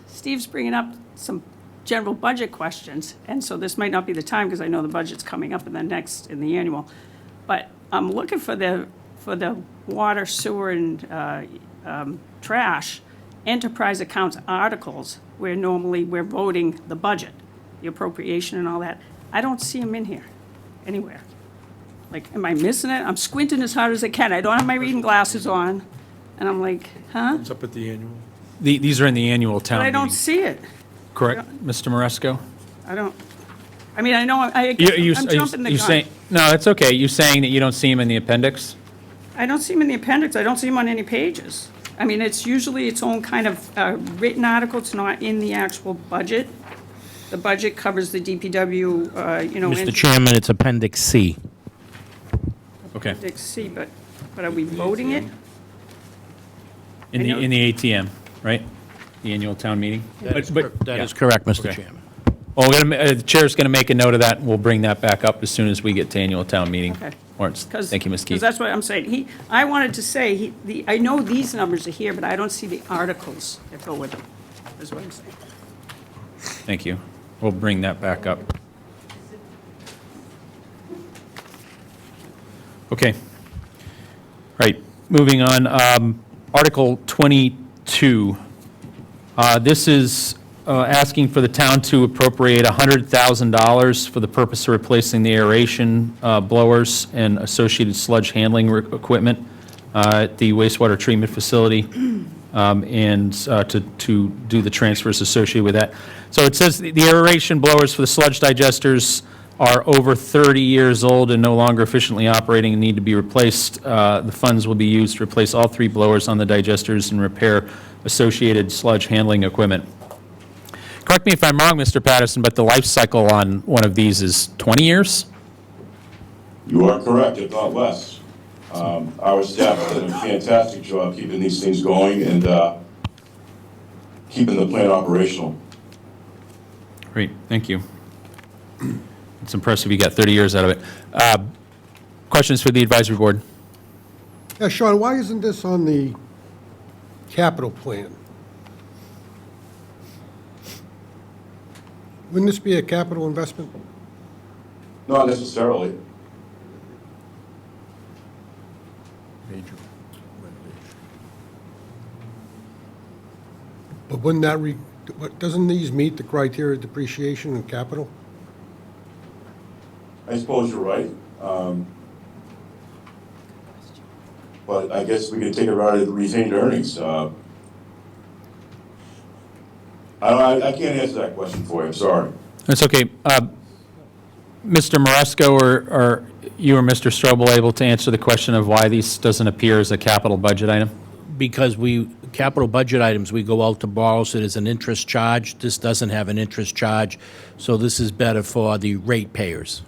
Steve's bringing up some general budget questions, and so this might not be the time because I know the budget's coming up in the annual. But I'm looking for the water, sewer, and trash enterprise accounts articles where normally we're voting the budget, the appropriation and all that. I don't see them in here anywhere. Like, am I missing it? I'm squinting as hard as I can. I don't have my reading glasses on, and I'm like, huh? It's up at the annual. These are in the annual town But I meeting. don't see it. Correct, Mr. Moresco? I don't, I mean, I know, I'm jumping the gun. No, it's okay. You saying that you don't see them in the appendix? I don't see them in the appendix. I don't see them on any pages. I mean, it's usually its own kind of written article. It's not in the actual budget. The budget covers the DPW, Mr. Chairman, it's Appendix C. Okay. Appendix C, but are we voting it? In the ATM, right? The annual town meeting? That is correct, Mr. Okay. Chairman. Well, the chair's going to make a note of that, and we'll bring that back up as soon as we get to annual town meeting Okay. warrants. Thank you, Ms. Because Keith. that's what I'm saying. I wanted to say, I know these numbers are here, but I don't see the articles that go with them, is what I'm saying. Thank you. We'll bring that back up. Okay. Right, moving on. Article 22. This is asking for the town to appropriate $100,000 for the purpose of replacing the aeration blowers and associated sludge handling equipment at the wastewater treatment facility, and to do the transfers associated with that. So it says the aeration blowers for the sludge digesters are over 30 years old and no longer efficiently operating and need to be replaced. The funds will be used to replace all three blowers on the digesters and repair associated sludge handling equipment. Correct me if I'm wrong, Mr. Patterson, but the life cycle on one of these is 20 years? You are correct, if not less. Our staff has done a fantastic job keeping these things going and keeping the plant operational. Great, thank you. It's impressive you got 30 years out of it. Questions for the advisory board? Yeah, Sean, why isn't this on the capital plan? Wouldn't this be a capital investment? Not necessarily. But wouldn't that, doesn't these meet the criteria of depreciation and capital? I suppose you're right. But I guess we could take it out of the retained earnings. I can't answer that question for you, I'm sorry. That's okay. Mr. Maresco or you or Mr. Strobel able to answer the question of why these doesn't appear as a capital budget item? Because capital budget items, we go out to borrow, so there's an interest charge. This doesn't have an interest charge, so this is better for the ratepayers.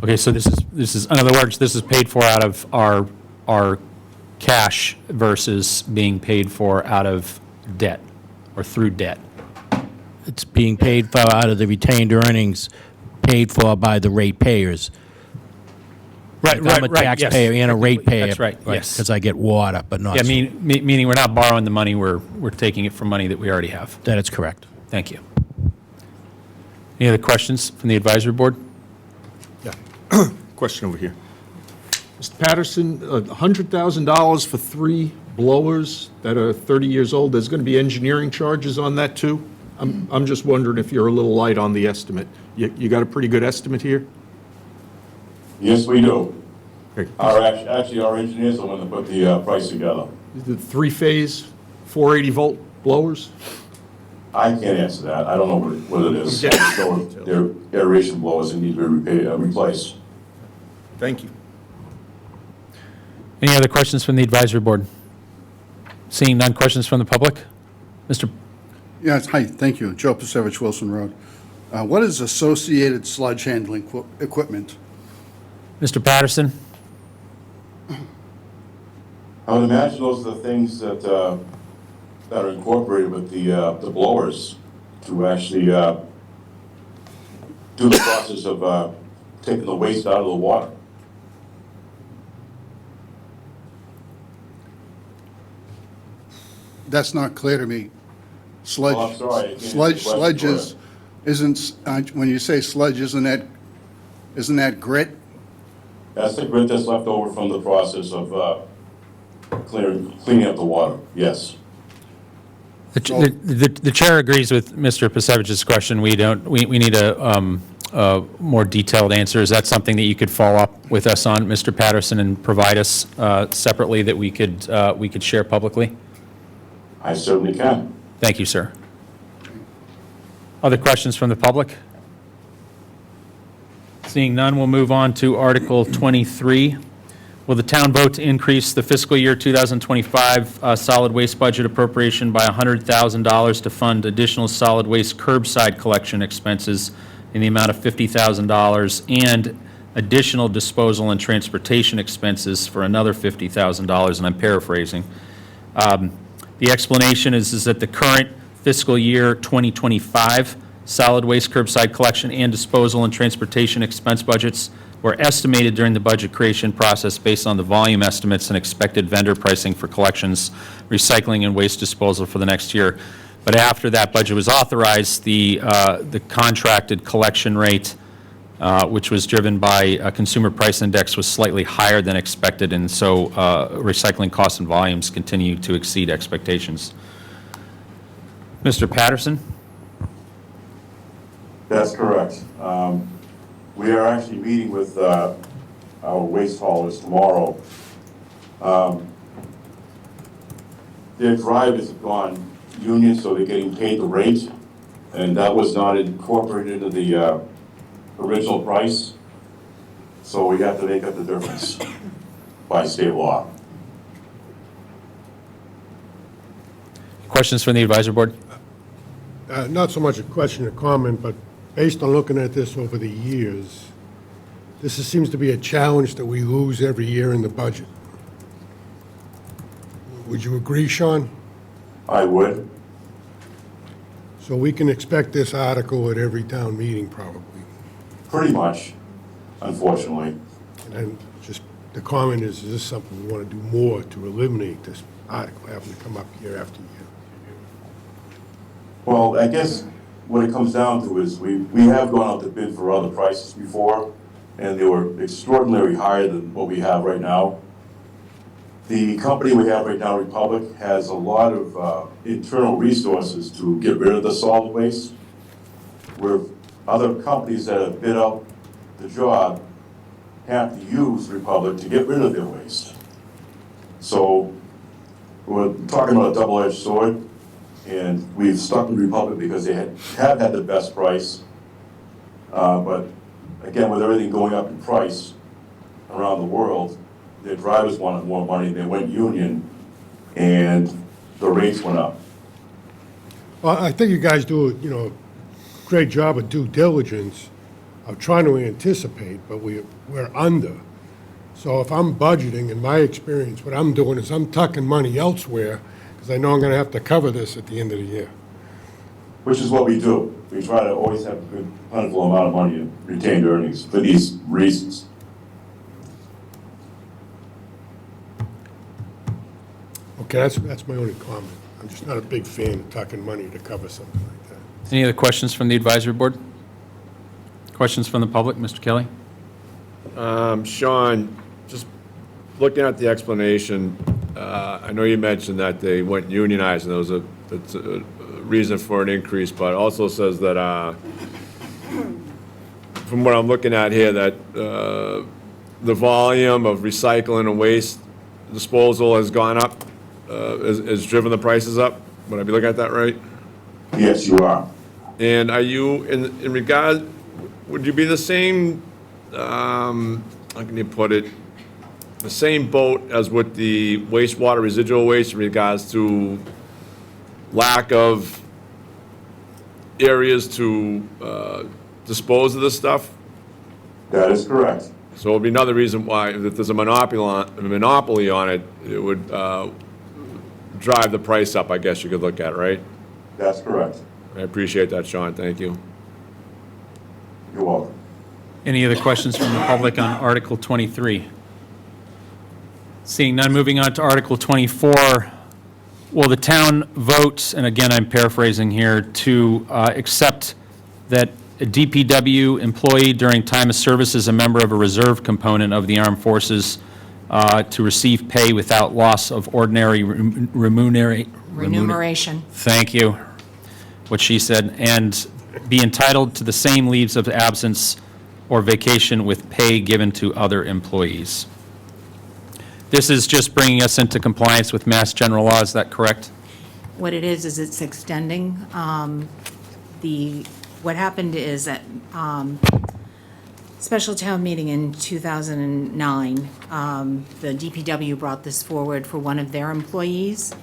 Okay, so this is, in other words, this is paid for out of our cash versus being paid for out of debt or through debt. It's being paid for out of the retained earnings, paid for by the ratepayers. Right, I'm a taxpayer and a ratepayer. That's right, yes. Because I get water, but not. Yeah, meaning we're not borrowing the money, we're taking it from money that we already have. That is correct. Thank you. Any other questions from the advisory board? Yeah. Question over here. Mr. Patterson, $100,000 for 3 blowers that are 30 years old. There's going to be engineering charges on that too? I'm just wondering if you're a little light on the estimate. You got a pretty good estimate here? Yes, we do. Okay. Actually, our engineers are the one that put the price together. The 3-phase, 480-volt blowers? I can't answer that. I don't know what it is. Okay. So they're aeration blowers that need to be replaced. Thank you. Any other questions from the advisory board? Seeing none, questions from the public? Mr. Yes, hi, thank you. Joe Pasevich, Wilson Road. What is associated sludge handling equipment? Mr. Patterson? I would imagine those are the things that are incorporated with the blowers to actually do the process of taking the waste out of the water. That's not clear to me. Sludge. Oh, I'm sorry, I can't answer the question Sludge for is, isn't, when you say sludge, isn't that grit? That's the grit that's left over from the process of cleaning up the water, yes. The chair agrees with Mr. Pasevich's question. We need a more detailed answer. Is that something that you could follow up with us on, Mr. Patterson, and provide us separately that we could share publicly? I certainly can. Thank you, sir. Other questions from the public? Seeing none, we'll move on to Article 23. Will the town vote to increase the fiscal year 2025 solid waste budget appropriation by $100,000 to fund additional solid waste curbside collection expenses in the amount of $50,000 and additional disposal and transportation expenses for another $50,000, and I'm paraphrasing. The explanation is that the current fiscal year 2025 solid waste curbside collection and disposal and transportation expense budgets were estimated during the budget creation process based on the volume estimates and expected vendor pricing for collections, recycling, and waste disposal for the next year. But after that budget was authorized, the contracted collection rate, which was driven by a consumer price index, was slightly higher than expected, and so recycling costs and volumes continue to exceed expectations. Mr. Patterson? That's correct. We are actually meeting with our waste haulers tomorrow. Their drivers have gone union, so they're getting paid the rate, and that was not incorporated into the original price, so we have to make up the difference by state law. Questions from the advisory board? not so much a question or comment, but based on looking at this over the years, seems to be a challenge that we lose every year in the budget. Would you agree, Sean? I would. So we can expect this article at every town meeting, probably. Pretty much, unfortunately. And then just, the comment is this something we want to do more to eliminate this article having to come up year after year? Well, I guess what it comes down to is we have gone out to bid for other prices before, and they were extraordinarily higher than what we have right now. The company we have right now, Republic, has a lot of internal resources to get rid of the solid waste, where other companies that have bid out the job have to use Republic to get rid of their waste. So we're talking about a double-edged sword, and we've stuck with Republic because they have had the best price. But again, with everything going up in price around the world, their drivers wanted more money, they went union, and the rates went up. Well, I think you guys do, a great job of due diligence of trying to anticipate, but we're under. So if I'm budgeting, in my experience, what I'm doing is I'm tucking money elsewhere because I know I'm going to have to cover this at the end of the year. Which is what we do. We try to always have a good, plentiful amount of money in retained earnings for these reasons. Okay, that's my only comment. I'm just not a big fan of tucking money to cover something like that. Any other questions from the advisory board? Questions from the public? Mr. Kelly? Sean, just looking at the explanation, I know you mentioned that they went unionized and there was a reason for an increase, but it also says that, from what I'm looking at here, that the volume of recycling and waste disposal has gone up, has driven the prices up. Would I be looking at that right? Yes, you are. And are you, in regard, would you be the same, how can you put it, the same boat as with the wastewater residual waste in regards to lack of areas to dispose of this stuff? That is correct. So it'll be another reason why, if there's a monopoly on it, it would drive the price up, I guess you could look at, right? That's correct. I appreciate that, Sean, thank you. You're welcome. Any other questions from the public on Article 23? Seeing none, moving on to Article 24. Will the town vote, and again, I'm paraphrasing here, to accept that a DPW employee during time of service is a member of a reserve component of the armed forces to receive pay without loss of ordinary Remuneration. Thank you, what she said, and be entitled to the same leaves of absence or vacation with pay given to other employees. This is just bringing us into compliance with Mass General Law, is that correct? What it is it's extending what happened is that special town meeting in 2009, the DPW brought this forward for one of their employees,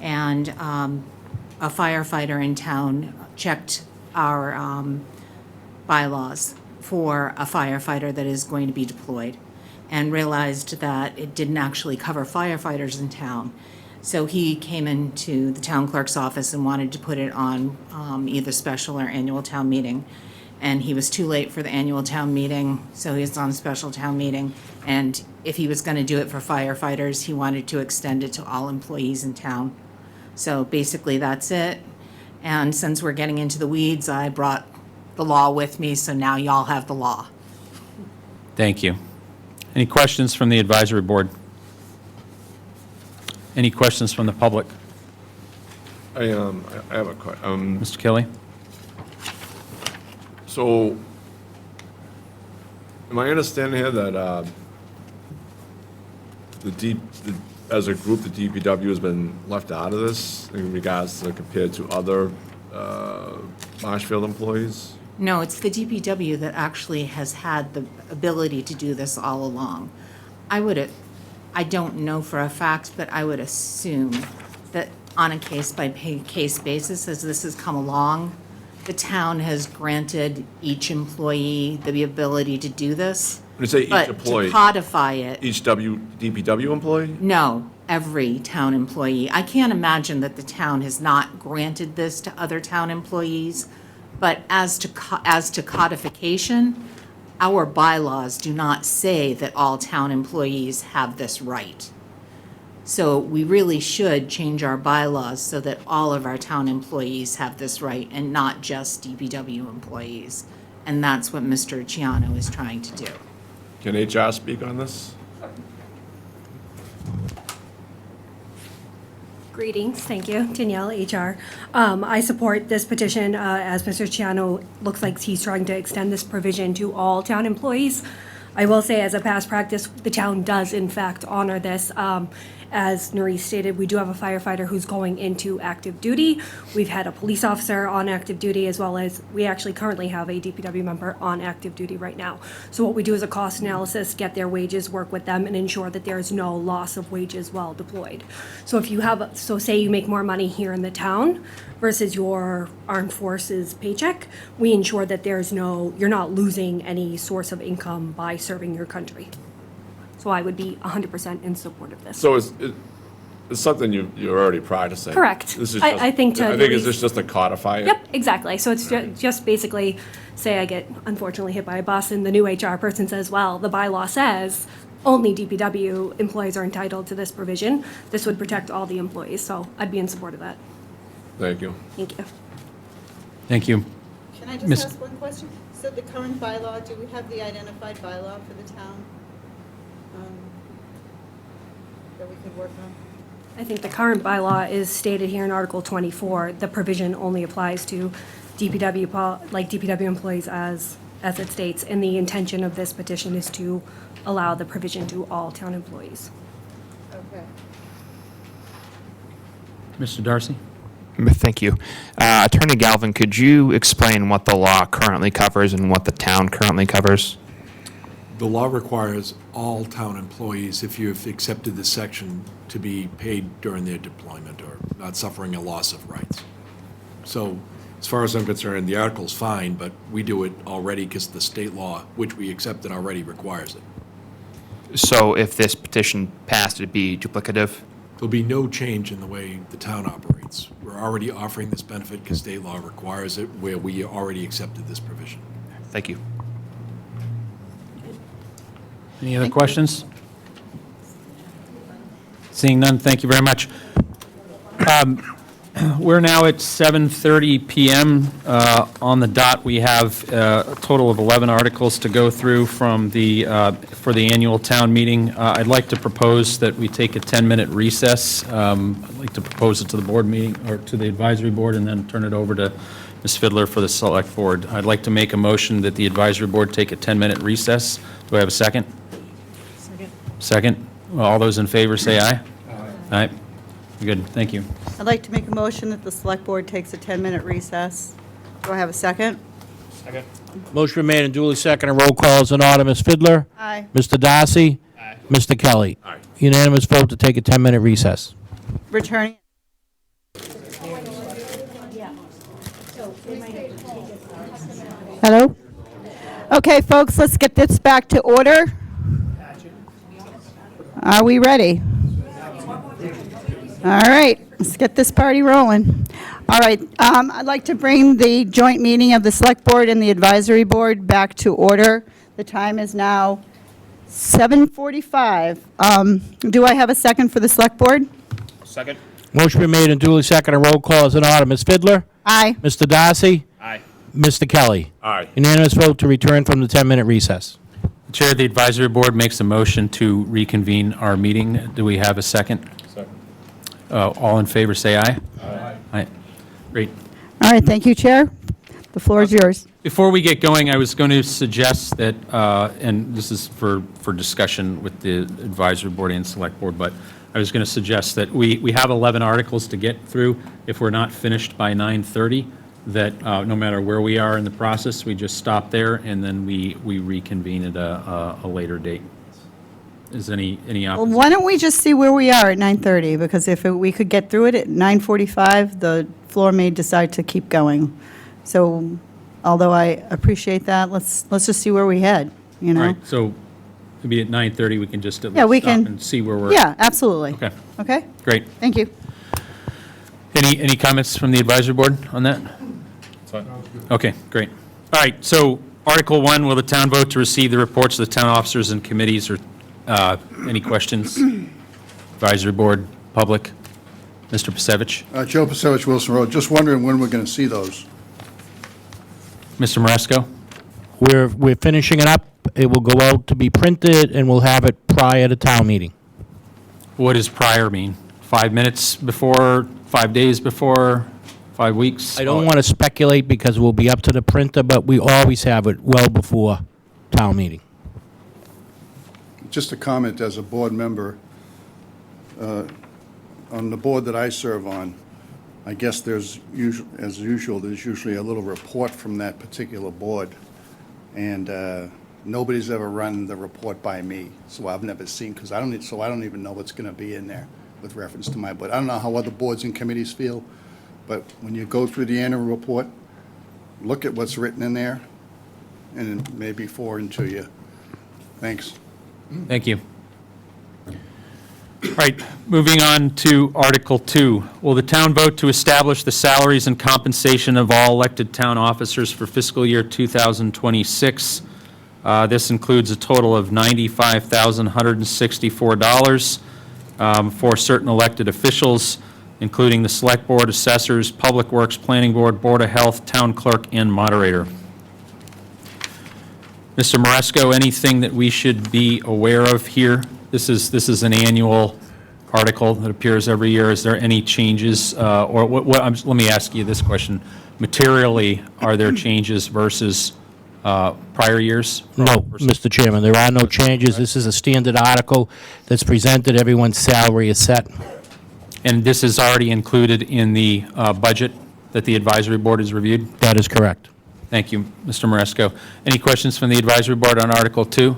and a firefighter in town checked our bylaws for a firefighter that is going to be deployed, and realized that it didn't actually cover firefighters in town. So he came into the town clerk's office and wanted to put it on either special or annual town meeting. And he was too late for the annual town meeting, so he's on special town meeting. And if he was gonna do it for firefighters, he wanted to extend it to all employees in town. So basically, that's it. And since we're getting into the weeds, I brought the law with me, so now y'all have the law. Thank you. Any questions from the advisory board? Any questions from the public? I have a question. Mr. Kelly? So, am I understanding here that as a group, the DPW has been left out of this in regards to compared to other Marshfield employees? No, it's the DPW that actually has had the ability to do this all along. I don't know for a fact, but I would assume that on a case-by-case basis as this has come along. The town has granted each employee the ability to do this. When you say each But employee, to codify it, each DPW employee? no, every town employee. I can't imagine that the town has not granted this to other town employees, but as to codification, our bylaws do not say that all town employees have this right. So we really should change our bylaws so that all of our town employees have this right and not just DPW employees. And that's what Mr. Ciano is trying to do. Can HR speak on this? Greetings, thank you. Danielle, HR. I support this petition as Mr. Ciano looks like he's trying to extend this provision to all town employees. I will say, as a past practice, the town does in fact honor this. As Norris stated, we do have a firefighter who's going into active duty. We've had a police officer on active duty, as well as we actually currently have a DPW member on active duty right now. So what we do is a cost analysis, get their wages, work with them, and ensure that there is no loss of wages while deployed. So if you have, so say you make more money here in the town versus your armed forces paycheck, we ensure that there's no, you're not losing any source of income by serving your country. So I would be 100% in support of this. So it's something you're already practicing? Correct. This is I think I think it's just to codify it? Yep, exactly. So it's just basically, say I get unfortunately hit by a bus and the new HR person says, well, the bylaw says only DPW employees are entitled to this provision. This would protect all the employees, so I'd be in support of that. Thank you. Thank you. Thank you. Can I Miss- just ask one question? So the current bylaw, do we have the identified bylaw for the town that we could work on? I think the current bylaw is stated here in Article 24. The provision only applies to DPW employees as it states, and the intention of this petition is to allow the provision to all town employees. Okay. Mr. Darcy? Thank you. Attorney Galvin, could you explain what the law currently covers and what the town currently covers? The law requires all town employees, if you've accepted this section, to be paid during their deployment or not suffering a loss of rights. So as far as I'm concerned, the article's fine, but we do it already because the state law, which we accepted already, requires it. So if this petition passed, it'd be duplicative? There'll be no change in the way the town operates. We're already offering this benefit because state law requires it, where we already accepted this provision. Thank you. Any other questions? Seeing none, thank you very much. We're now at 7:30 PM. On the dot, we have a total of 11 articles to go through from for the annual town meeting. I'd like to propose that we take a 10-minute recess. I'd like to propose it to the board meeting, or to the advisory board, and then turn it over to Ms. Fiddler for the select board. I'd like to make a motion that the advisory board take a 10-minute recess. Do I have a second? Second. All those in favor say aye. Aye. Good, thank you. I'd like to make a motion that the select board takes a 10-minute recess. Do I have a second? Second. Motion been made and duly seconded. Roll call is in order. Ms. Fiddler? Aye. Mr. Darcy? Aye. Mr. Kelly? Aye. Unanimous vote to take a 10-minute recess. Returning. Hello? Okay, folks, let's get this back to order. Are we ready? All right, let's get this party rolling. All right, I'd like to bring the joint meeting of the Select Board and the Advisory Board back to order. The time is now 7:45. Do I have a second for the Select Board? Second. Motion been made and duly seconded. Roll call is in order. Ms. Fiddler? Aye. Mr. Darcy? Aye. Mr. Kelly? Aye. Unanimous vote to return from the 10-minute recess. The Chair of the Advisory Board makes a motion to reconvene our meeting. Do we have a second? Second. All in favor, say aye. Aye. Aye. Great. All right, thank you, Chair. The floor is yours. Before we get going, I was going to suggest that, and this is for discussion with the Advisory Board and Select Board, but I was going to suggest that we have 11 articles to get through. If we're not finished by 9:30, that no matter where we are in the process, we just stop there and then we reconvene at a later date. is any Well, opposition? why don't we just see where we are at 9:30? Because if we could get through it at 9:45, the floor may decide to keep going. So although I appreciate that, let's just see where we head, you All know? right, so maybe at 9:30, we can just at Yeah, we least stop can- and see where we're. Yeah, absolutely. Okay, Okay? great. Thank you. Any comments from the advisory board on that? Okay, great. All right, so Article 1, will the town vote to receive the reports of the town officers and committees, or any questions? Advisory board, public? Mr. Pasevich? Joe Pasevich, Wilson Road, just wondering when we're going to see those. Mr. Maresco? We're finishing it up. It will go out to be printed, and we'll have it prior to town meeting. What does prior mean? 5 minutes before, 5 days before, 5 weeks? I don't want to speculate because we'll be up to the printer, but we always have it well before town meeting. Just a comment as a board member, on the board that I serve on, I guess there's, as usual, there's usually a little report from that particular board, and nobody's ever run the report by me, so I've never seen, because I don't even know what's going to be in there with reference to my board. I don't know how other boards and committees feel, but when you go through the annual report, look at what's written in there, and maybe forward to you. Thanks. Thank you. All right, moving on to Article 2. Will the town vote to establish the salaries and compensation of all elected town officers for fiscal year 2026? This includes a total of $95,164 for certain elected officials, including the Select Board, Assessors, Public Works, Planning Board, Board of Health, Town Clerk, and Moderator. Mr. Maresco, anything that we should be aware of here? This is an annual article that appears every year. Is there any changes, or let me ask you this question. Materially, are there changes versus prior years? No, Mr. Chairman, there are no changes. This is a standard article that's presented. Everyone's salary is set. And this is already included in the budget that the advisory board has reviewed? That is correct. Thank you, Mr. Maresco. Any questions from the advisory board on Article 2?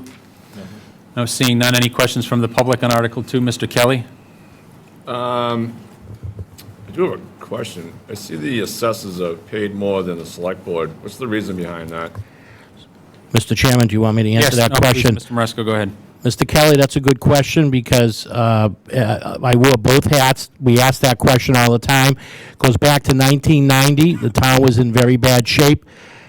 No, seeing none. Any questions from the public on Article 2? Mr. Kelly? I do have a question. I see the assessors are paid more than the select board. What's the reason behind that? Mr. Chairman, do you want me to answer that question? Please, Mr. Maresco, go ahead. Mr. Kelly, that's a good question because I wore both hats. We ask that question all the time. Goes back to 1990. The town was in very bad shape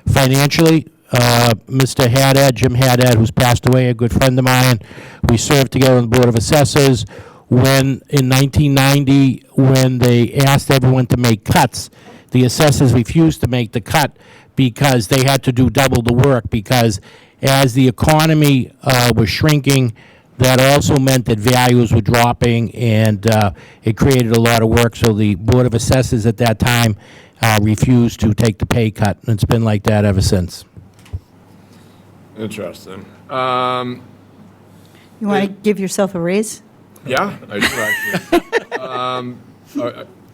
financially. Mr. Haddad, Jim Haddad, who's passed away, a good friend of mine, we served together on the Board of Assessors. When, in 1990, when they asked everyone to make cuts, the assessors refused to make the cut because they had to do double the work, because as the economy was shrinking, that also meant that values were dropping, and it created a lot of work. So the Board of Assessors at that time refused to take the pay cut, and it's been like that ever since. Interesting. You want to give yourself a raise? Yeah, I do actually.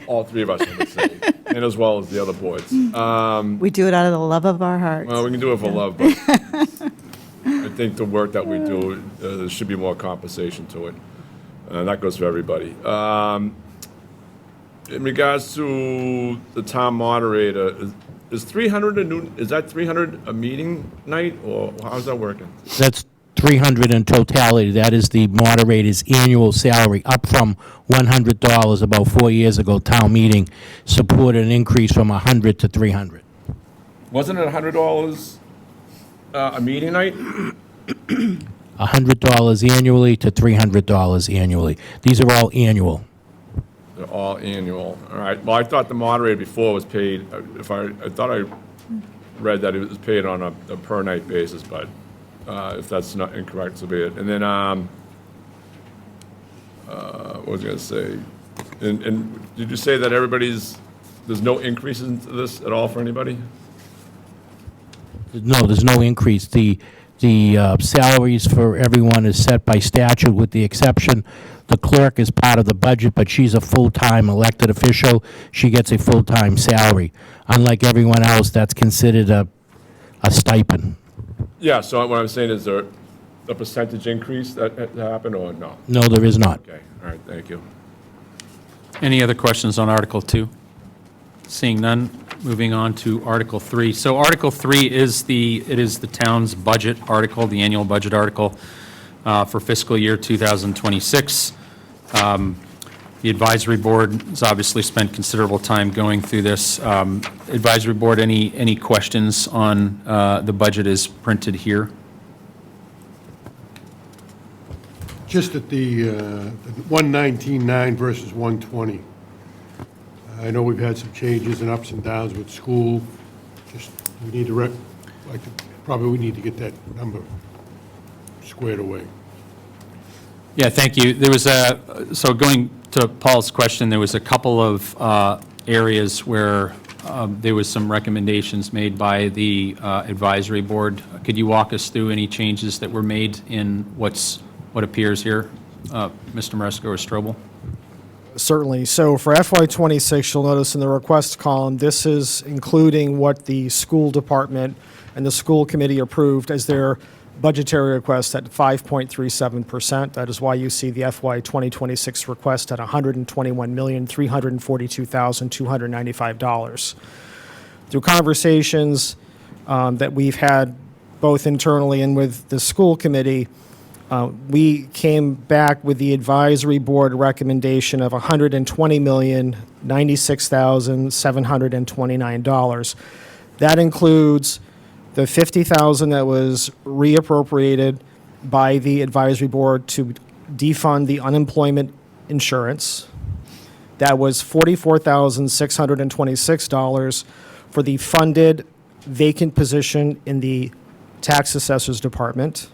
All three of us, I would say, and as well as the other boards. We do it out of the love of our hearts. Well, we can do it for love, but I think the work that we do, there should be more compensation to it. And that goes for everybody. In regards to the town moderator, is 300 is that 300 a meeting night, or how's that working? That's 300 in totality. That is the moderator's annual salary, up from $100 about 4 years ago. Town meeting supported an increase from 100 to 300. Wasn't it $100 a meeting night? $100 annually to $300 annually. These are all annual. They're all annual. All right. Well, I thought the moderator before was paid, I thought I read that it was paid on a per night basis, but if that's not incorrect, so be it. And then, what was I going to say? And did you say that there's no increases into this at all for anybody? No, there's no increase. The salaries for everyone is set by statute, with the exception, the clerk is part of the budget, but she's a full-time elected official. She gets a full-time salary. Unlike everyone else, that's considered a stipend. Yeah, so what I'm saying is a percentage increase that happened, or no? No, there is not. Okay, all right, thank you. Any other questions on Article 2? Seeing none, moving on to Article 3. So Article 3 is the town's budget article, the annual budget article for fiscal year 2026. The advisory board has obviously spent considerable time going through this. Advisory board, any questions on the budget as printed here? Just at the 119.9 versus 120. I know we've had some changes and ups and downs with school. Just, we need to, probably we need to get that number squared away. Yeah, thank you. There was so going to Paul's question, there was a couple of areas where there was some recommendations made by the advisory board. Could you walk us through any changes that were made in what appears here, Mr. Maresco or Strobel? Certainly. So for FY '26, you'll notice in the request column, this is including what the school department and the school committee approved as their budgetary request at 5.37%. That is why you see the FY 2026 request at $121,342,295. Through conversations that we've had both internally and with the school committee, we came back with the advisory board recommendation of $120,096,729. That includes the $50,000 that was reappropriated by the advisory board to defund the unemployment insurance. That was $44,626 for the funded vacant position in the tax assessor's department.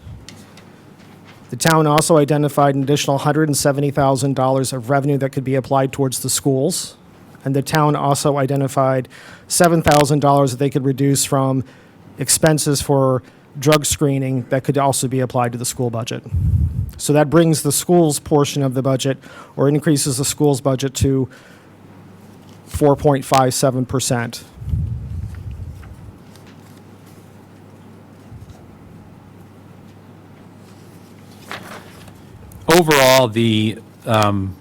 The town also identified an additional $170,000 of revenue that could be applied towards the schools. And the town also identified $7,000 that they could reduce from expenses for drug screening that could also be applied to the school budget. So that brings the schools portion of the budget, or increases the schools budget to 4.57%. Overall, the town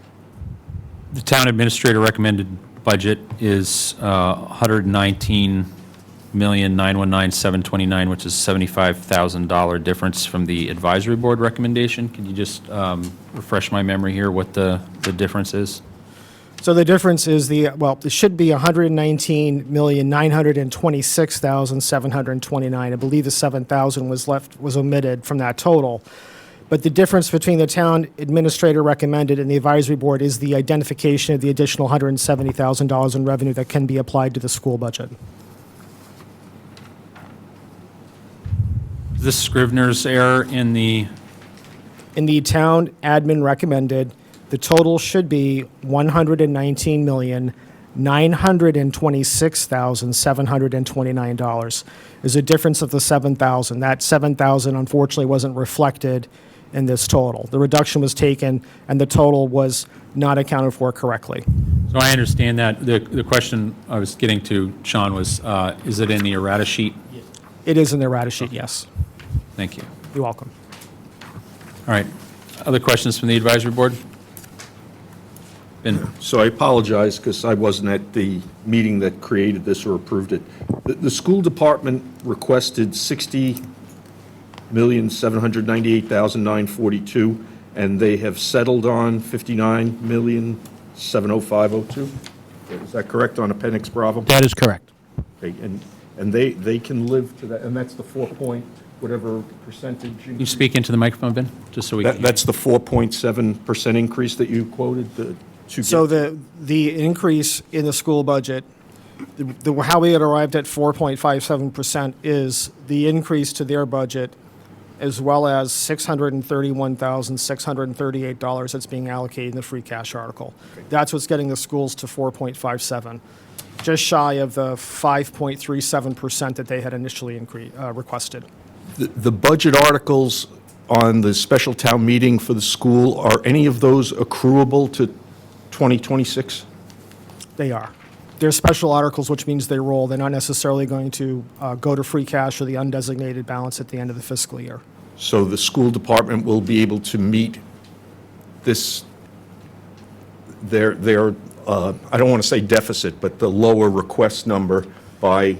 administrator recommended budget is $119,919,729, which is $75,000 difference from the advisory board recommendation. Can you just refresh my memory here what the difference is? So the difference is it should be $119,926,729. I believe the 7,000 was omitted from that total. But the difference between the town administrator recommended and the advisory board is the identification of the additional $170,000 in revenue that can be applied to the school budget. Is this Scrivener's error in the... In the town admin recommended, the total should be $119,926,729. There's a difference of the 7,000. That 7,000 unfortunately wasn't reflected in this total. The reduction was taken, and the total was not accounted for correctly. So I understand that. The question I was getting to, Sean, was, is it in the errata sheet? It is in the errata sheet, yes. Thank you. You're welcome. All right. Other questions from the advisory board? Ben? So I apologize because I wasn't at the meeting that created this or approved it. The school department requested $60,798,942, and they have settled on $59,705,02. Is that correct on Appendix Bravo? That is correct. Okay, and they can live to that, and that's the 4 point whatever percentage. Can you speak into the microphone, Ben, just so we can... That's the 4.7% increase that you quoted? So the increase in the school budget, how we had arrived at 4.57% is the increase to their budget, as well as $631,638 that's being allocated in the free cash article. Okay. That's what's getting the schools to 4.57, just shy of the 5.37% that they had initially requested. The budget articles on the special town meeting for the school, are any of those accruable to 2026? They are. They're special articles, which means they roll. They're not necessarily going to go to free cash or the undesignated balance at the end of the fiscal year. So the school department will be able to meet this, their I don't want to say deficit, but the lower request number by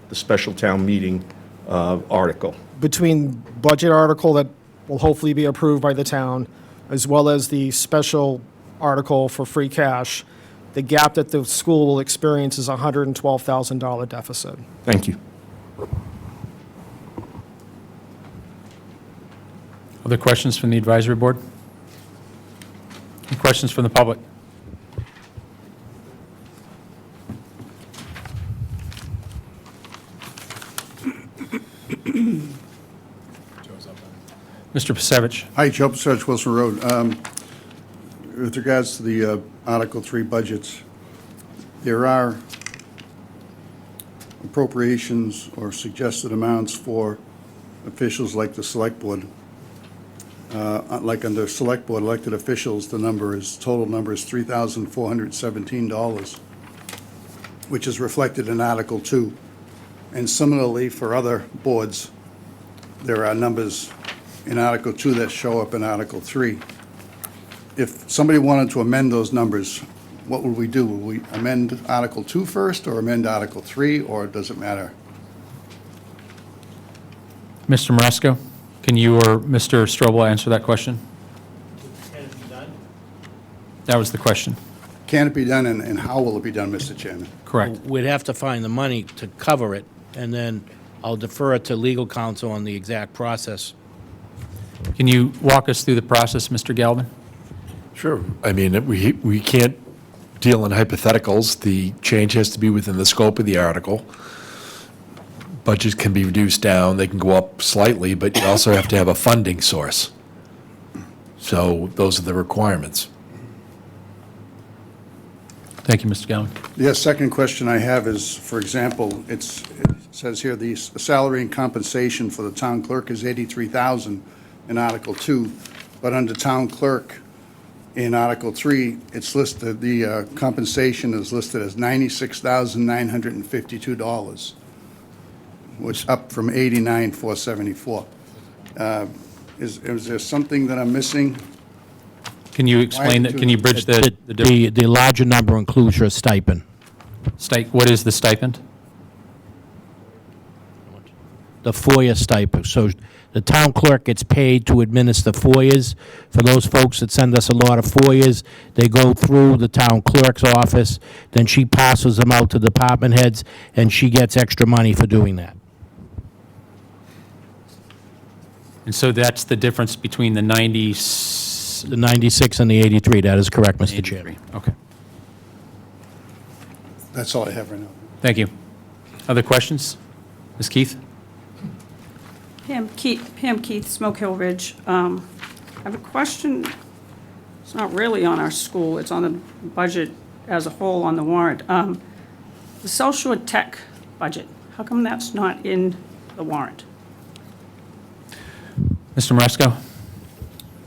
the special town meeting article. Between budget article that will hopefully be approved by the town, as well as the special article for free cash, the gap that the school will experience is a $112,000 deficit. Thank you. Other questions from the advisory board? Any questions from the public? Mr. Pasevich. Hi, Joe Pasevich, Wilson Road. With regards to the Article 3 budgets, there are appropriations or suggested amounts for officials like the Select Board. Like under Select Board elected officials, the total number is $3,417, which is reflected in Article 2. And similarly, for other boards, there are numbers in Article 2 that show up in Article 3. If somebody wanted to amend those numbers, what would we do? Would we amend Article 2 first, or amend Article 3, or does it matter? Mr. Maresco, can you or Mr. Strobel answer that question? Can it be done? That was the question. Can it be done, and how will it be done, Mr. Chairman? Correct. We'd have to find the money to cover it, and then I'll defer it to legal counsel on the exact process. Can you walk us through the process, Mr. Galvin? Sure. I mean, we can't deal in hypotheticals. The change has to be within the scope of the article. Budgets can be reduced down, they can go up slightly, but you also have to have a funding source. So those are the requirements. Thank you, Mr. Galvin. The second question I have is, for example, it says here the salary and compensation for the town clerk is $83,000 in Article 2, but under town clerk in Article 3, it's listed, the compensation is listed as $96,952, which is up from $89,474. Is there something that I'm missing? Can you explain that? Can you bridge the difference? The larger number includes your stipend. What is the stipend? The FOIA stipend. So the town clerk gets paid to administer FOIAs. For those folks that send us a lot of FOIAs, they go through the town clerk's office, then she passes them out to department heads, and she gets extra money for doing that. And so that's the difference between the 96 and the 83, that is correct, Mr. Chairman. Okay. That's all I have right now. Thank you. Other questions? Ms. Keith? Pam Keith, Smoke Hill Ridge. I have a question. It's not really on our school. It's on the budget as a whole on the warrant. The South Shore Tech budget, how come that's not in the warrant? Mr. Maresco?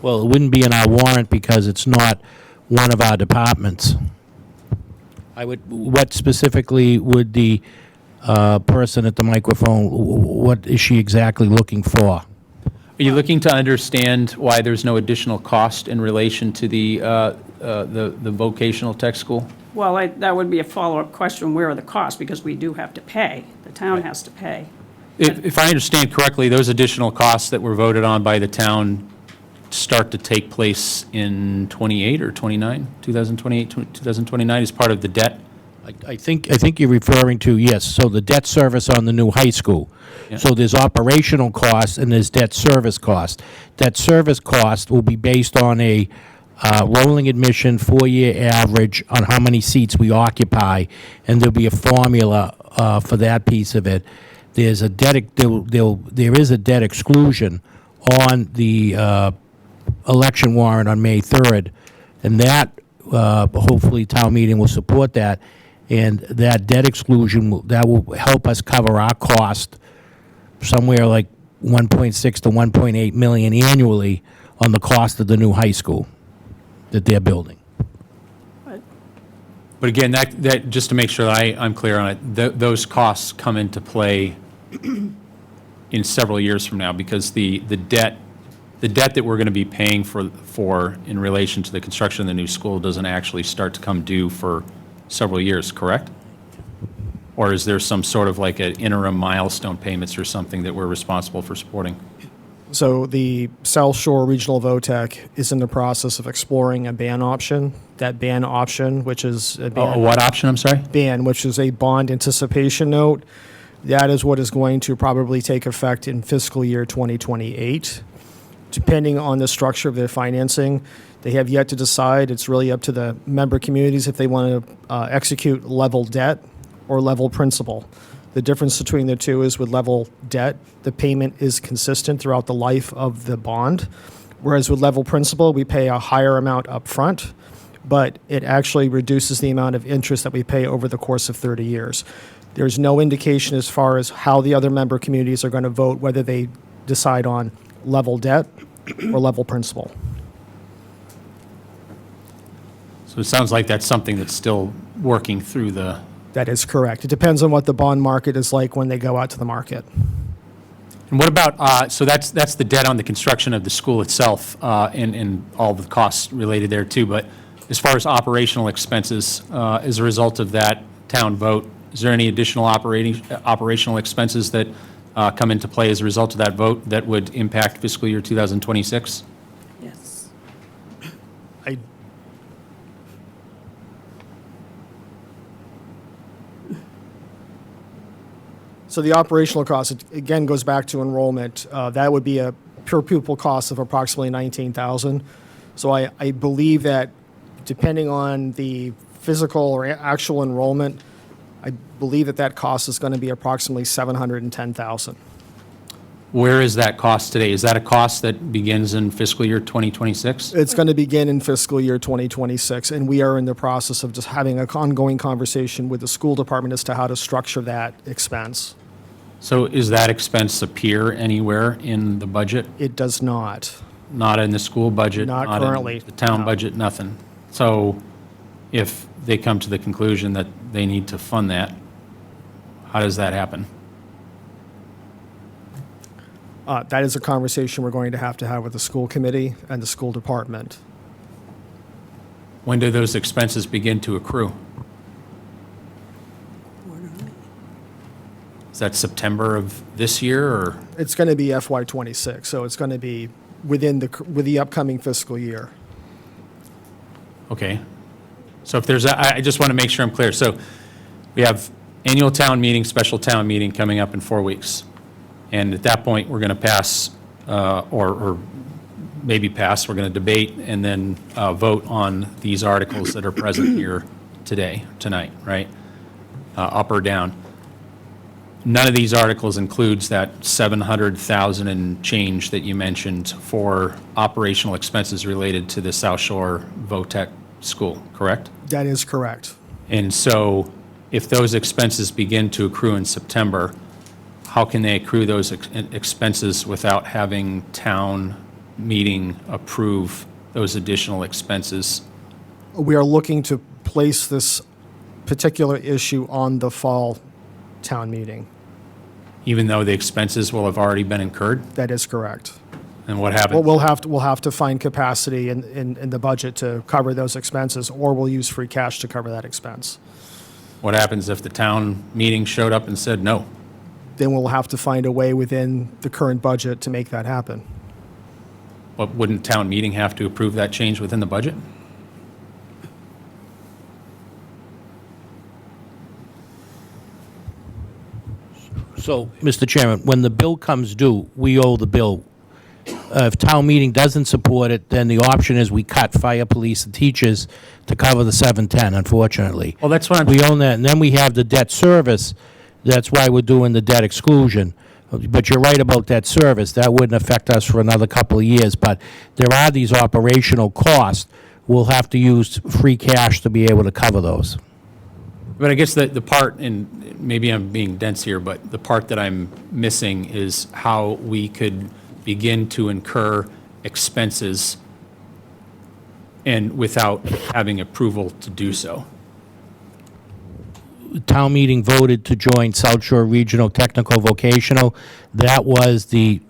Well, it wouldn't be in our warrant because it's not one of our departments. What specifically would the person at the microphone, what is she exactly looking for? Are you looking to understand why there's no additional cost in relation to the vocational tech school? Well, that would be a follow-up question. Where are the costs? Because we do have to pay. The town has to pay. If I understand correctly, those additional costs that were voted on by the town start to take place in 28 or 29, 2028, 2029 as part of the debt? I think you're referring to, yes, so the debt service on the new high school. Yeah. So there's operational costs and there's debt service cost. Debt service cost will be based on a rolling admission 4-year average on how many seats we occupy, and there'll be a formula for that piece of it. There's a debt, there is a debt exclusion on the election warrant on May 3rd, and that, hopefully town meeting will support that, and that debt exclusion, that will help us cover our cost somewhere like 1.6 to 1.8 million annually on the cost of the new high school that they're building. But again, that just to make sure I'm clear on it, those costs come into play in several years from now, because the debt that we're going to be paying for in relation to the construction of the new school doesn't actually start to come due for several years, correct? Or is there some sort of like an interim milestone payments or something that we're responsible for supporting? So the South Shore Regional VOTEC is in the process of exploring a ban option. That ban option, which is a ban, What option, I'm sorry? ban, which is a bond anticipation note, that is what is going to probably take effect in fiscal year 2028. Depending on the structure of their financing, they have yet to decide. It's really up to the member communities if they want to execute level debt or level principal. The difference between the two is with level debt, the payment is consistent throughout the life of the bond, whereas with level principal, we pay a higher amount up front, but it actually reduces the amount of interest that we pay over the course of 30 years. There's no indication as far as how the other member communities are going to vote, whether they decide on level debt or level principal. So it sounds like that's something that's still working through the... That is correct. It depends on what the bond market is like when they go out to the market. And what about, so that's the debt on the construction of the school itself, and all the costs related there too, but as far as operational expenses, as a result of that town vote, is there any additional operational expenses that come into play as a result of that vote that would impact fiscal year 2026? Yes. So the operational cost, it again, goes back to enrollment. That would be a per pupil cost of approximately $19,000. So I believe that depending on the physical or actual enrollment, I believe that cost is going to be approximately $710,000. Where is that cost today? Is that a cost that begins in fiscal year 2026? It's going to begin in fiscal year 2026, and we are in the process of just having an ongoing conversation with the school department as to how to structure that expense. So is that expense appear anywhere in the budget? It does not. Not in the school budget? Not in currently, the town no. budget, nothing? So if they come to the conclusion that they need to fund that, how does that happen? That is a conversation we're going to have with the school committee and the school department. When do those expenses begin to accrue? Is that September of this year, or? It's going to be FY '26, so it's going to be with the upcoming fiscal year. Okay. So if there's, I just want to make sure I'm clear. So we have annual town meeting, special town meeting coming up in 4 weeks. And at that point, we're going to pass, or maybe pass, we're going to debate and then vote on these articles that are present here tonight, right? Up or down. None of these articles includes that 700,000 and change that you mentioned for operational expenses related to the South Shore VOTEC school, correct? That is correct. And so if those expenses begin to accrue in September, how can they accrue those expenses without having town meeting approve those additional expenses? We are looking to place this particular issue on the fall town meeting. Even though the expenses will have already been incurred? That is correct. And what happens? Well, we'll have to find capacity in the budget to cover those expenses, or we'll use free cash to cover that expense. What happens if the town meeting showed up and said no? Then we'll have to find a way within the current budget to make that happen. But wouldn't town meeting have to approve that change within the budget? So, Mr. Chairman, when the bill comes due, we owe the bill. If town meeting doesn't support it, then the option is we cut fire, police, and teachers to cover the 710, unfortunately. Well, that's what We own that, and then we have the debt service. That's why we're doing the debt exclusion. But you're right about that service. That wouldn't affect us for another couple of years, but there are these operational costs. We'll have to use free cash to be able to cover those. But I guess the part, and maybe I'm being dense here, but the part that I'm missing is how we could begin to incur expenses and without having approval to do so. town meeting voted to join South Shore Regional Technical Vocational. That was the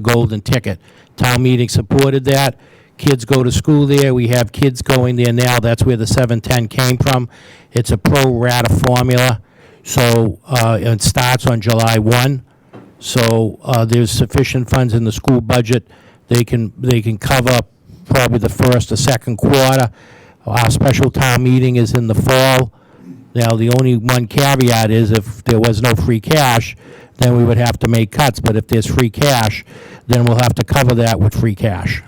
golden ticket. Town meeting supported that. Kids go to school there. We have kids going there now. That's where the 710 came from. It's a pro rata formula. So it starts on July 1. So there's sufficient funds in the school budget. They can cover probably the first or second quarter. Our special town meeting is in the fall. Now, the only one caveat is if there was no free cash, then we would have to make cuts. But if there's free cash, then we'll have to cover that with free cash.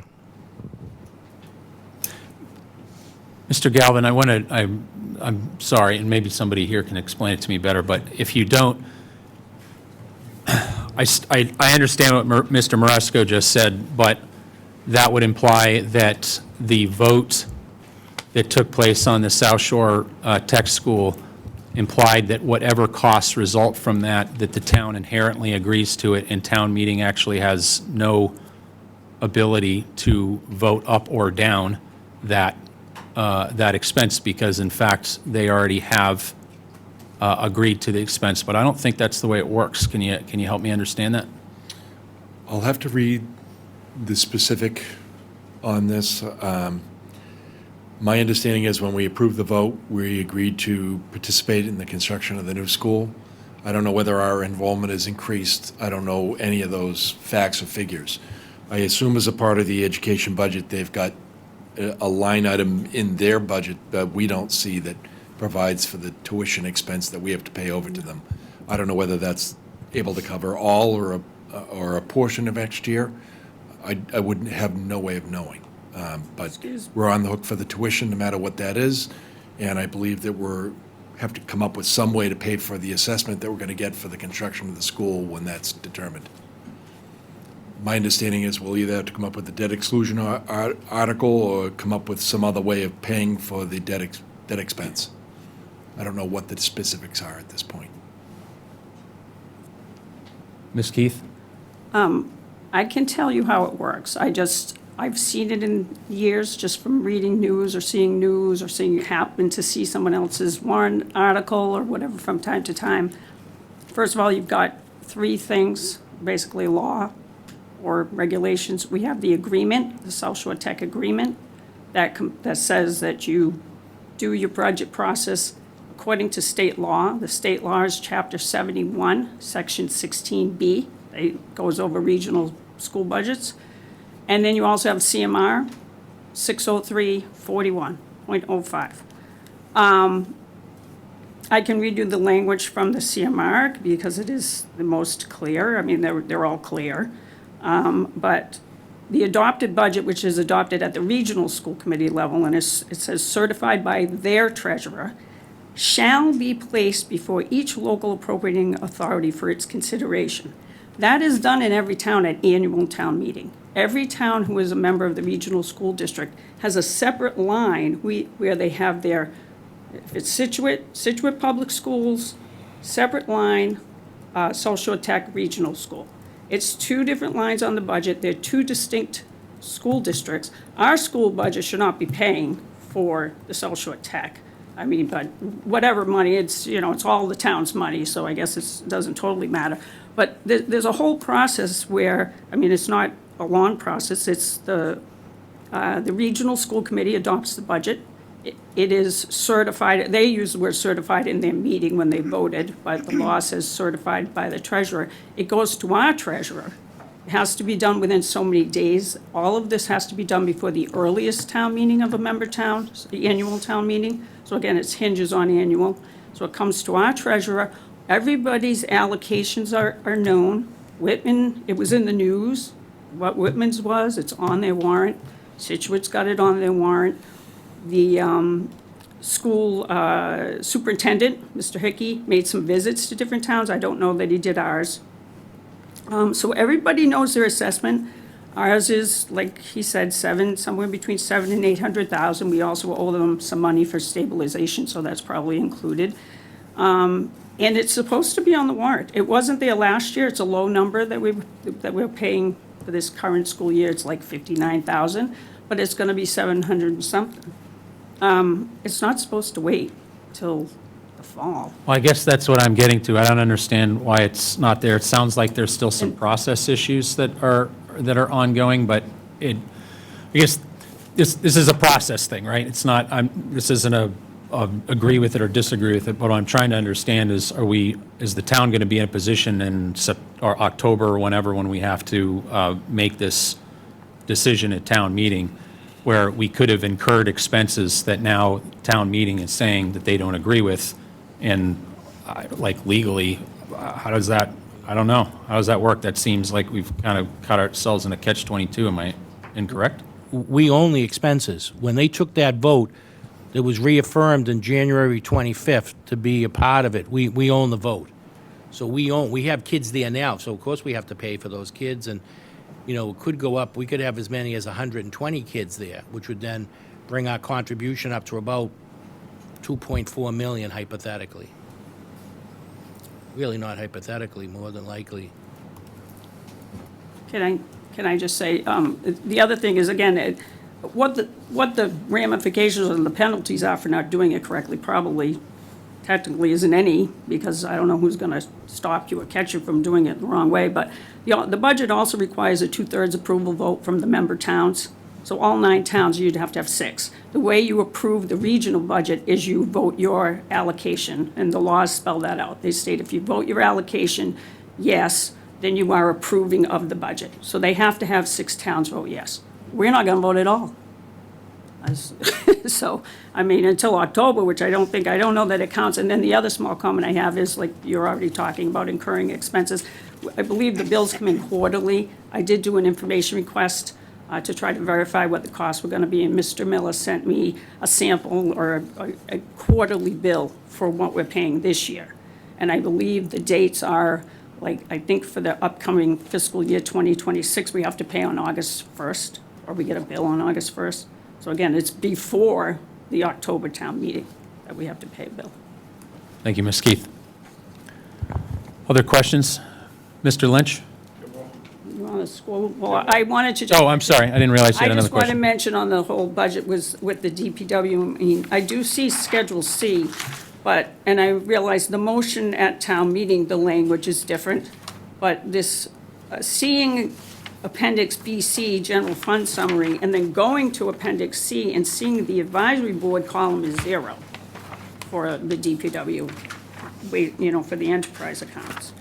Mr. Galvin, I'm sorry, and maybe somebody here can explain it to me better, but if you don't, I understand what Mr. Maresco just said, but that would imply that the vote that took place on the South Shore Tech School implied that whatever costs result from that the town inherently agrees to it, and town meeting actually has no ability to vote up or down that expense, because in fact, they already have agreed to the expense. But I don't think that's the way it works. Can you help me understand that? I'll have to read the specific on this. My understanding is when we approved the vote, we agreed to participate in the construction of the new school. I don't know whether our involvement has increased. I don't know any of those facts or figures. I assume as a part of the education budget, they've got a line item in their budget that we don't see that provides for the tuition expense that we have to pay over to them. I don't know whether that's able to cover all or a portion of next year. I wouldn't have no way of knowing. But we're on the hook for the tuition, no matter what that is, and I believe that have to come up with some way to pay for the assessment that we're going to get for the construction of the school when that's determined. My understanding is we'll either have to come up with the debt exclusion article or come up with some other way of paying for the debt expense. I don't know what the specifics are at this point. Ms. Keith? I can tell you how it works. I've seen it in years just from reading news or seeing happen to see someone else's warrant article or whatever from time to time. First of all, you've got three things, basically law or regulations. We have the agreement, the South Shore Tech agreement, that says that you do your budget process according to state law. The state law is Chapter 71, Section 16B. It goes over regional school budgets. And then you also have CMR 60341.05. I can read you the language from the CMR because it is the most clear. I mean, they're all clear. But the adopted budget, which is adopted at the regional school committee level, and it says certified by their treasurer, shall be placed before each local appropriating authority for its consideration. That is done in every town at annual town meeting. Every town who is a member of the regional school district has a separate line where they have their, if it's Situate Public Schools, separate line, South Shore Tech Regional School. It's two different lines on the budget. They're two distinct school districts. Our school budget should not be paying for the South Shore Tech. I mean, but whatever money, it's all the town's money, so I guess it doesn't totally matter. But there's a whole process where, I mean, it's not a long process. It's the regional school committee adopts the budget. It is certified. They use the word certified in their meeting when they voted, but the law says certified by the treasurer. It goes to our treasurer. It has to be done within so many days. All of this has to be done before the earliest town meeting of a member town, the annual town meeting. So again, it hinges on annual. So it comes to our treasurer. Everybody's allocations are known. Whitman, it was in the news, what Whitman's was. It's on their warrant. Situate's got it on their warrant. The school superintendent, Mr. Hickey, made some visits to different towns. I don't know that he did ours. So everybody knows their assessment. Ours is, like he said, somewhere between 700,000 and 800,000. We also owe them some money for stabilization, so that's probably included. And it's supposed to be on the warrant. It wasn't there last year. It's a low number that we're paying for this current school year. It's like 59,000, but it's going to be 700 and something. It's not supposed to wait till the fall. Well, I guess that's what I'm getting to. I don't understand why it's not there. It sounds like there's still some process issues that are ongoing, but I guess this is a process thing, right? It's not, this isn't a agree with it or disagree with it, but what I'm trying to understand is, is the town going to be in a position in or October or whenever, when we have to make this decision at town meeting, where we could have incurred expenses that now town meeting is saying that they don't agree with, and like legally, how does that, I don't know, how does that work? That seems like we've kind of caught ourselves in a catch-22. Am I incorrect? We own the expenses. When they took that vote, it was reaffirmed in January 25th to be a part of it. We own the vote. So we have kids there now, so of course we have to pay for those kids, and, you know, it could go up. We could have as many as 120 kids there, which would then bring our contribution up to about 2.4 million hypothetically. Really not hypothetically, more than likely. Can I just say, the other thing is, again, what the ramifications and the penalties are for not doing it correctly probably technically isn't any, because I don't know who's going to stop you or catch you from doing it the wrong way. But the budget also requires a 2/3 approval vote from the member towns. So all 9 towns, you'd have to have 6. The way you approve the regional budget is you vote your allocation, and the laws spell that out. They state if you vote your allocation yes, then you are approving of the budget. So they have to have 6 towns vote yes. We're not going to vote at all. So, I mean, until October, which I don't know that it counts. And then the other small comment I have is, like you're already talking about incurring expenses. I believe the bills come in quarterly. I did do an information request to try to verify what the costs were going to be, and Mr. Miller sent me a sample or a quarterly bill for what we're paying this year. And I believe the dates are, like, I think for the upcoming fiscal year 2026, we have to pay on August 1st, or we get a bill on August 1st. So again, it's before the October town meeting that we have to pay a bill. Thank you, Ms. Keith. Other questions? Mr. Lynch? You want to scroll? Well, I wanted to just... Oh, I'm sorry. I didn't realize you had another I just want to question. mention on the whole budget was with the DPW, I mean, I do see Schedule C, and I realize the motion at town meeting, the language is different, but this, seeing Appendix BC, General Fund Summary, and then going to Appendix C and seeing the advisory board column is 0 for the DPW, for the enterprise accounts.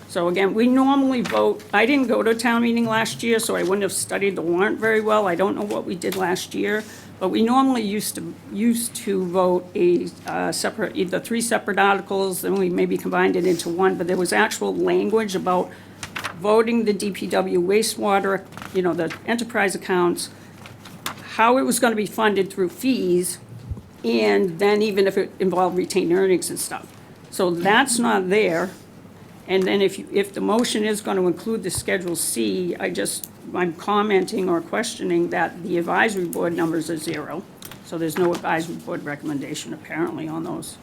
So again, we normally vote, I didn't go to a town meeting last year, so I wouldn't have studied the warrant very well. I don't know what we did last year, but we normally used to vote either 3 separate articles, then we maybe combined it into one, but there was actual language about voting the DPW wastewater, the enterprise accounts, how it was going to be funded through fees, and then even if it involved retained earnings and stuff. So that's not there. And then if the motion is going to include the Schedule C, I'm commenting or questioning that the advisory board numbers are 0. So there's no advisory board recommendation apparently on those.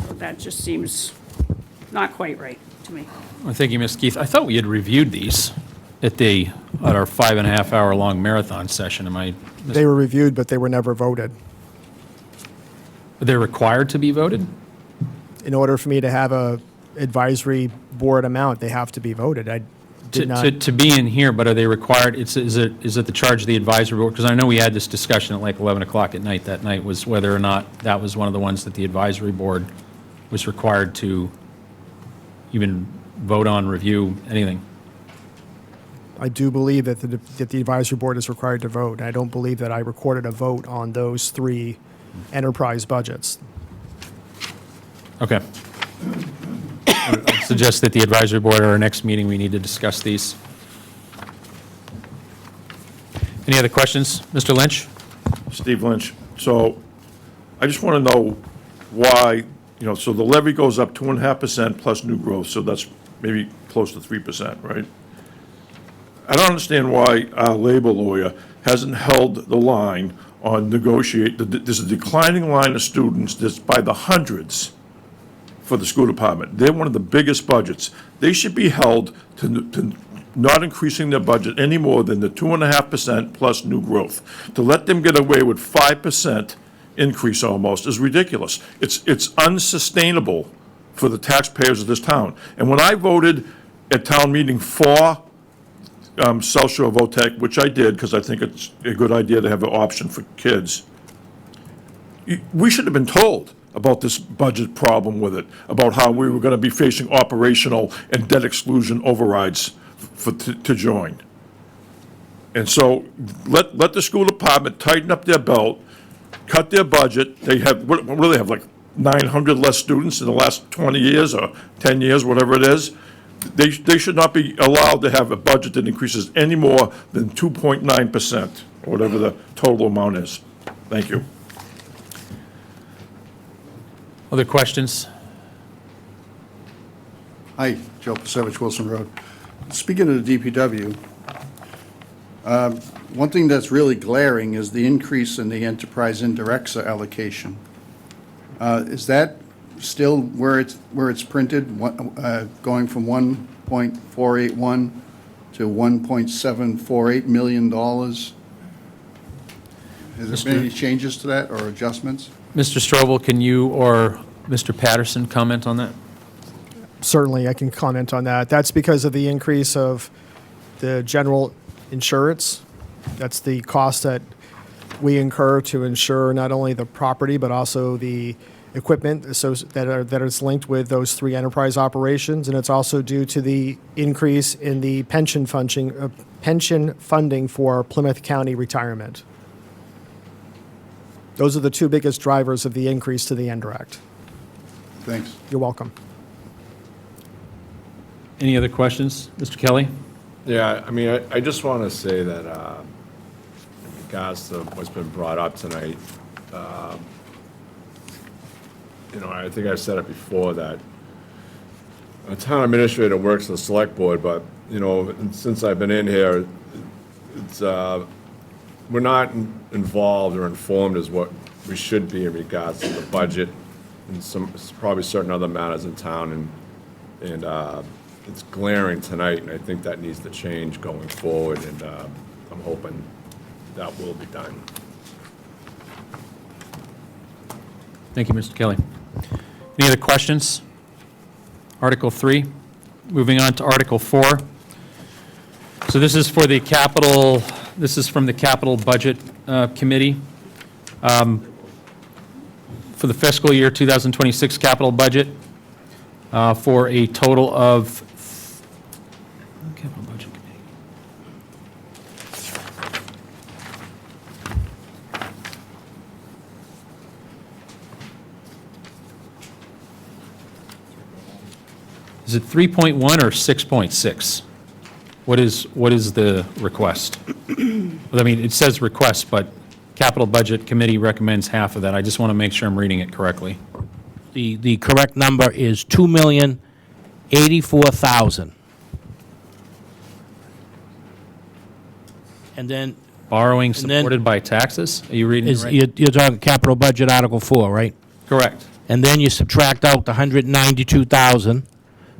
So that just seems not quite right to me. Well, thank you, Ms. Keith. I thought we had reviewed these at our 5.5-hour-long marathon session. Am I? They were reviewed, but they were never voted. They're required to be voted? In order for me to have a advisory board amount, they have to be voted. I did not. To be in here, but are they required? Is it the charge of the advisory board? Because I know we had this discussion at like 11 o'clock at night that night, was whether or not that was one of the ones that the advisory board was required to even vote on, review, anything. I do believe that the advisory board is required to vote. I don't believe that I recorded a vote on those 3 enterprise budgets. Okay. I suggest that the advisory board at our next meeting, we need to discuss these. Any other questions? Mr. Lynch? Steve Lynch. So I just want to know why, so the levy goes up 2.5% plus new growth, so that's maybe close to 3%, right? I don't understand why our labor lawyer hasn't held the line on there's a declining line of students that's by the hundreds for the school department. They're one of the biggest budgets. They should be held to not increasing their budget any more than the 2.5% plus new growth. To let them get away with 5% increase almost is ridiculous. It's unsustainable for the taxpayers of this town. And when I voted at town meeting for South Shore VOTEC, which I did, because I think it's a good idea to have an option for kids, we should have been told about this budget problem with it, about how we were going to be facing operational and debt exclusion overrides to join. And so let the school department tighten up their belt, cut their budget. They have, what do they have, like 900 less students in the last 20 years or 10 years, whatever it is? They should not be allowed to have a budget that increases any more than 2.9%, or whatever the total amount is. Thank you. Other questions? Hi, Joe Pasevich, Wilson Road. Speaking of the DPW, one thing that's really glaring is the increase in the enterprise indirects allocation. Is that still where it's printed, going from 1.481 to $1.748 million? Has there been any changes to that or adjustments? Mr. Strobel, can you or Mr. Patterson comment on that? Certainly, I can comment on that. That's because of the increase of the general insurance. That's the cost that we incur to insure not only the property, but also the equipment that is linked with those three enterprise operations. And it's also due to the increase in the pension funding for Plymouth County retirement. Those are the two biggest drivers of the increase to the indirect. Thanks. You're welcome. Any other questions? Mr. Kelly? Yeah, I mean, I just want to say that in regards to what's been brought up tonight, I think I've said it before that a town administrator works in the select board, but, since I've been in here, it's, we're not involved or informed as what we should be in regards to the budget and probably certain other matters in town, and it's glaring tonight, and I think that needs to change going forward, and I'm hoping that will be done. Thank you, Mr. Kelly. Any other questions? Article 3. Moving on to Article 4. So this is for the capital, this is from the Capital Budget Committee. For the fiscal year 2026 capital budget, for a total of, Capital Budget Committee. Is it 3.1 or 6.6? What is the request? I mean, it says request, but Capital Budget Committee recommends half of that. I just want to make sure I'm reading it correctly. The correct number is $2,084,000. And then. Borrowing supported by taxes? Are you reading it right? You're talking capital budget Article 4, right? Correct. And then you subtract out the $192,000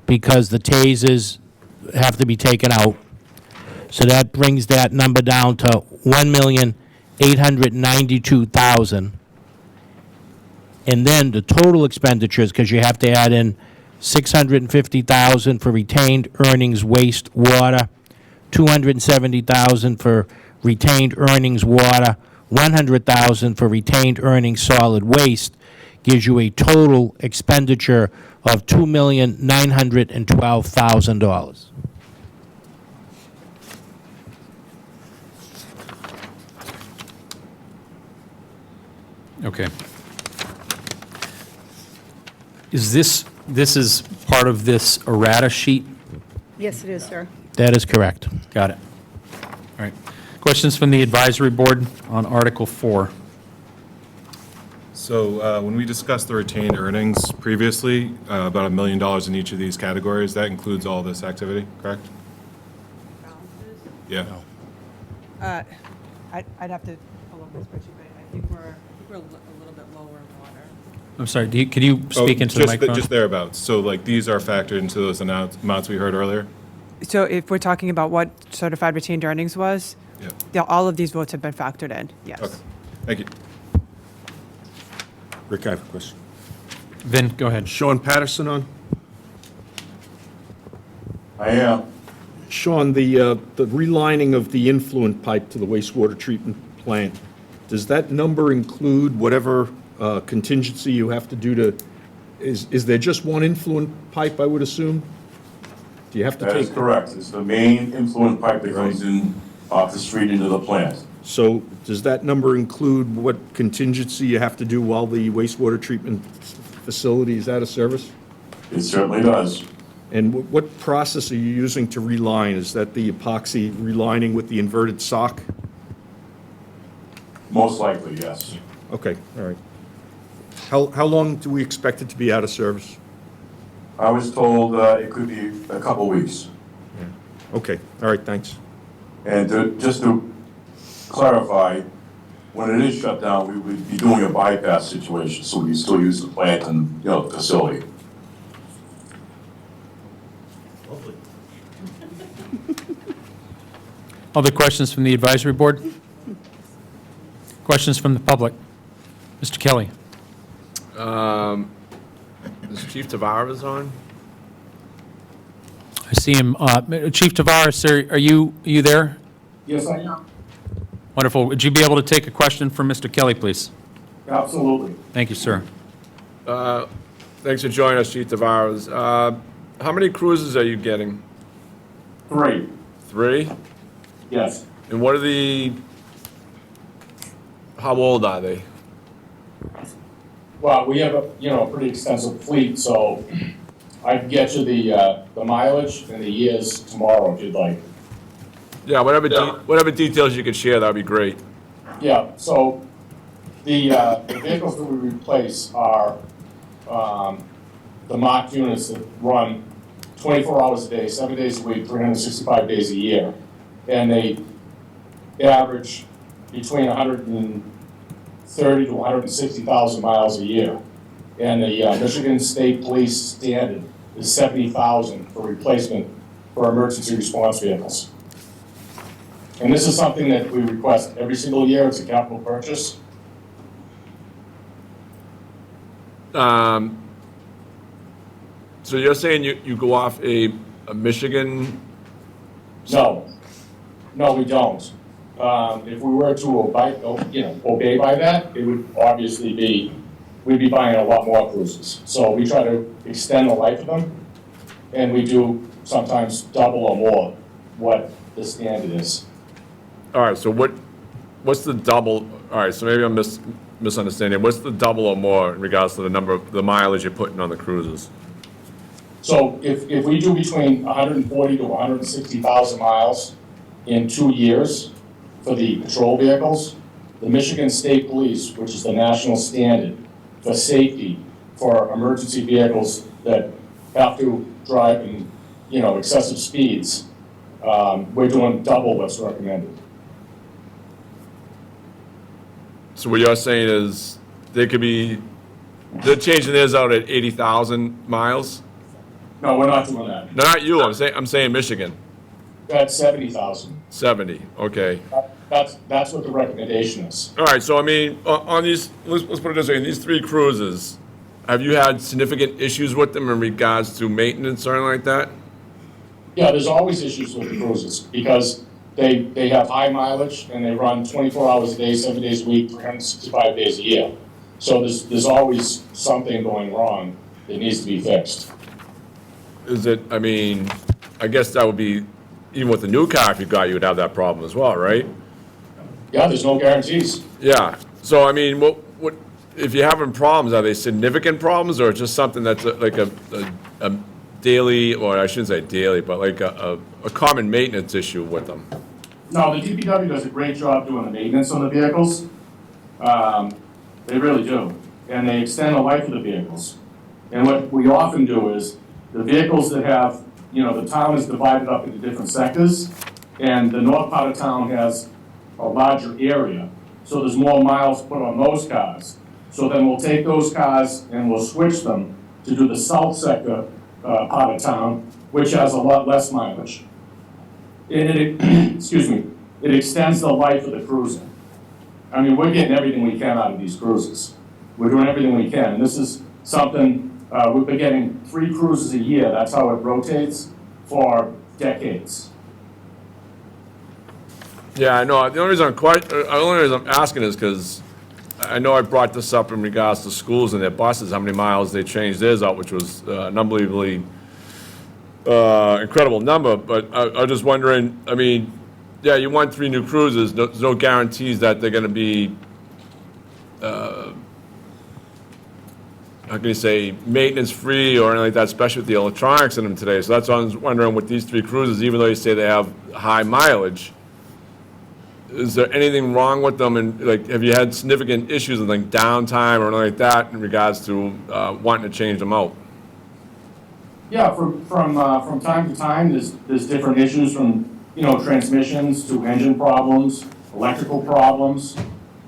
because the tasers have to be taken out. So that brings that number down to $1,892,000. And then the total expenditures, because you have to add in $650,000 for retained earnings waste water, $270,000 for retained earnings water, $100,000 for retained earnings solid waste, gives you a total expenditure of $2,912,000. Okay. Is this is part of this errata sheet? Yes, it is, sir. That is correct. Got it. All right. Questions from the advisory board on Article 4? So when we discussed the retained earnings previously, about $1 million in each of these categories, that includes all this activity, correct? Yeah. I'd have to pull up this spreadsheet, but I think we're a little bit lower in water. I'm sorry, could you speak into the microphone? Just thereabouts. So like these are factored into those amounts we heard earlier? So if we're talking about what certified retained earnings was, Yeah. all of these votes have been factored in, yes. Okay. Thank you. Rick, I have a question. Vin, go ahead. Sean Patterson on? I am. Sean, the relining of the influent pipe to the wastewater treatment plant, does that number include whatever contingency you have to do to, is there just one influent pipe, I would assume? Do you have to That take? is correct. It's the main influent pipe that comes in off the street into the plant. So does that number include what contingency you have to do while the wastewater treatment facility is out of service? It certainly does. And what process are you using to reline? Is that the epoxy relining with the inverted sock? Most likely, yes. Okay, all right. How long do we expect it to be out of service? I was told it could be a couple weeks. Okay, all right, thanks. And just to clarify, when it is shut down, we would be doing a bypass situation, so we still use the plant and, the facility. Other questions from the advisory board? Questions from the public? Mr. Kelly? Is Chief Tavares on? I see him. Chief Tavares, sir, are you there? Yes, I am. Wonderful. Would you be able to take a question from Mr. Kelly, please? Absolutely. Thank you, sir. Thanks for joining us, Chief Tavares. How many cruises are you getting? 3. 3? Yes. And what are how old are they? Well, we have a pretty extensive fleet, so I can get you the mileage and the years tomorrow if you'd like. Yeah, whatever details you could share, that'd be great. Yeah, so the vehicles that we replace are the mock units that run 24 hours a day, 7 days a week, 365 days a year. And they average between 130 to 160,000 miles a year. And the Michigan State Police standard is 70,000 for replacement for emergency response vehicles. And this is something that we request every single year. It's a capital purchase. So you're saying you go off a Michigan? No, we don't. If we were to obey by that, it would obviously be, we'd be buying a lot more cruises. So we try to extend the life of them, and we do sometimes double or more what the standard is. All right, so what's the double? All right, so maybe I'm misunderstanding. What's the double or more in regards to the mileage you're putting on the cruises? So if we do between 140 to 160,000 miles in 2 years for the patrol vehicles, the Michigan State Police, which is the national standard for safety for emergency vehicles that have to drive in, excessive speeds, we're doing double what's recommended. So what you're saying is they're changing theirs out at 80,000 miles? No, we're not doing that. No, not you. I'm saying Michigan. That's 70,000. 70. Okay. That's what the recommendation is. All right. So I mean, on these, let's put it this way: in these 3 cruises, have you had significant issues with them in regards to maintenance or anything like that? Yeah, there's always issues with the cruises because they have high mileage and they run 24 hours a day, 7 days a week, 365 days a year. So there's always something going wrong that needs to be fixed. I guess that would be, even with the new car, if you got, you would have that problem as well, right? Yeah, there's no guarantees. Yeah. So, I mean, what if you're having problems, are they significant problems or just something that's like a daily, or I shouldn't say daily, but like a common maintenance issue with them? No, the DPW does a great job doing the maintenance on the vehicles. They really do. And they extend the life of the vehicles. And what we often do is the vehicles that have, the town is divided up into different sectors, and the north part of town has a larger area. So there's more miles put on those cars. So then we'll take those cars and we'll switch them to do the south sector part of town, which has a lot less mileage. And it extends the life of the cruiser. I mean, we're getting everything we can out of these cruises. We're doing everything we can. And this is something, we've been getting 3 cruises a year. That's how it rotates for decades. Yeah, I know. The only reason I'm asking is because I know I brought this up in regards to schools and their buses, how many miles they changed theirs out, which was an unbelievably incredible number. But I was just wondering, I mean, yeah, you want 3 new cruises. There's no guarantees that they're going to be, how can you say, maintenance-free or anything like that, especially with the electronics in them today. So that's why I was wondering with these 3 cruises, even though you say they have high mileage, is there anything wrong with them? And like, have you had significant issues with like downtime or anything like that in regards to wanting to change them out? Yeah, from time to time, there's different issues from, you know, transmissions to engine problems, electrical problems.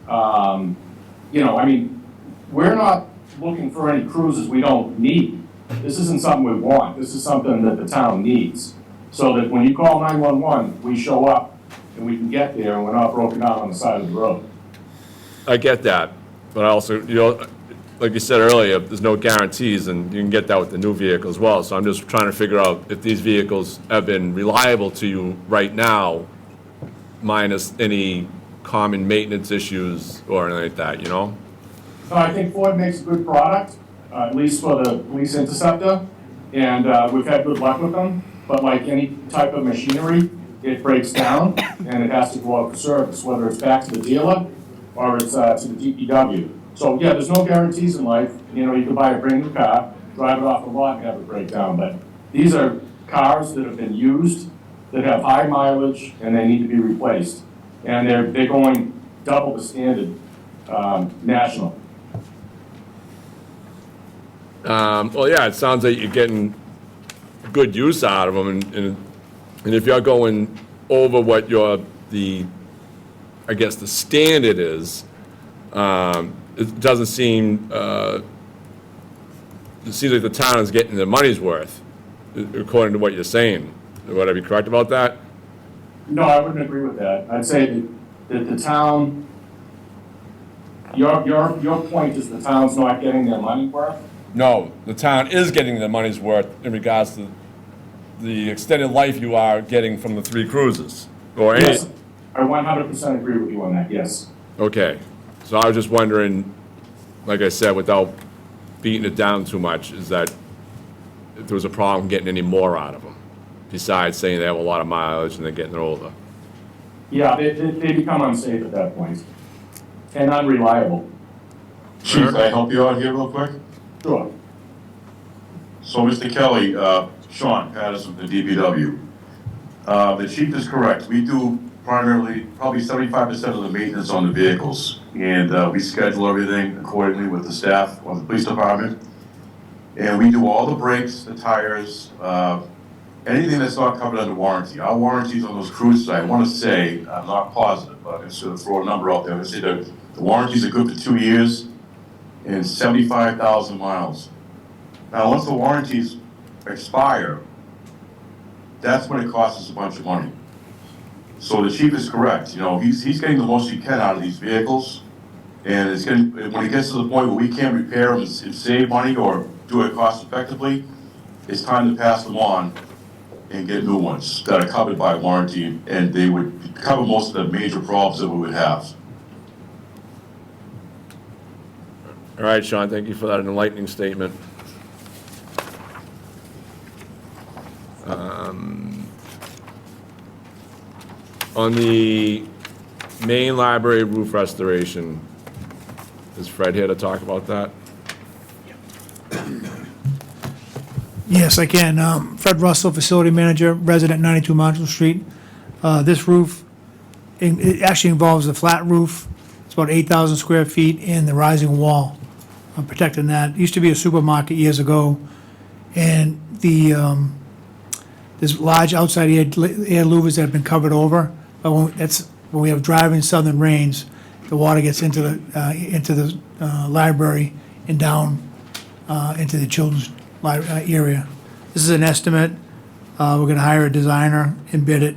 You know, I mean, we're not looking for any cruises we don't need. This isn't something we want. This is something that the town needs. So that when you call 911, we show up and we can get there and we're not broken down on the side of the road. I get that, but also, you know, like you said earlier, there's no guarantees, and you can get that with the new vehicle as well. So I'm just trying to figure out if these vehicles have been reliable to you right now, minus any common maintenance issues or anything like that, you know? So I think Ford makes a good product, at least for the police interceptor, and we've had good luck with them. But like any type of machinery, it breaks down and it has to go out for service, whether it's back to the dealer or it's to the DPW. So yeah, there's no guarantees in life. You know, you can buy a brand new car, drive it off the lot and have it break down. But these are cars that have been used, that have high mileage, and they need to be replaced. And they're going double the standard national. Well, yeah, it sounds like you're getting good use out of them, and if you're going over what I guess the standard is, it doesn't seem, it seems like the town is getting their money's worth, according to what you're saying. Would I be correct about that? No, I wouldn't agree with that. I'd say that the town, your point is the town's not getting their money worth? No, the town is getting their money's worth in regards to the extended life you are getting from the 3 cruises, or any. Yes, I 100% agree with you on that, yes. Okay, so I was just wondering, like I said, without beating it down too much, is that if there was a problem getting any more out of them, besides saying they have a lot of mileage and they're getting older. Yeah, they become unsafe at that point, and unreliable. Chief, can I help you out here real quick? Sure. So, Mr. Kelly, Sean Patterson, the DPW. The chief is correct. We do primarily, probably 75% of the maintenance on the vehicles. And we schedule everything accordingly with the staff of the police department. And we do all the brakes, the tires, anything that's not covered under warranty. Our warranties on those cruises, I want to say, I'm not positive, but I'm just going to throw a number out there. I say the warranties are good for 2 years and 75,000 miles. Now, once the warranties expire, that's when it costs us a bunch of money. So the chief is correct. You know, he's getting the most he can out of these vehicles, and it's getting, when it gets to the point where we can't repair them and save money or do it cost effectively, it's time to pass them on and get new ones that are covered by warranty, and they would cover most of the major problems that we would have. All right, Sean, thank you for that enlightening statement. On the main library roof restoration, is Fred here to talk about that? Yes, I can. Fred Russell, Facility Manager, resident 92 Marshall Street. This roof, it actually involves a flat roof. It's about 8,000 square feet and the rising wall protecting that. It used to be a supermarket years ago, and there's large outside air louvers that have been covered over. But when we have driving southern rains, the water gets into the library and down into the children's area. This is an estimate. We're going to hire a designer and bid it,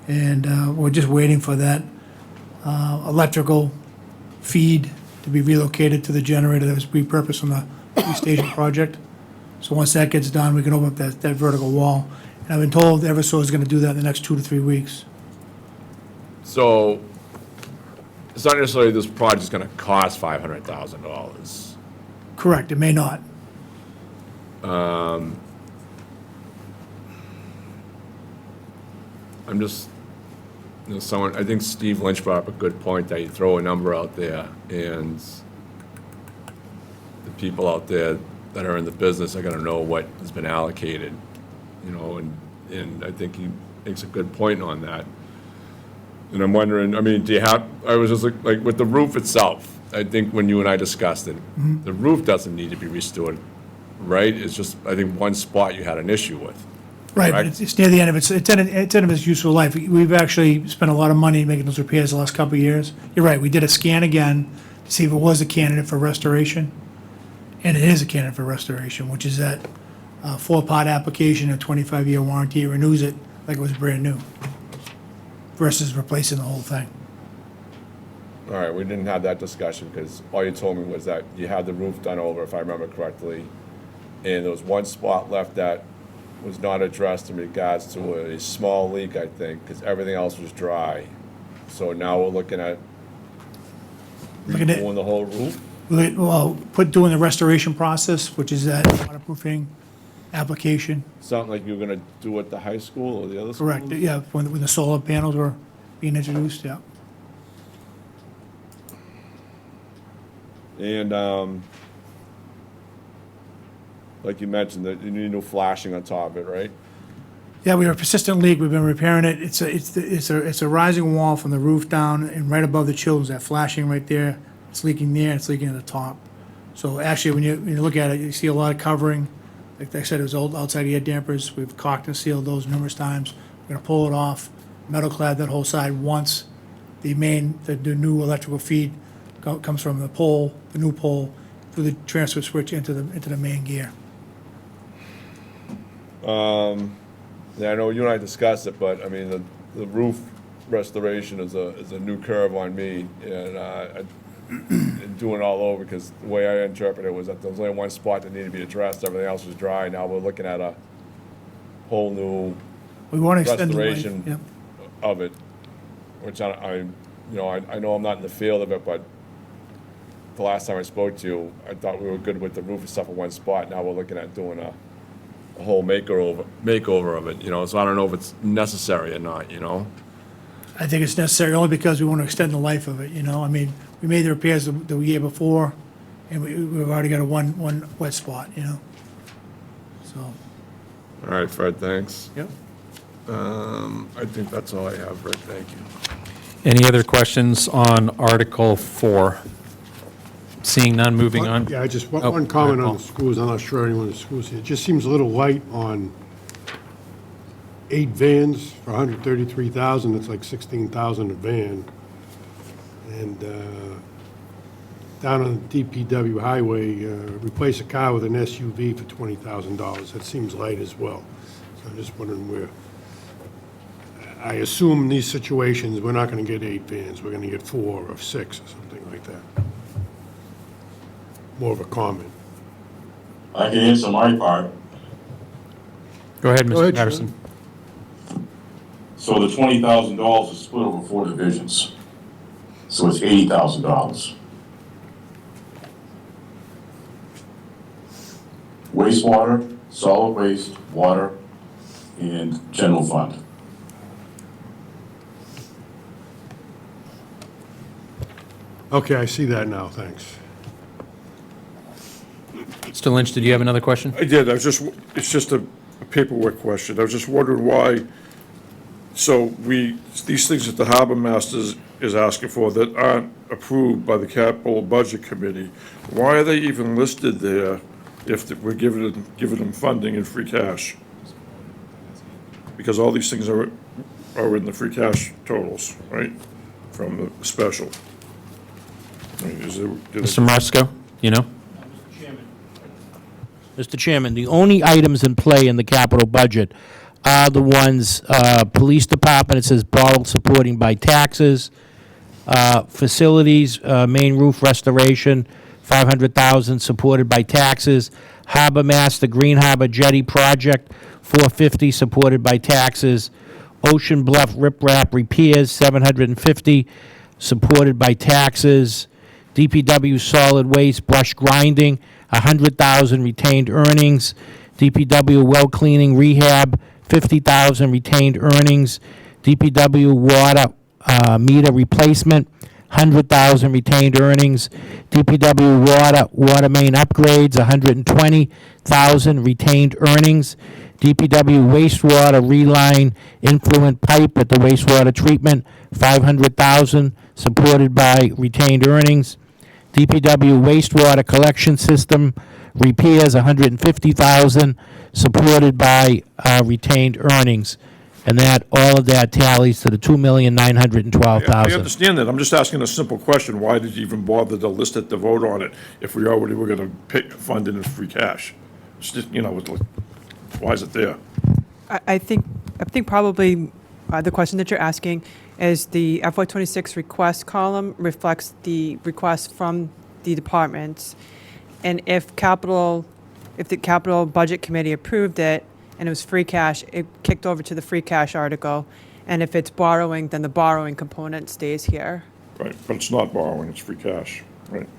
and we're just waiting for that electrical feed to be relocated to the generator that was repurposed from the police station project. So once that gets done, we can open up that vertical wall. And I've been told Eversource is going to do that in the next 2 to 3 weeks. So it's not necessarily this project's going to cost $500,000. Correct, it may not. I'm just, someone, I think Steve Lynch brought up a good point that you throw a number out there and the people out there that are in the business are gonna know what has been allocated, and I think he makes a good point on that. And I'm wondering, I mean, I was just like with the roof itself, I think when you and I discussed it, the roof doesn't need to be restored, right? It's just, I think one spot you had an issue with. Right, but correct? it's near the end of it's at its end of its useful life. We've actually spent a lot of money making those repairs the last couple of years. You're right, we did a scan again to see if it was a candidate for restoration. And it is a candidate for restoration, which is that 4-part application, a 25-year warranty, it renews it like it was brand new versus replacing the whole thing. All right, we didn't have that discussion because all you told me was that you had the roof done over, if I remember correctly, and there was one spot left that was not addressed in regards to a small leak, I think, because everything else was dry. So now we're looking at Looking at- redoing the whole roof? Well, doing the restoration process, which is that waterproofing application. Something like you were gonna do at the high school or the other school? Correct, yeah, when the solar panels were being introduced, yeah. And, like you mentioned, that you need no flashing on top of it, right? Yeah, we have a persistent leak, we've been repairing it. It's a rising wall from the roof down and right above the children's, that flashing right there. It's leaking there, it's leaking at the top. So actually, when you look at it, you see a lot of covering. Like I said, it was old outside air dampers. We've caulked and sealed those numerous times. We're gonna pull it off, metal clad that whole side once the new electrical feed comes from the pole, the new pole, through the transfer switch into the main gear. Yeah, I know you and I discussed it, but I mean, the roof restoration is a new curve on me, and doing it all over, because the way I interpreted it was that there was only one spot that needed to be addressed, everything else was dry. Now we're looking at a whole new We want to extend the life, restoration yep. of it, which I know I'm not in the field of it, but the last time I spoke to you, I thought we were good with the roof and stuff in one spot. Now we're looking at doing a whole makeover of it, so I don't know if it's necessary or not, I think it's necessary only because we want to extend the life of it, I mean, we made the repairs the year before, and we've already got a one wet spot, so. All right, Fred, thanks. Yep. I think that's all I have, Rick, thank you. Any other questions on Article 4? Seeing none, moving on. Yeah, I just, Oh, one comment go on ahead, the schools, I'm not sure anyone in the schools here, it just seems a little light on 8 vans for 133,000, it's like 16,000 a van. And down on the DPW highway, replace a car with an SUV for $20,000, that seems light as well. So I'm just wondering where, I assume in these situations, we're not gonna get 8 vans, we're gonna get 4 or 6 or something like that. More of a comment. I can answer my part. Go ahead, Go Mr. ahead, Patterson. So the $20,000 is split over 4 divisions. So it's $80,000. Wastewater, solid waste, water, and general fund. Okay, I see that now, thanks. Mr. Lynch, did you have another question? I did, it's just a paperwork question. I was just wondering why, so these things that the harbor masters is asking for that aren't approved by the capital budget committee, why are they even listed there if we're giving them funding in free cash? Because all these things are in the free cash totals, right, from the special. I mean, Mr. Marsko, Mr. Chairman, the only items in play in the capital budget are the ones, police department, it says borrowed supporting by taxes, Facilities, main roof restoration, $500,000, supported by taxes. Harbor Master Green Harbor Jetty Project, $450, supported by taxes. Ocean Bluff Riprap Repairs, $750, supported by taxes. DPW Solid Waste Brush Grinding, $100,000, retained earnings. DPW Well Cleaning Rehab, $50,000, retained earnings. DPW Water Meter Replacement, $100,000, retained earnings. DPW Water Main Upgrades, $120,000, retained earnings. DPW Wastewater Reline Influent Pipe at the wastewater treatment, $500,000, supported by retained earnings. DPW Wastewater Collection System Repairs, $150,000, supported by retained earnings. And that, all of that tallies to the I $2,912,000. understand that. I'm just asking a simple question. Why did you even bother to list it to vote on it if we already were going to fund it in free cash? It's just, it's like, why is it there? I think probably the question that you're asking is the FY26 request column reflects the request from the departments. And if the capital budget committee approved it and it was free cash, it kicked over to the free cash article. And if it's borrowing, then the borrowing component stays here. Right, but it's not borrowing, it's free cash, right?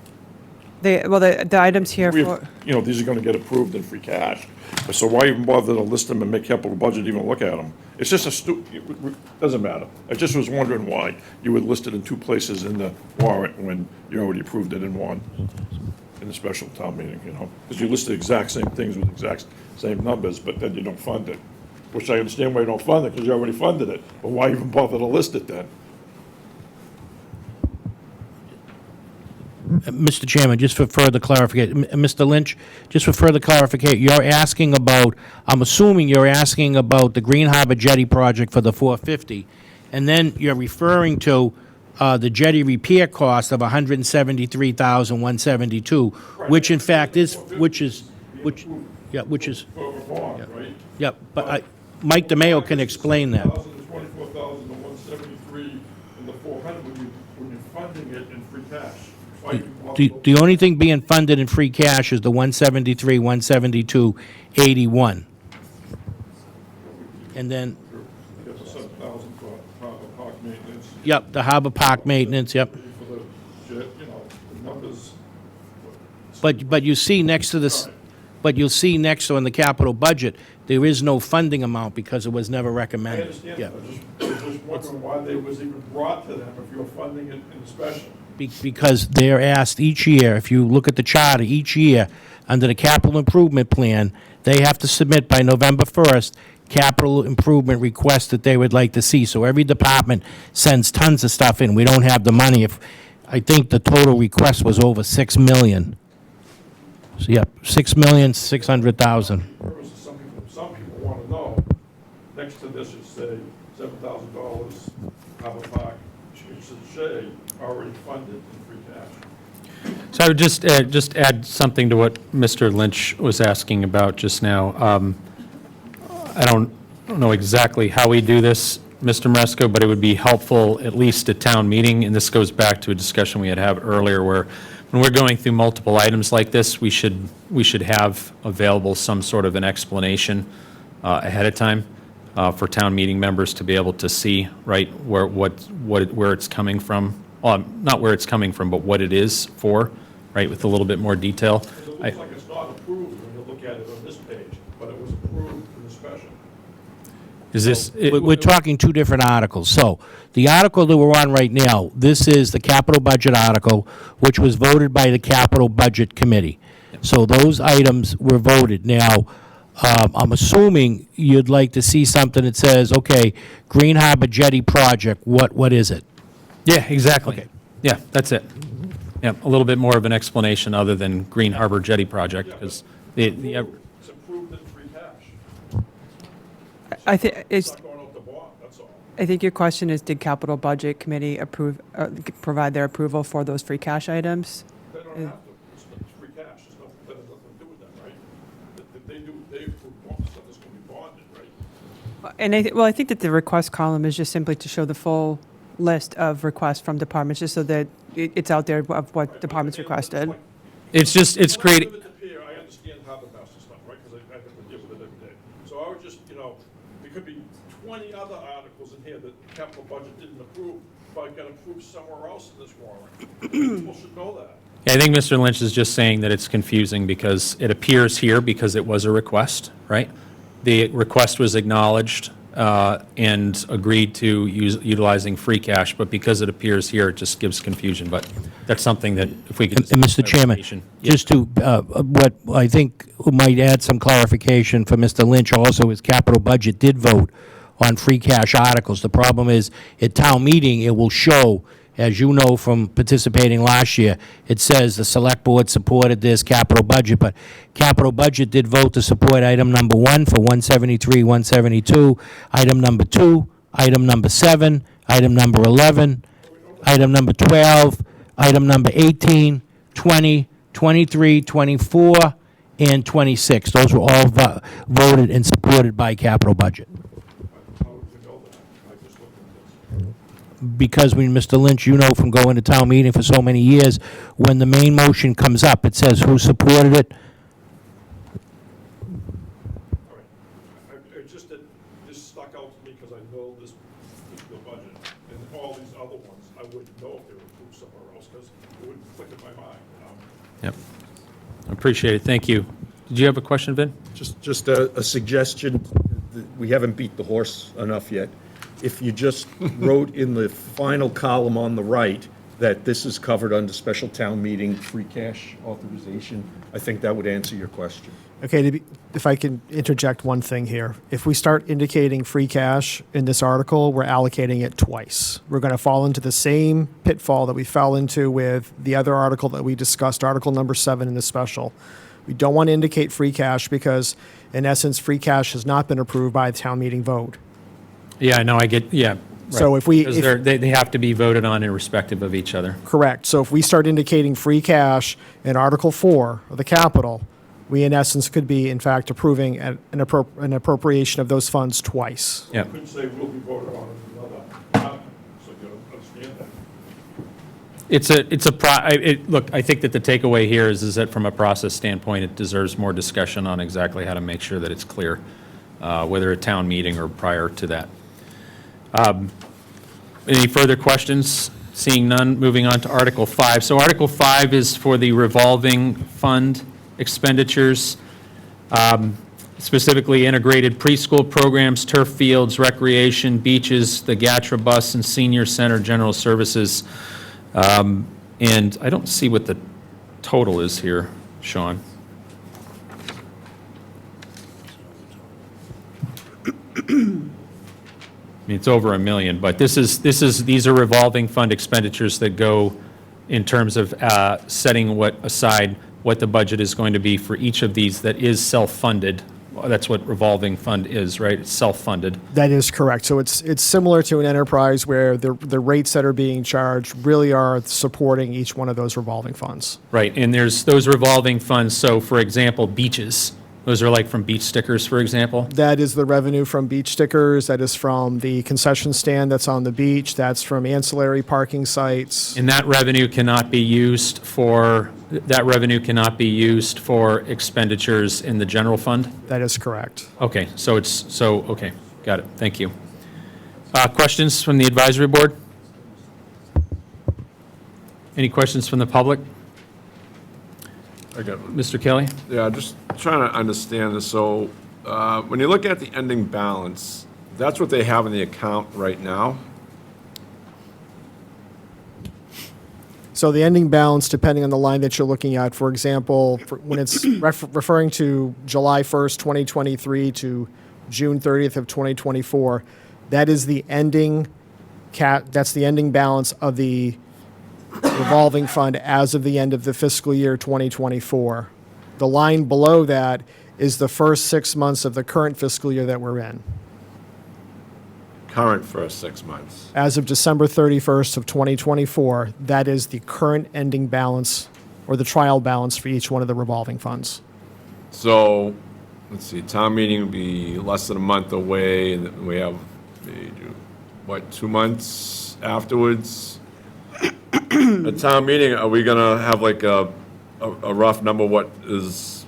The items here for, These are going to get approved in free cash. So why even bother to list them and make capital budget even look at them? It's just doesn't matter. I just was wondering why you would list it in two places in the warrant when you already approved it in one, in the special town meeting, Because you list the exact same things with exact same numbers, but then you don't fund it. Which I understand why you don't fund it, because you already funded it. But why even bother to list it then? Mr. Chairman, just for further clarification, Mr. Lynch, just for further clarification, you're asking about, I'm assuming you're asking about the Green Harbor Jetty project for the 450, and then you're referring to the jetty repair cost of $173,172, which in fact is, yeah, but Mike DeMayo can explain that. The 24,000, the 173, and the 400, when you're funding it in free cash. The only thing being funded in free cash is the 173, 172, 81. And then, You get the 7,000 for Harbor Park maintenance. yep, the Harbor Park maintenance, yep. For the jet, the numbers. But you see next to this, but you'll see next to in the capital budget, there is no funding amount because it was never I recommended. understand Yeah. that. I was just wondering why they was even brought to them if you were funding it in the special. Because they're asked each year, if you look at the charter, each year, under the capital improvement plan, they have to submit by November 1st, capital improvement requests that they would like to see. So every department sends tons of stuff in. We don't have the money. I think the total request was over $6 million. So, yep, $6,600,000. Purpose is some people want to know, next to this, it say $7,000, Harbor Park, Shea, already funded in free cash. So I would just add something to what Mr. Lynch was asking about just now. I don't know exactly how we do this, Mr. Maresco, but it would be helpful, at least at town meeting, and this goes back to a discussion we had earlier, where when we're going through multiple items like this, we should have available some sort of an explanation ahead of time for town meeting members to be able to see, right, where it's coming from. Not where it's coming from, but what it is for, right, with a little bit more detail. It looks like it's not approved when you look at it on this page, but it was approved in the special. Is this? We're talking two different articles. So the article that we're on right now, this is the capital budget article, which was voted by the capital budget committee. So those items were voted. Now, I'm assuming you'd like to see something that says, okay, Green Harbor Jetty project, what is it? Yeah, exactly. Okay. Yeah, that's it. Yeah, a little bit more of an explanation other than Green Harbor Jetty project, because It's approved in free cash. I think It's not going out the bond, that's all. I think your question is, did capital budget committee provide their approval for those free cash items? They don't have to, it's free cash, there's nothing to do with them, right? They approve stuff that's going to be bonded, right? And I think that the request column is just simply to show the full list of requests from departments, just so that it's out there of what departments requested. It's just, it's creating, Leave it to Pierre, I understand harbor master stuff, right, because I have to deal with it every day. So I would just, there could be 20 other articles in here that the capital budget didn't approve, but got approved somewhere else in this warrant. People should know that. I think Mr. Lynch is just saying that it's confusing because it appears here because it was a request, right? The request was acknowledged and agreed to utilizing free cash, but because it appears here, it just gives confusion. But that's something that if we could. And Mr. Chairman, just to, what I think might add some clarification for Mr. Lynch also is capital budget did vote on free cash articles. The problem is, at town meeting, it will show, as you know from participating last year, it says the select board supported this capital budget, but capital budget did vote to support item number 1 for 173, 172, item number 2, item number 7, item number 11, item number 12, item number 18, 20, 23, 24, and 26. Those were all voted and supported by capital budget. Because when, Mr. Lynch, you know from going to town meeting for so many years, when the main motion comes up, it says who supported it. All right. It's just that this stuck out to me because I know this particular budget, and all these other ones, I wouldn't know if they were approved somewhere else, because it wouldn't click in my mind, Yep. Appreciate it. Thank you. Did you have a question, Vin? Just a suggestion, we haven't beat the horse enough yet. If you just wrote in the final column on the right that this is covered under special town meeting free cash authorization, I think that would answer your question. Okay, if I can interject one thing here. If we start indicating free cash in this article, we're allocating it twice. We're going to fall into the same pitfall that we fell into with the other article that we discussed, article number 7 in the special. We don't want to indicate free cash because, in essence, free cash has not been approved by a town meeting vote. Yeah, no, I get, yeah. So right. if we- Because they have to be voted on irrespective of each other. Correct. So if we start indicating free cash in Article 4 of the capital, we in essence could be, in fact, approving an appropriation of those funds twice. Yeah. I couldn't say will be voted on in another department, so you understand that. Look, I think that the takeaway here is that from a process standpoint, it deserves more discussion on exactly how to make sure that it's clear, whether at town meeting or prior to that. Any further questions? Seeing none, moving on to Article 5. So Article 5 is for the revolving fund expenditures, specifically integrated preschool programs, turf fields, recreation, beaches, the GATRA bus, and senior center general services. And I don't see what the total is here, Sean. I mean, it's over $1 million, but these are revolving fund expenditures that go in terms of setting aside what the budget is going to be for each of these that is self-funded. That's what revolving fund is, right? It's self-funded. That is correct. So it's similar to an enterprise where the rates that are being charged really are supporting each one of those revolving funds. Right, and there's those revolving funds. So, for example, beaches. Those are like from beach stickers, for example? That is the revenue from beach stickers. That is from the concession stand that's on the beach. That's from ancillary parking sites. And that revenue cannot be used for expenditures in the general fund? That is correct. Okay, okay, got it, thank you. Questions from the advisory board? Any questions from the public? I got one. Mr. Kelly? Yeah, just trying to understand this. So when you look at the ending balance, that's what they have in the account right now? So the ending balance, depending on the line that you're looking at, for example, when it's referring to July 1st, 2023 to June 30th of 2024, that is the ending that's the ending balance of the revolving fund as of the end of the fiscal year 2024. The line below that is the first 6 months of the current fiscal year that we're in. Current first 6 months. As of December 31st of 2024, that is the current ending balance or the trial balance for each one of the revolving funds. So, let's see, town meeting will be less than a month away, and we have, what, 2 months afterwards? At town meeting, are we gonna have like a rough number, what is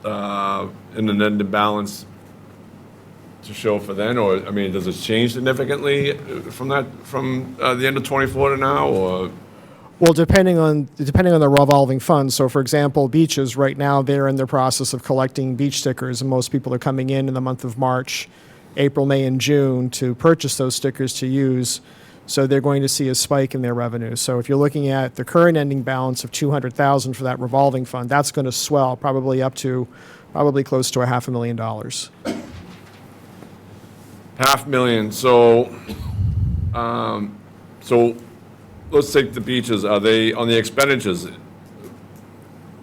in an ending balance to show for then, or, I mean, does it change significantly from the end of '24 to now, or? Well, depending on the revolving funds. So, for example, beaches, right now, they're in the process of collecting beach stickers, and most people are coming in the month of March, April, May, and June to purchase those stickers to use. So they're going to see a spike in their revenue. So if you're looking at the current ending balance of $200,000 for that revolving fund, that's going to swell probably up to close to $500,000. $500,000, so let's take the beaches, are they, on the expenditures,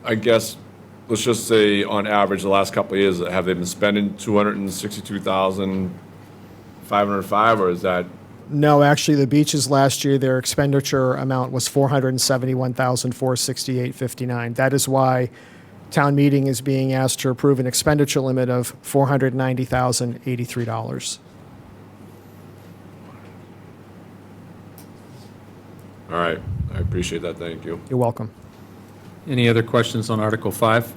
I guess, let's just say on average, the last couple of years, have they been spending $262,505, or is that? No, actually, the beaches last year, their expenditure amount was $471,468.59. That is why town meeting is being asked to approve an expenditure limit of $490,083. All right, I appreciate that, thank you. You're welcome. Any other questions on Article 5?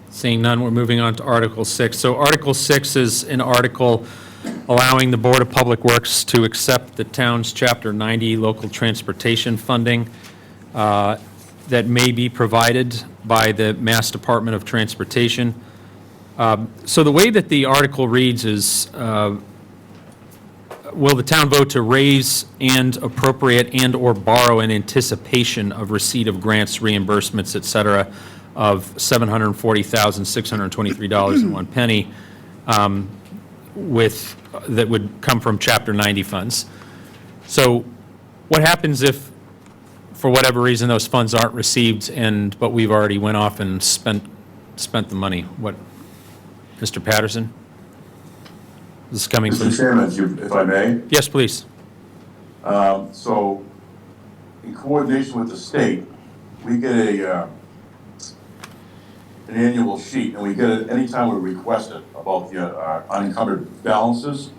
Seeing none, we're moving on to Article 6. So Article 6 is an article allowing the Board of Public Works to accept the town's Chapter 90 local transportation funding that may be provided by the Mass Department of Transportation. So the way that the article reads is, will the town vote to raise and appropriate and/or borrow in anticipation of receipt of grants, reimbursements, et cetera, of $740,623.01, that would come from Chapter 90 funds. So what happens if, for whatever reason, those funds aren't received, but we've already went off and spent the money? What, Mr. Patterson? This is coming from... Mr. Chairman, if I may. Yes, please. So, in coordination with the state, we get an annual sheet, and we get it anytime we request it about the unencumbered balances.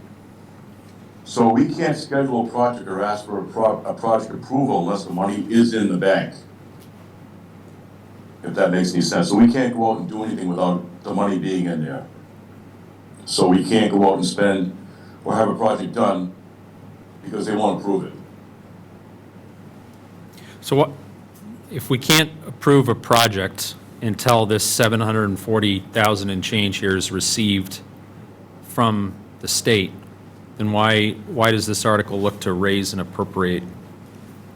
So we can't schedule a project or ask for a project approval unless the money is in the bank, if that makes any sense. So we can't go out and do anything without the money being in there. So we can't go out and spend or have a project done because they won't approve it. So what, if we can't approve a project until this $740,000 and change here is received from the state, then why does this article look to raise and appropriate,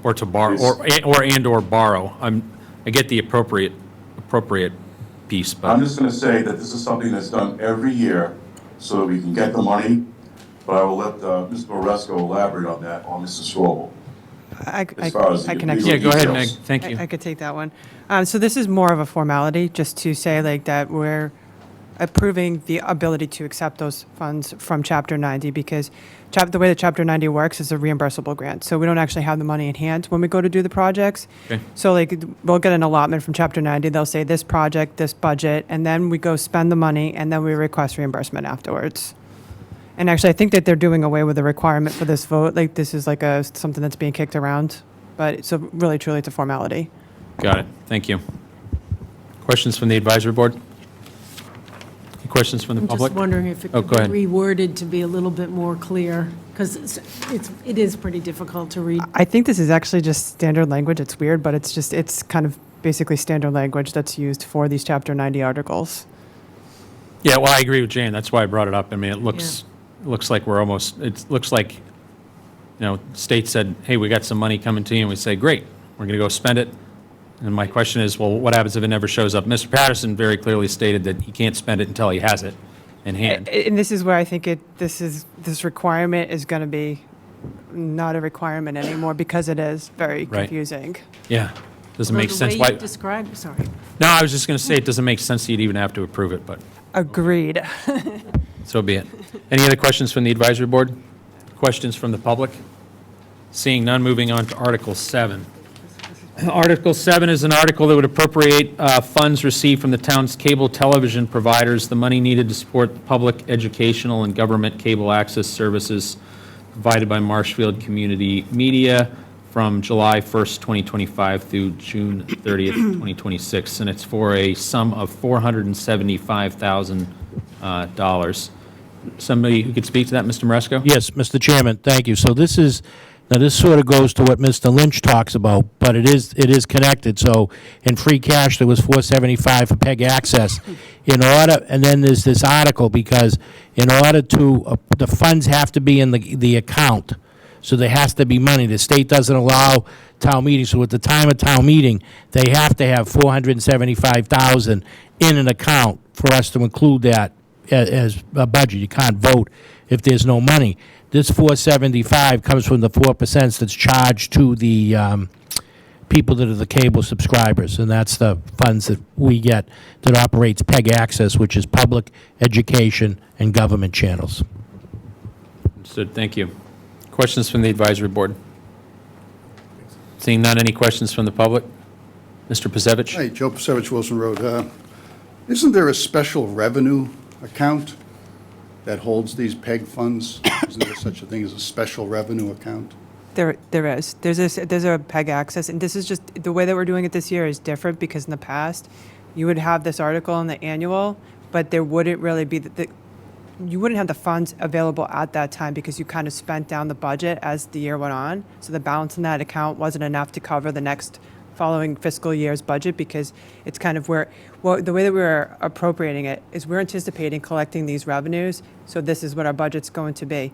or to borrow, or borrow? I get the appropriate piece, but... I'm just going to say that this is something that's done every year so that we can get the money, but I will let Mr. Moresco elaborate on that, on Mr. Strobel. I As far as the can legal actually. Yeah, go ahead, Meg. details. Thank you. I could take that one. So this is more of a formality, just to say like that we're approving the ability to accept those funds from Chapter 90, because the way that Chapter 90 works is a reimbursable grant. So we don't actually have the money in hand when we go to do the projects. Okay. So like we'll get an allotment from Chapter 90. They'll say this project, this budget, and then we go spend the money, and then we request reimbursement afterwards. And actually, I think that they're doing away with the requirement for this vote. Like this is like something that's being kicked around. But so really, truly, it's a formality. Got it. Thank you. Questions from the advisory board? Any questions from the I'm public? just wondering if it Oh, could go be ahead. reworded to be a little bit more clear, because it is pretty difficult to read. I think this is actually just standard language. It's weird, but it's kind of basically standard language that's used for these Chapter 90 articles. Yeah, well, I agree with Jane. That's why I brought it up. I mean, it looks like it looks like, state said, hey, we got some money coming to you, and we say, great, we're going to go spend it. And my question is, well, what happens if it never shows up? Mr. Patterson very clearly stated that he can't spend it until he has it in hand. And this is where I think this requirement is going to be not a requirement anymore, because it is very Right. confusing. Yeah, doesn't make sense. The way you described, sorry. No, I was just going to say it doesn't make sense that you'd even have to approve it, but Agreed. so be it. Any other questions from the advisory board? Questions from the public? Seeing none, moving on to Article 7. Article 7 is an article that would appropriate funds received from the town's cable television providers, the money needed to support public educational and government cable access services provided by Marshfield Community Media from July 1st, 2025 through June 30th, 2026, and it's for a sum of $475,000. Somebody who could speak to that, Mr. Maresco? Yes, Mr. Chairman, thank you. So this sort of goes to what Mr. Lynch talks about, but it is connected. So in free cash, there was $475 for PEG access. And then there's this article, because in order to, the funds have to be in the account. So there has to be money. The state doesn't allow town meetings, so at the time of town meeting, they have to have $475,000 in an account for us to include that as a budget. You can't vote if there's no money. This $475 comes from the 4% that's charged to the people that are the cable subscribers, and that's the funds that we get that operates PEG Access, which is public, education, and government channels. Understood, thank you. Questions from the advisory board? Seeing none, any questions from the public? Mr. Pasevich? Hey, Joe Pasevich, Wilson Road. Isn't there a special revenue account that holds these PEG funds? Isn't there such a thing as a special revenue account? There is. There's a PEG access, and this is just, the way that we're doing it this year is different, because in the past, you would have this article in the annual, but there wouldn't really be you wouldn't have the funds available at that time, because you kind of spent down the budget as the year went on. So the balance in that account wasn't enough to cover the next following fiscal year's budget, because it's kind of the way that we're appropriating it is we're anticipating collecting these revenues. So this is what our budget's going to be.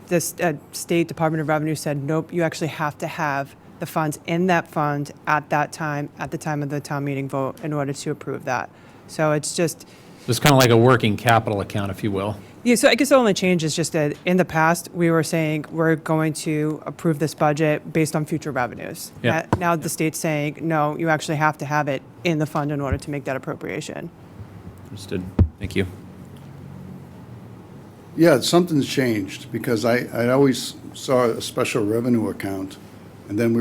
This State Department of Revenue said, nope, you actually have to have the funds in that fund at that time, at the time of the town meeting vote, in order to approve that. So it's just, It's kind of like a working capital account, if you will. yeah, so I guess the only change is just that in the past, we were saying we're going to approve this budget based on future revenues. Yeah. Now the state's saying, no, you actually have to have it in the fund in order to make that appropriation. Understood, thank you. Yeah, something's changed, because I always saw a special revenue account, and then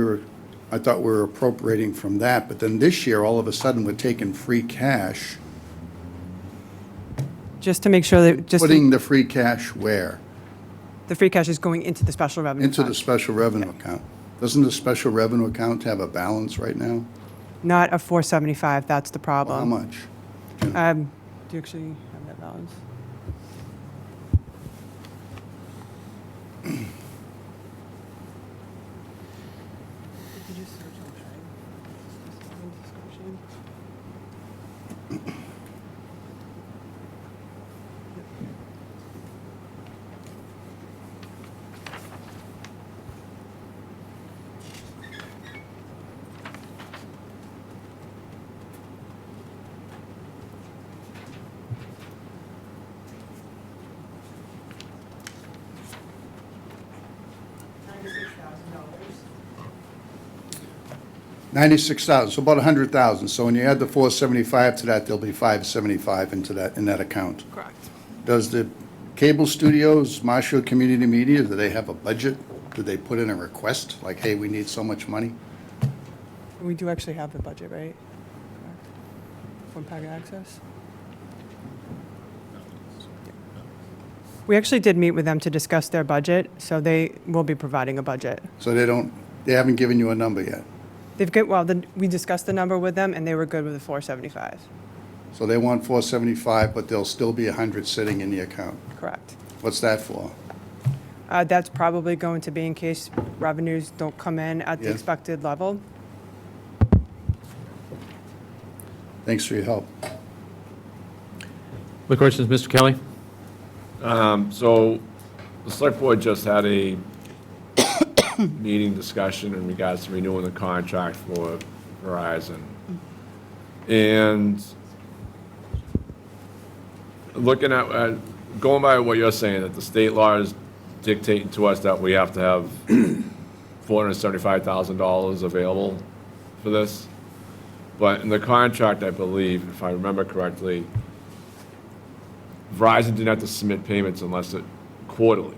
I thought we were appropriating from that, but then this year, all of a sudden, we're taking free cash. Just to make sure that, Putting the free cash where? the free cash is going into the special revenue Into fund. the special revenue account. Doesn't the special revenue account have a balance right now? Not a 475, that's the How problem. much? Do you actually have that balance? $96,000, so about $100,000. So when you add the 475 to that, there'll be 575 in that account. Correct. Does the cable studios, Marshfield Community Media, do they have a budget? Do they put in a request, like, hey, we need so much money? We do actually have the budget, right? Correct. From PEG Access? We actually did meet with them to discuss their budget, so they will be providing a budget. So they haven't given you a number yet? We discussed the number with them, and they were good with the 475. So they want 475, but there'll still be 100 sitting in the account. Correct. What's that for? That's probably going to be in case revenues don't come in at the Yeah. expected level. Thanks for your help. Other questions, Mr. Kelly? So the select board just had a meeting discussion in regards to renewing the contract for Verizon. And looking at, going by what you're saying, that the state law is dictating to us that we have to have $475,000 available for this. But in the contract, I believe, if I remember correctly, Verizon didn't have to submit payments unless it quarterly.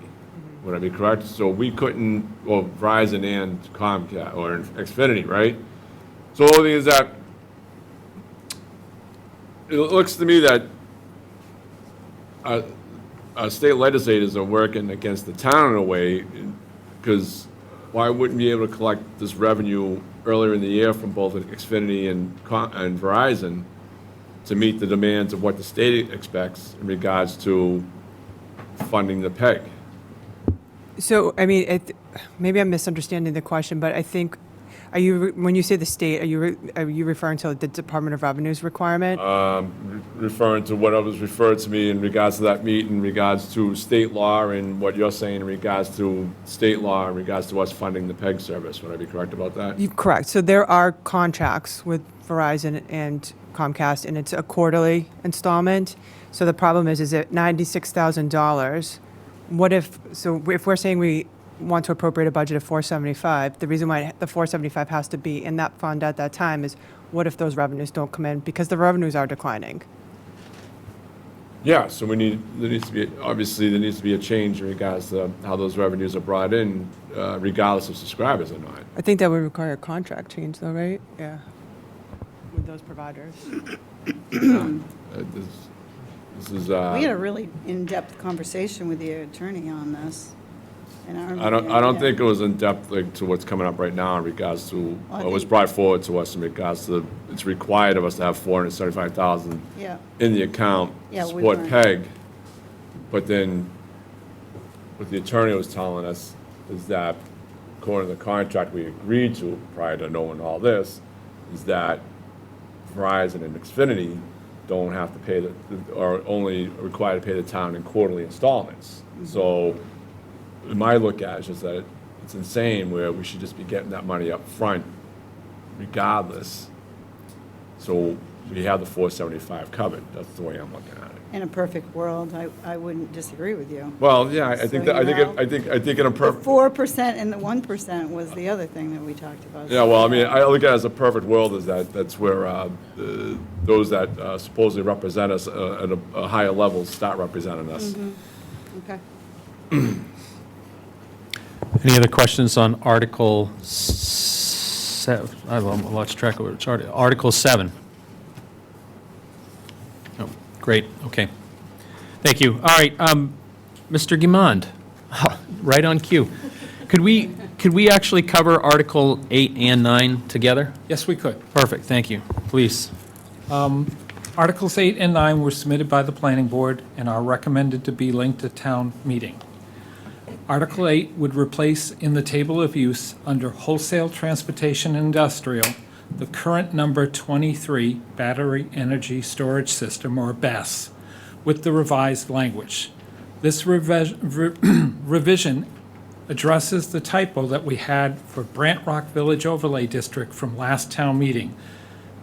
Would I be correct? So we couldn't, well, Verizon and Comcast, or Xfinity, right? So the only thing is that it looks to me that state legislators are working against the town in a way, because why wouldn't we be able to collect this revenue earlier in the year from both Xfinity and Verizon to meet the demands of what the state expects in regards to funding the PEG? So, I mean, maybe I'm misunderstanding the question, but I think, when you say the state, are you referring to the Department of Revenue's requirement? Referring to what was referred to me in regards to that meeting, in regards to state law, and what you're saying in regards to state law, in regards to us funding the PEG service. Would I be correct about that? Correct. So there are contracts with Verizon and Comcast, and it's a quarterly installment. So the problem is at $96,000, if we're saying we want to appropriate a budget of $475, the reason why the $475 has to be in that fund at that time is, what if those revenues don't come in? Because the revenues are declining. Yeah, so there needs to be a change in regards to how those revenues are brought in, regardless of subscribers or not. I think that would require a contract change though, right? Yeah. With those providers. This is. We had a really in-depth conversation with the attorney on this. I don't think it was in depth to what's coming up right now in regards to what was brought forward to us in regards to it's required of us to have $475,000 in the account to support PEG. But then what the attorney was telling us is that according to the contract we agreed to prior to knowing all this, is that Verizon and Xfinity don't have to pay are only required to pay the town in quarterly installments. So my look at it is just that it's insane where we should just be getting that money up front regardless. So we have the $475 covered. That's the way I'm looking at it. In a perfect world, I wouldn't disagree with you. Well, yeah, I think in a The 4% and the 1% was the other thing that we talked about. Yeah, well, I mean, I look at it as a perfect world is that's where those that supposedly represent us at a higher level start representing us. Okay. Any other questions on Article 7? I lost track of it. It's Article 7. Oh, great, okay. Thank you. All right, Mr. Guimond, right on cue. Could we actually cover Article 8 and 9 together? Yes, we could. Perfect, thank you. Please. Articles 8 and 9 were submitted by the planning board and are recommended to be linked to town meeting. Article 8 would replace in the table of use under wholesale transportation and industrial the current number 23 battery energy storage system, or BESS, with the revised language. This revision addresses the typo that we had for Brant Rock Village Overlay District from last town meeting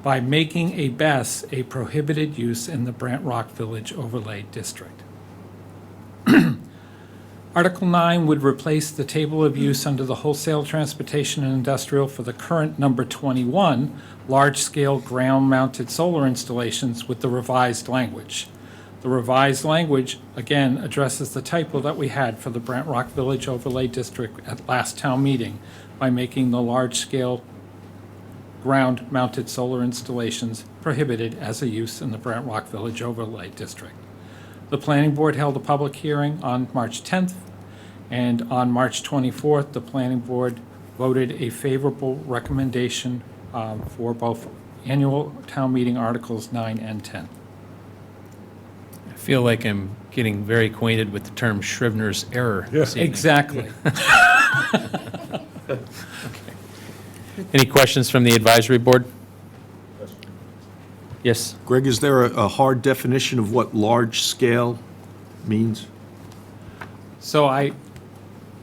by making a BESS a prohibited use in the Brant Rock Village Overlay District. Article 9 would replace the table of use under the wholesale transportation and industrial for the current number 21, large-scale ground-mounted solar installations, with the revised language. The revised language, again, addresses the typo that we had for the Brant Rock Village Overlay District at last town meeting by making the large-scale ground-mounted solar installations prohibited as a use in the Brant Rock Village Overlay District. The planning board held a public hearing on March 10th, and on March 24th, the planning board voted a favorable recommendation for both annual town meeting Articles 9 and 10. I feel like I'm getting very acquainted with the term Scrivener's error this evening. Exactly. Okay. Any questions from the advisory board? Yes. Greg, is there a hard definition of what large scale means? So I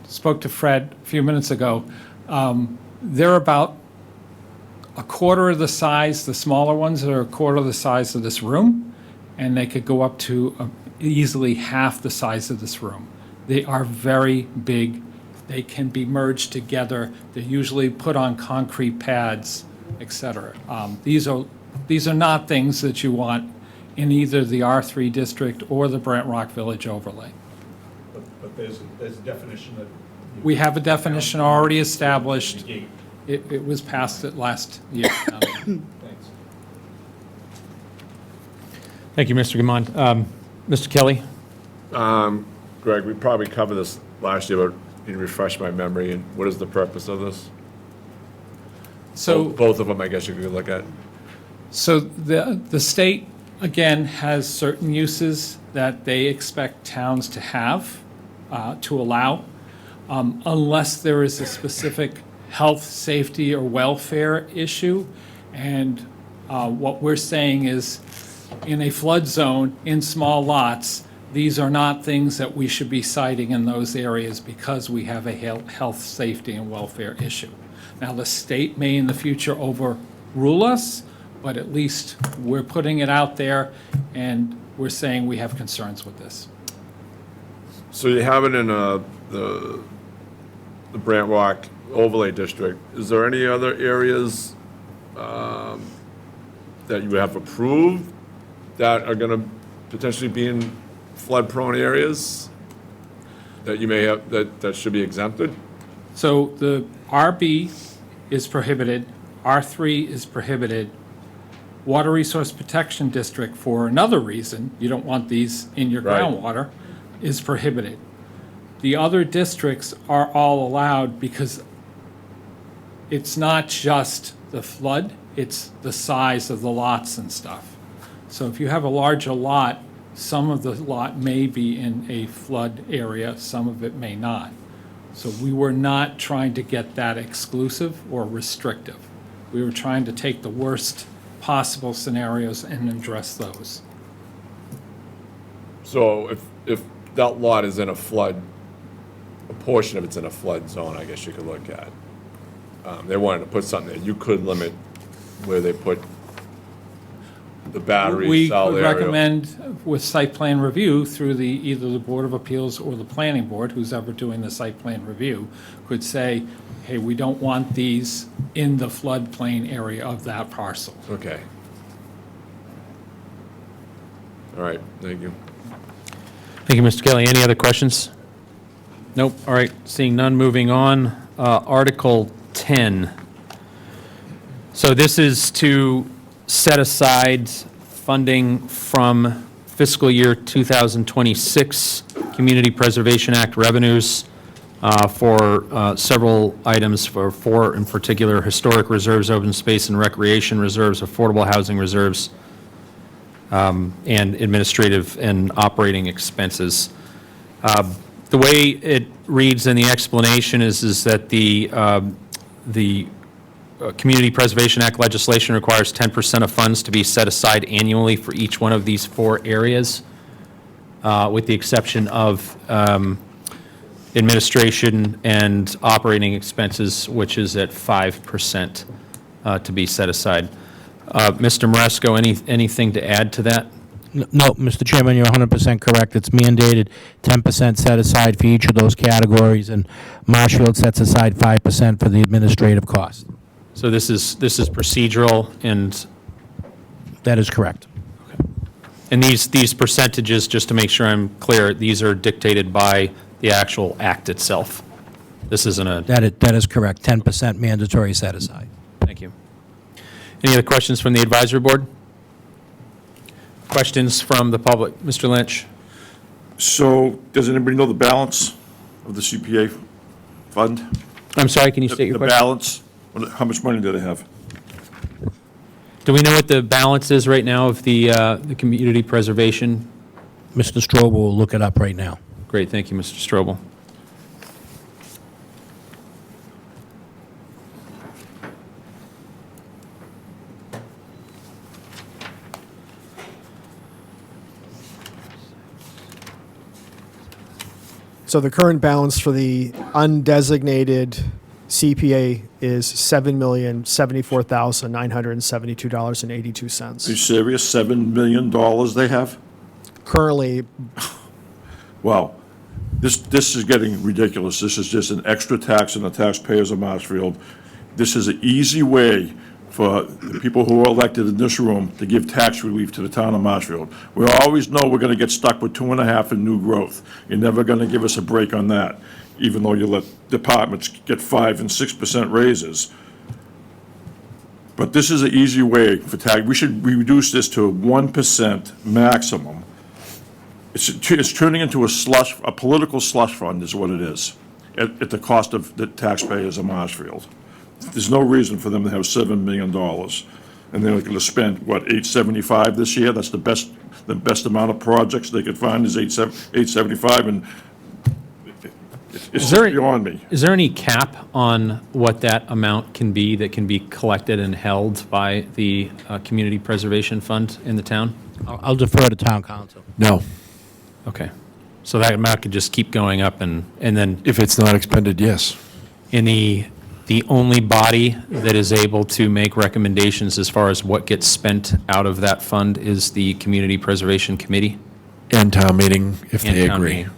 spoke to Fred a few minutes ago. They're about a quarter of the size, the smaller ones are a quarter of the size of this room, and they could go up to easily half the size of this room. They are very big. They can be merged together. They're usually put on concrete pads, etc. These are not things that you want in either the R3 district or the Brant Rock Village Overlay. But there's a definition that... We have a definition already established. It was passed at last year. Thanks. Thank you, Mr. Guimond. Mr. Kelly? Greg, we probably covered this last year, but can you refresh my memory, and what is the purpose of this? So. Both of them, I guess you could look at. So the state, again, has certain uses that they expect towns to have, to allow, unless there is a specific health, safety, or welfare issue. And what we're saying is, in a flood zone, in small lots, these are not things that we should be citing in those areas because we have a health, safety, and welfare issue. Now, the state may in the future overrule us, but at least we're putting it out there, and we're saying we have concerns with this. So you have it in the Brant Walk overlay district. Is there any other areas that you have approved that are going to potentially be in flood-prone areas that you may have, that should be exempted? So the RB is prohibited, R3 is prohibited. Water Resource Protection District, for another reason, you don't want these in your Right. groundwater, is prohibited. The other districts are all allowed because it's not just the flood, it's the size of the lots and stuff. So if you have a larger lot, some of the lot may be in a flood area, some of it may not. So we were not trying to get that exclusive or restrictive. We were trying to take the worst possible scenarios and address those. So if that lot is in a flood, a portion of it's in a flood zone, I guess you could look at. They wanted to put something there, you could limit where they put the battery We cell could area. recommend with site plan review through either the Board of Appeals or the Planning Board, who's ever doing the site plan review, could say, hey, we don't want these in the floodplain area of that parcel. Okay. All right, thank you. Thank you, Mr. Kelly. Any other questions? Nope. All right, seeing none, moving on. Article 10. So this is to set aside funding from fiscal year 2026 Community Preservation Act revenues for several items, for four in particular: historic reserves, open space and recreation reserves, affordable housing reserves, and administrative and operating expenses. The way it reads in the explanation is that the Community Preservation Act legislation requires 10% of funds to be set aside annually for each one of these four areas, with the exception of administration and operating expenses, which is at 5% to be set aside. Mr. Maresco, anything to add to that? No, Mr. Chairman, you're 100% correct. It's mandated 10% set aside for each of those categories, and Marshfield sets aside 5% for the administrative cost. So this is procedural, and that is correct. And these percentages, just to make sure I'm clear, these are dictated by the actual act itself. This isn't a... That is correct. 10% mandatory set aside. Thank you. Any other questions from the advisory board? Questions from the public? Mr. Lynch? So, does anybody know the balance of the CPA fund? I'm sorry, can you state your The question? balance, how much money do they have? Do we know what the balance is right now of the community preservation? Mr. Strobel will look it up right now. Great, thank you, Mr. Strobel. So the current balance for the undesignated CPA is $7,074,972.82. Are you serious? $7 million they have? Currently, Wow. This is getting ridiculous. This is just an extra tax on the taxpayers of Marshfield. This is an easy way for the people who are elected in this room to give tax relief to the town of Marshfield. We always know we're gonna get stuck with 2.5 in new growth. You're never gonna give us a break on that, even though you let departments get 5% and 6% raises. But this is an easy way for tax. We should reduce this to 1% maximum It's turning into a political slush fund is what it is, at the cost of the taxpayers of Marshfield. There's no reason for them to have $7 million, and they're going to spend, what, $875 this year? That's the best amount of projects they could find is $875, and it's just beyond me. Is there any cap on what that amount can be that can be collected and held by the Community Preservation Fund in the town? I'll defer to town council. No. Okay. So that amount could just keep going up and then... If it's not expended, yes. In the only body that is able to make recommendations as far as what gets spent out of that fund is the Community Preservation Committee? And town meeting, if And they town agree. meeting.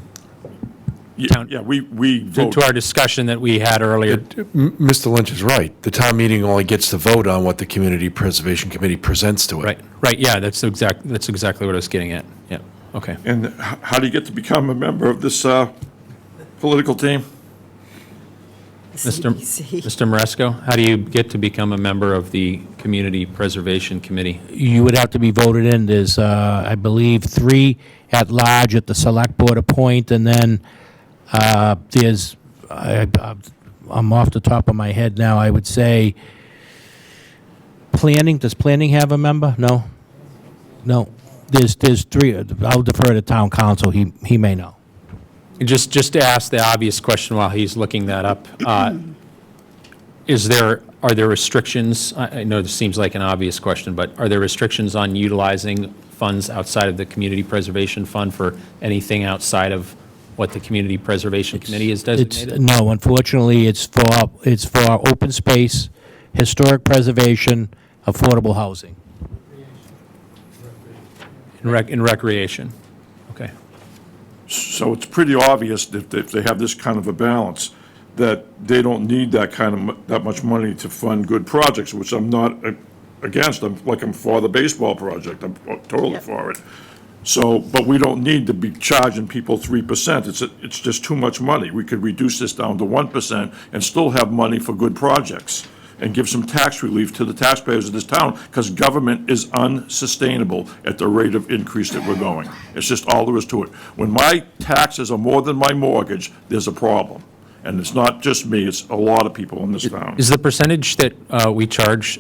Yeah, we vote. To our discussion that we had earlier. Mr. Lynch is right. The town meeting only gets to vote on what the Community Preservation Committee presents to it. Right, yeah, that's exactly what I was getting at, yeah, okay. And how do you get to become a member of this political team? Mr. Maresco, how do you get to become a member of the Community Preservation Committee? You would have to be voted in. There's, I believe, 3 at large at the select board appoint, and then there's, I'm off the top of my head now, I would say, planning, does planning have a member? No? No. There's 3, I'll defer to town council, he may know. Just to ask the obvious question while he's looking that up, are there restrictions? I know this seems like an obvious question, but are there restrictions on utilizing funds outside of the Community Preservation Fund for anything outside of what the Community Preservation Committee is designated? No, unfortunately, it's for open space, historic preservation, affordable housing. In recreation, okay. So it's pretty obvious that if they have this kind of a balance, that they don't need that much money to fund good projects, which I'm not against. I'm for the baseball project. I'm totally for it. So, but we don't need to be charging people 3%. It's just too much money. We could reduce this down to 1% and still have money for good projects and give some tax relief to the taxpayers of this town, because government is unsustainable at the rate of increase that we're going. It's just all there is to it. When my taxes are more than my mortgage, there's a problem. And it's not just me, it's a lot of people in this town. Is the percentage that we charge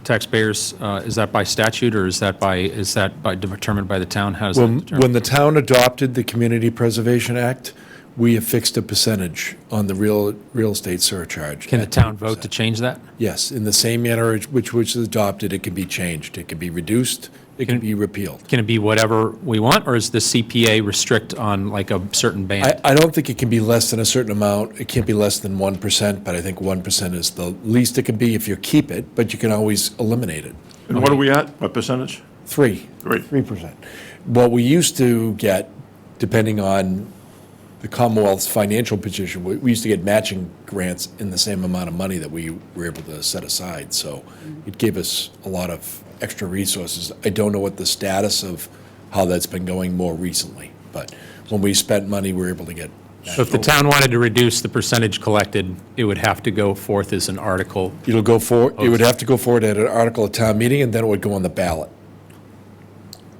taxpayers, is that by statute, or is that determined by the town? How is that determined? When the town adopted the Community Preservation Act, we have fixed a percentage on the real estate surcharge. Can the town vote to change that? Yes, in the same manner which was adopted, it can be changed. It can be reduced, it can be repealed. Can it be whatever we want, or is the CPA restrict on like a certain band? I don't think it can be less than a certain amount. It can't be less than 1%, but I think 1% is the least it can be if you keep it, but you can always eliminate it. And what are we at, what percentage? 3%. What we used to get, depending on the Commonwealth's financial position, we used to get matching grants in the same amount of money that we were able to set aside. So it gave us a lot of extra resources. I don't know what the status of how that's been going more recently, but when we spent money, we were able to get. So if the town wanted to reduce the percentage collected, it would have to go forth as an article? It would have to go forward at an article at town meeting, and then it would go on the ballot.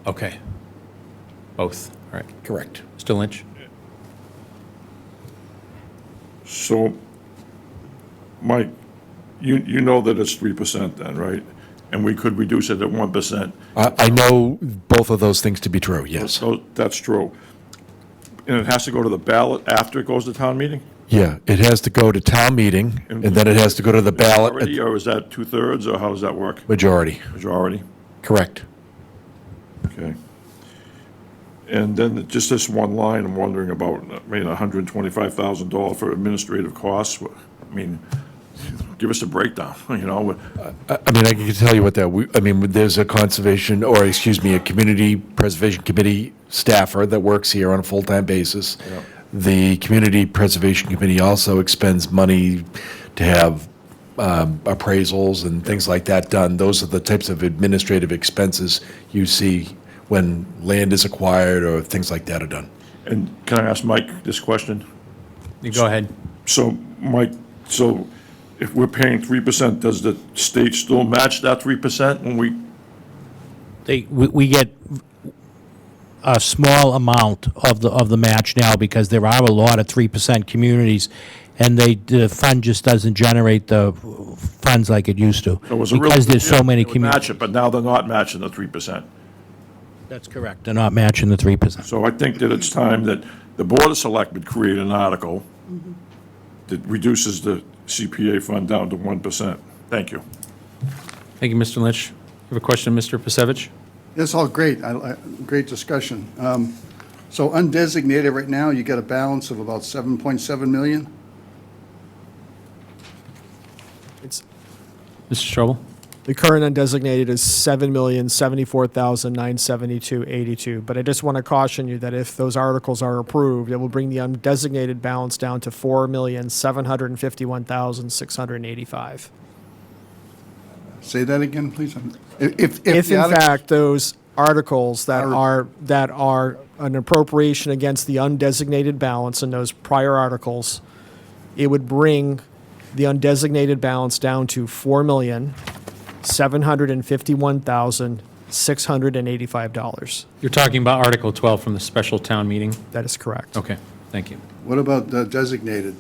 Okay. Both, all right. Correct. Mr. Lynch? So, Mike, you know that it's 3% then, right? And we could reduce it at 1%. I know both of those things to be true, yes. So that's true. And it has to go to the ballot after it goes to town meeting? Yeah, it has to go to town meeting, and then it has to go to the ballot. Majority, or is that 2/3, or how does that work? Majority. Majority? Correct. Okay. And then just this one line, I'm wondering about, I mean, $125,000 for administrative costs. I mean, give us a breakdown, you know? I mean, I can tell you what that, there's a a Community Preservation Committee staffer that works here on a full-time basis. Yeah. The Community Preservation Committee also expends money to have appraisals and things like that done. Those are the types of administrative expenses you see when land is acquired or things like that are done. And can I ask Mike this question? You go ahead. So, Mike, if we're paying 3%, does the state still match that 3% when we? We get, a small amount of the match now because there are a lot of 3% communities, and the fund just doesn't generate the funds like it used to. So it was a real because good there's deal. so many They would match communities. it, but now they're not matching the 3%. That's correct. They're not matching the 3%. So I think that it's time that the Board of Selectmen create an article that reduces the CPA fund down to 1%. Thank you. Thank you, Mr. Lynch. You have a question, Mr. Pasevich? That's all great, great discussion. So undesignated right now, you got a balance of about 7.7 million? It's, Mr. Strobel? the current undesignated is $7,074,972.82. But I just want to caution you that if those articles are approved, it will bring the undesignated balance down to $4,751,685. Say that again, please. If If the in article- fact those articles that are an appropriation against the undesignated balance in those prior articles, it would bring the undesignated balance down to $4,751,685. You're talking about Article 12 from the special town meeting? That is correct. Okay, thank you. What about the designated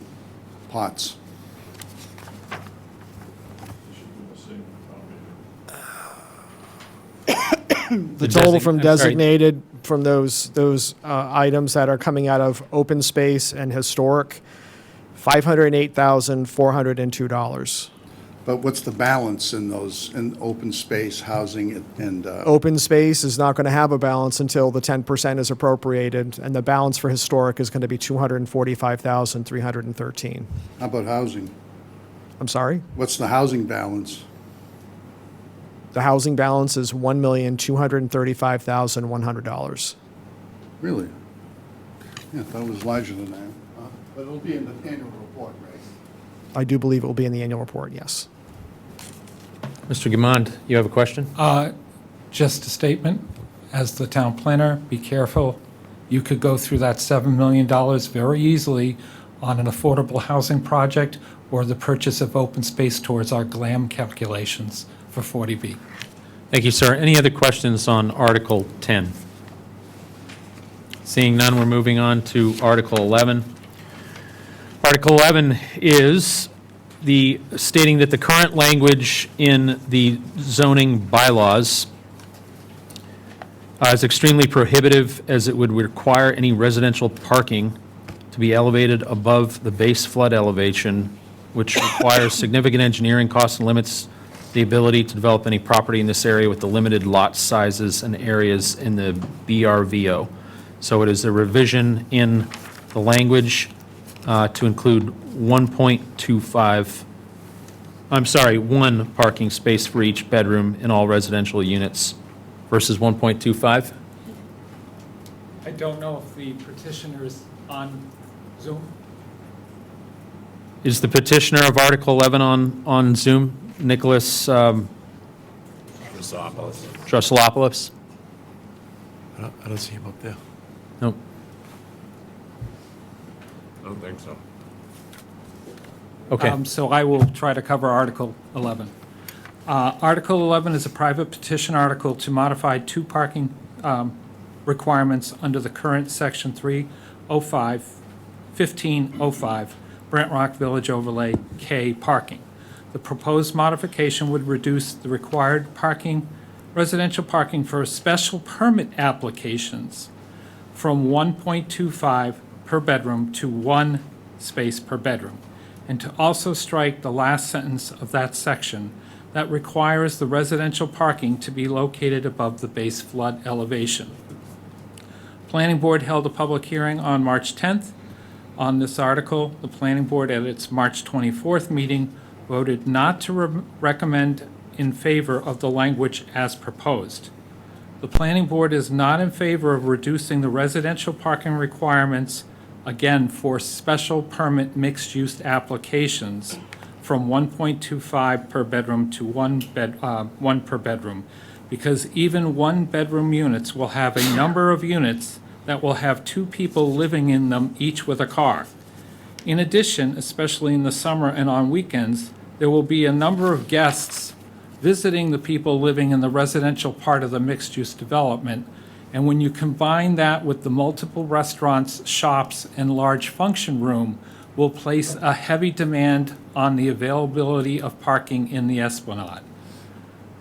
pots? The total from designated, from those items that are coming out of open space and historic, $508,402. But what's the balance in those, in open space, housing, and, Open space is not going to have a balance until the 10% is appropriated, and the balance for historic is going to be $245,313. how about housing? I'm sorry? What's the housing balance? The housing balance is $1,235,100. Really? Yeah, I thought it was larger than that. But it'll be in the annual report, right? I do believe it will be in the annual report, yes. Mr. Gamond, you have a question? Just a statement. As the town planner, be careful. You could go through that $7 million very easily on an affordable housing project or the purchase of open space towards our GLAM calculations for 40B. Thank you, sir. Any other questions on Article 10? Seeing none, we're moving on to Article 11. Article 11 is the stating that the current language in the zoning bylaws is extremely prohibitive, as it would require any residential parking to be elevated above the base flood elevation, which requires significant engineering costs and limits the ability to develop any property in this area with the limited lot sizes and areas in the BRVO. So it is a revision in the language to include 1.25, I'm sorry, 1 parking space for each bedroom in all residential units versus 1.25? I don't know if the petitioner is on Zoom. Is the petitioner of Article 11 on Zoom? Nicholas Drussilopoulos? I don't see him up there. Nope. I don't think so. Okay. So I will try to cover Article 11. Article 11 is a private petition article to modify 2 parking requirements under the current Section 1505 Brent Rock Village Overlay K parking. The proposed modification would reduce the required residential parking for special permit applications from 1.25 per bedroom to 1 space per bedroom, and to also strike the last sentence of that section that requires the residential parking to be located above the base flood elevation. Planning Board held a public hearing on March 10th on this article. The Planning Board at its March 24th meeting voted not to recommend in favor of the language as proposed. The Planning Board is not in favor of reducing the residential parking requirements, again, for special permit mixed-use applications from 1.25 per bedroom to 1 per bedroom, because even 1-bedroom units will have a number of units that will have 2 people living in them, each with a car. In addition, especially in the summer and on weekends, there will be a number of guests visiting the people living in the residential part of the mixed-use development, And when you combine that with the multiple restaurants, shops, and large function room, will place a heavy demand on the availability of parking in the Esplanade.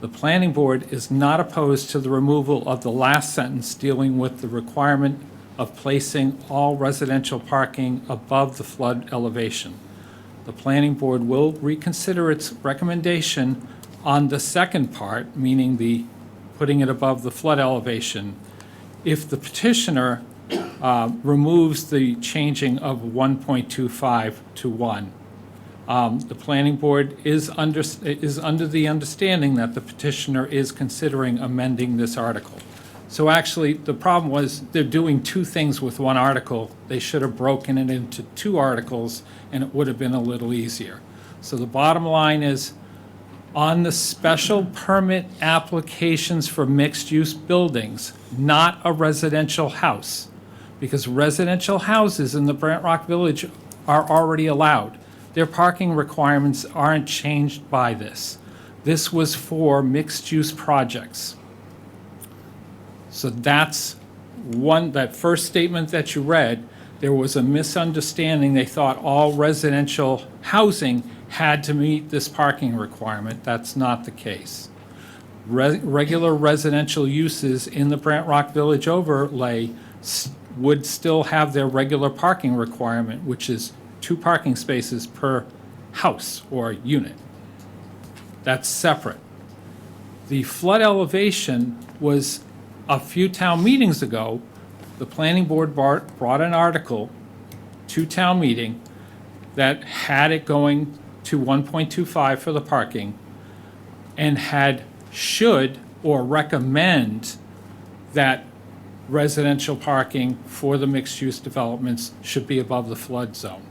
The planning board is not opposed to the removal of the last sentence dealing with the requirement of placing all residential parking above the flood elevation. The planning board will reconsider its recommendation on the second part, meaning the putting it above the flood elevation, if the petitioner removes the changing of 1.25 to 1. The planning board is under the understanding that the petitioner is considering amending this article. So actually, the problem was they're doing two things with one article. They should have broken it into two articles, and it would have been a little easier. So the bottom line is, on the special permit applications for mixed-use buildings, not a residential house, because residential houses in the Brant Rock Village are already allowed. Their parking requirements aren't changed by this. This was for mixed-use projects. So that's that first statement that you read, there was a misunderstanding. They thought all residential housing had to meet this parking requirement. That's not the case. Regular residential uses in the Brant Rock Village overlay would still have their regular parking requirement, which is 2 parking spaces per house or unit. That's separate. The flood elevation was a few town meetings ago. The planning board brought an article to town meeting that had it going to 1.25 for the parking and should or recommend that residential parking for the mixed-use developments should be above the flood zone.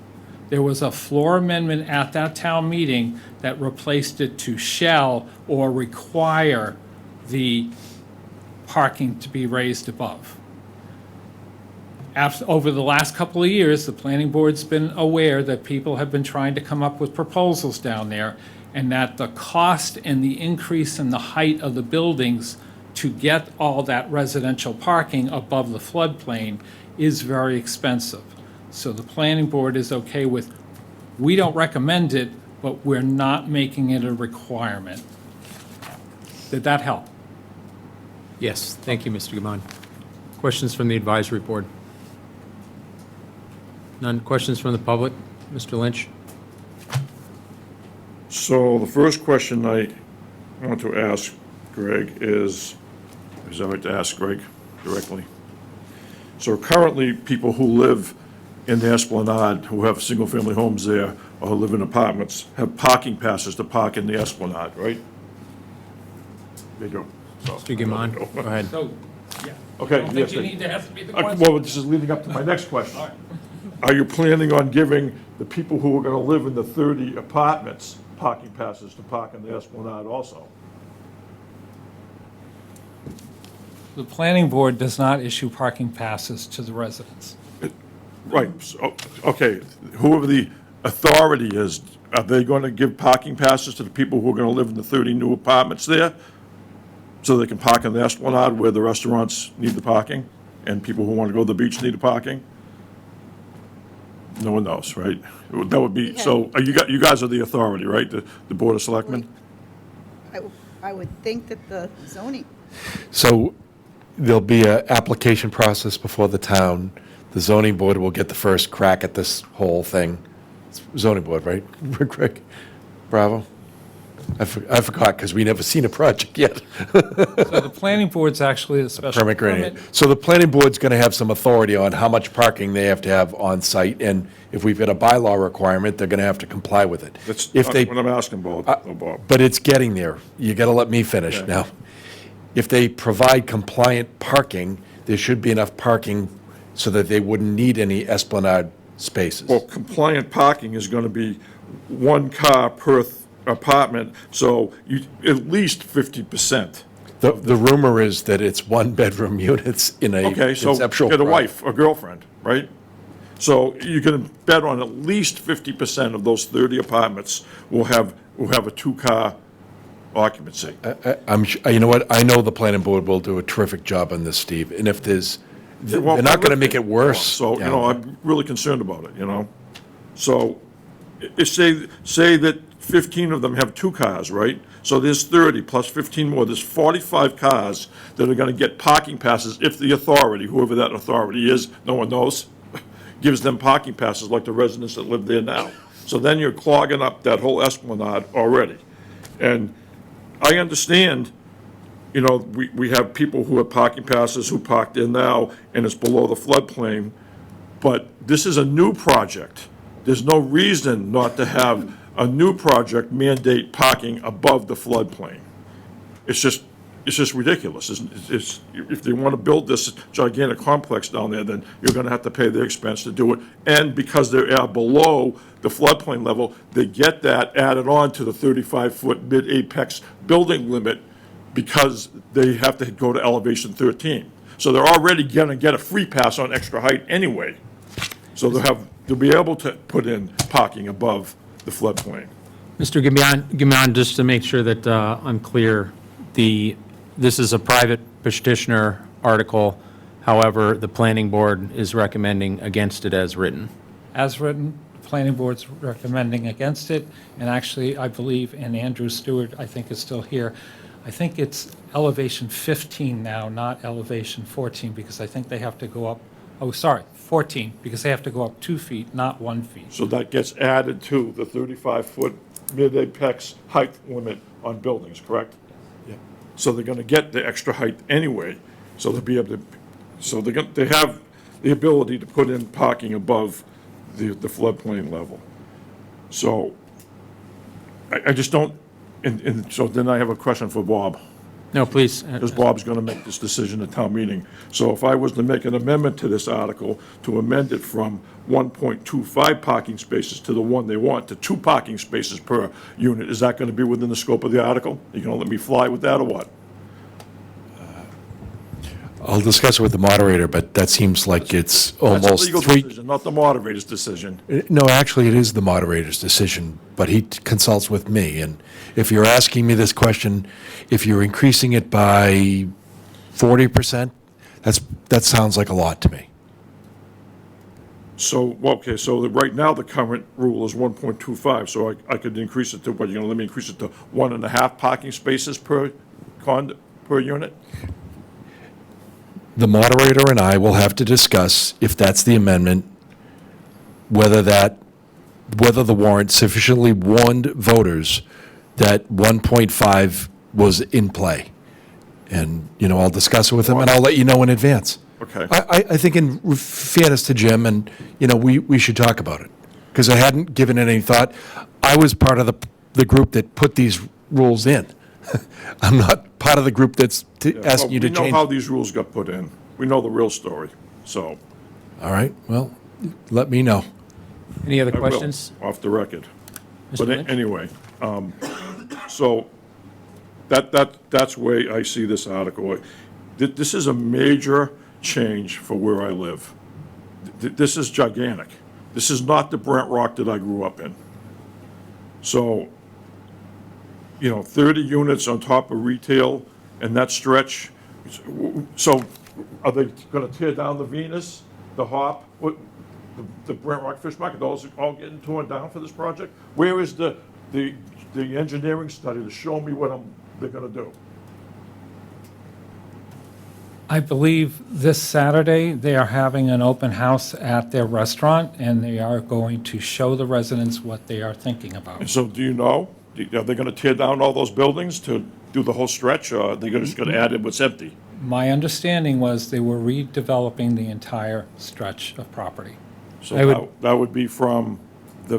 There was a floor amendment at that town meeting that replaced it to shall or require the parking to be raised above. Over the last couple of years, the planning board's been aware that people have been trying to come up with proposals down there, and that the cost and the increase in the height of the buildings to get all that residential parking above the floodplain is very expensive. So the planning board is okay with, we don't recommend it, but we're not making it a requirement. Did that help? Yes, thank you, Mr. Gamon. Questions from the advisory board? None. Questions from the public? Mr. Lynch? So the first question I want to ask Greg is I like to ask Greg directly. So currently, people who live in the Esplanade, who have single-family homes there, or who live in apartments, have parking passes to park in the Esplanade, right? There you go. So, Mr. Gamon, go ahead. So, yeah. Okay, I don't think yes, you thank- need to ask me the question. Well, this is leading up to my next question. Are you planning on giving the people who are going to live in the 30 apartments parking passes to park in the Esplanade also? The planning board does not issue parking passes to the residents. Right, so, okay, whoever the authority is, are they going to give parking passes to the people who are going to live in the 30 new apartments there? So they can park in the Esplanade where the restaurants need the parking, and people who want to go to the beach need the parking? No one knows, right? That would be, so, you guys are the authority, right? The Board of Selectmen? I would think that the zoning, So there'll be an application process before the town. The zoning board will get the first crack at this whole thing. It's zoning board, right, Greg? Bravo? I forgot, because we never seen a project yet. So the planning board's actually the special Permit granted. So the planning board's going to have some authority on how much parking they have to have on site, and if we've got a bylaw requirement, they're going to have to comply with it. That's If not they, what I'm asking, Bob. but it's getting there. You got to let me finish Yeah. now. If they provide compliant parking, there should be enough parking so that they wouldn't need any Esplanade spaces. Well, compliant parking is going to be 1 car per apartment, so at least 50%. The rumor is that it's 1-bedroom units in a Okay, so conceptual. get a project. wife, a girlfriend, right? So you're going to bet on at least 50% of those 30 apartments will have a 2-car occupancy. You know what, I know the planning board will do a terrific job on this, Steve, and if there's, they're Well, not I gonna live make there. it worse. So, you know, I'm really concerned about it, you know? So, say that 15 of them have 2 cars, right? So there's 30 plus 15 more, there's 45 cars that are gonna get parking passes if the authority, whoever that authority is, no one knows, gives them parking passes like the residents that live there now. So then you're clogging up that whole esplanade already. And I understand, you know, we have people who have parking passes who parked in now, and it's below the floodplain, but this is a new project. There's no reason not to have a new project mandate parking above the floodplain. It's just ridiculous. If they want to build this gigantic complex down there, then you're going to have to pay the expense to do it. And because they are below the floodplain level, they get that added on to the 35-foot mid-apex building limit because they have to go to elevation 13. So they're already going to get a free pass on extra height anyway. So they'll be able to put in parking above the floodplain. Mr. Gimion, just to make sure that I'm clear, this is a private petitioner article. However, the planning board is recommending against it as written. As written, the planning board's recommending against it, and actually, I believe, and Andrew Stewart, I think, is still here, I think it's elevation 15 now, not elevation 14, because I think they have to go up, 14, because they have to go up 2 feet, not 1 feet. So that gets added to the 35-foot mid-apex height limit on buildings, correct? Yeah. So they're going to get the extra height anyway, so they'll be able to, they have the ability to put in parking above the floodplain level. So I just don't, and so then I have a question for Bob. No, please. Because Bob's going to make this decision at town meeting. So if I was to make an amendment to this article to amend it from 1.25 parking spaces to the one they want, to 2 parking spaces per unit, is that going to be within the scope of the article? You going to let me fly with that or what? I'll discuss it with the moderator, but that seems like it's That's a almost legal 3. decision, not the moderator's decision. No, actually, it is the moderator's decision, but he consults with me. And if you're asking me this question, if you're increasing it by 40%, that sounds like a lot to me. So, okay, so right now the current rule is 1.25, so I could increase it to, what, you're going to let me increase it to 1.5 parking spaces per unit? The moderator and I will have to discuss, if that's the amendment, whether the warrant sufficiently warned voters that 1.5 was in play. And, I'll discuss it with him, and I'll let you know in advance. Okay. I think in fairness to Jim, and, we should talk about it, because I hadn't given it any thought. I was part of the group that put these rules in. I'm not part of the group that's asking you to change. We know how these rules got put in. We know the real story, so. All right, well, let me know. Any other I will, questions? off the record. Mr. But Lynch? anyway, so that's the way I see this article. This is a major change for where I live. This is gigantic. This is not the Brent Rock that I grew up in. So, 30 units on top of retail and that stretch. So are they going to tear down the Venus, the Hop, the Brent Rock Fish Market? Those are all getting torn down for this project? Where is the engineering study to show me what they're going to do? I believe this Saturday, they are having an open house at their restaurant, and they are going to show the residents what they are thinking about. And so do you know? Are they going to tear down all those buildings to do the whole stretch, or are they just going to add in what's empty? My understanding was they were redeveloping the entire stretch of property. So that would be from the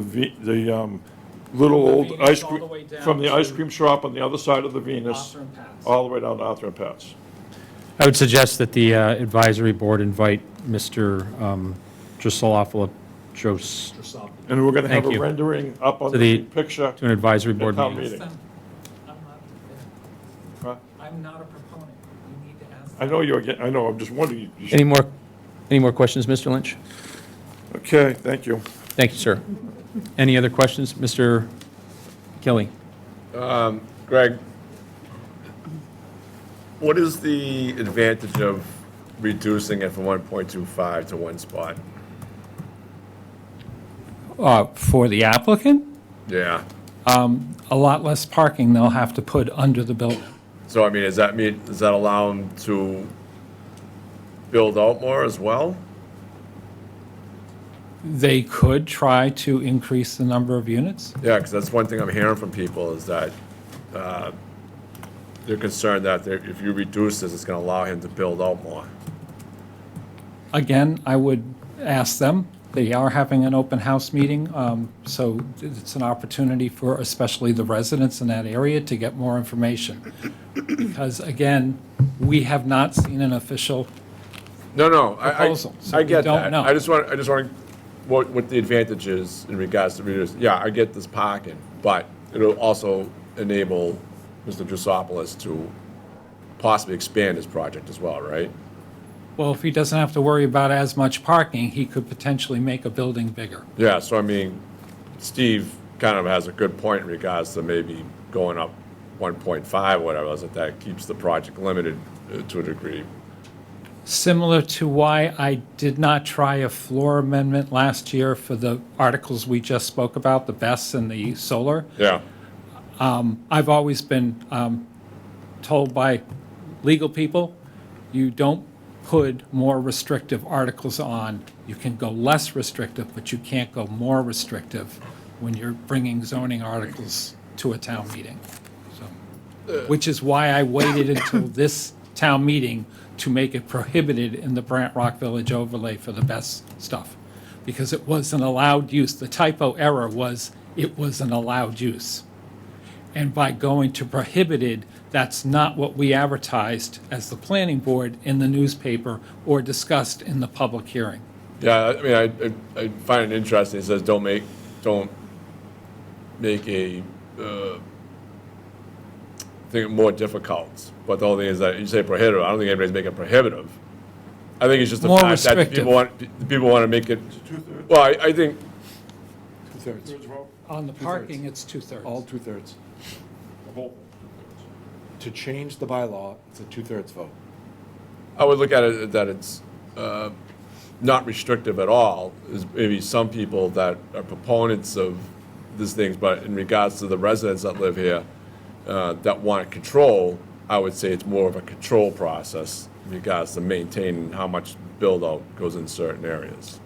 little old Venus ice all cream, the way down from the to ice cream shop on the other side of the Venus, Arthur and Pat's. all the way down to Arthur and Pat's. I would suggest that the advisory board invite Mr. Drosophila. And we're going to have Thank a you. rendering up on To the the- picture to an advisory at board town meeting. meeting. I'm not a proponent. You need to ask. I know, I'm just wondering. you should- Any more questions, Mr. Lynch? Okay, thank you. Thank you, sir. Any other questions? Mr. Kelly? Greg, What is the advantage of reducing it from 1.25 to one spot? For the applicant, Yeah. a lot less parking they'll have to put under the building. So, I mean, does that allow them to build out more as well? They could try to increase the number of units. Yeah, because that's one thing I'm hearing from people is that they're concerned that if you reduce this, it's going to allow him to build out more. Again, I would ask them. They are having an open house meeting, so it's an opportunity for especially the residents in that area to get more information. Because again, we have not seen an official No, proposal. so I we get don't that. know. I just want what the advantage is in regards to reducing. Yeah, I get this parking, but it'll also enable Mr. Drusopoulos to possibly expand his project as well, right? Well, if he doesn't have to worry about as much parking, he could potentially make a building bigger. Yeah, so I mean, Steve kind of has a good point in regards to maybe going up 1.5, whatever, that keeps the project limited to a degree. Similar to why I did not try a floor amendment last year for the articles we just spoke about, the BESS and the solar. Yeah. I've always been told by legal people, you don't put more restrictive articles on. You can go less restrictive, but you can't go more restrictive when you're bringing zoning articles to a town meeting. So, which is why I waited until this town meeting to make it prohibited in the Brant Rock Village overlay for the best stuff. Because it was an allowed use. The typo error was, it was an allowed use. And by going to prohibited, that's not what we advertised as the planning board in the newspaper or discussed in the public hearing. Yeah, I mean, I find it interesting. It says don't make a thing more difficult. But the whole thing is that you say prohibitive. I don't think anybody's making it prohibitive. I think it's just the More fact that restrictive. people want to make it. Well, I think Two-thirds. On the parking, it's 2/3. All two-thirds. To change the bylaw, it's a two-thirds vote. I would look at it that it's not restrictive at all. There's maybe some people that are proponents of these things, but in regards to the residents that live here that want control, I would say it's more of a control process in regards to maintaining how much build-out goes in certain areas.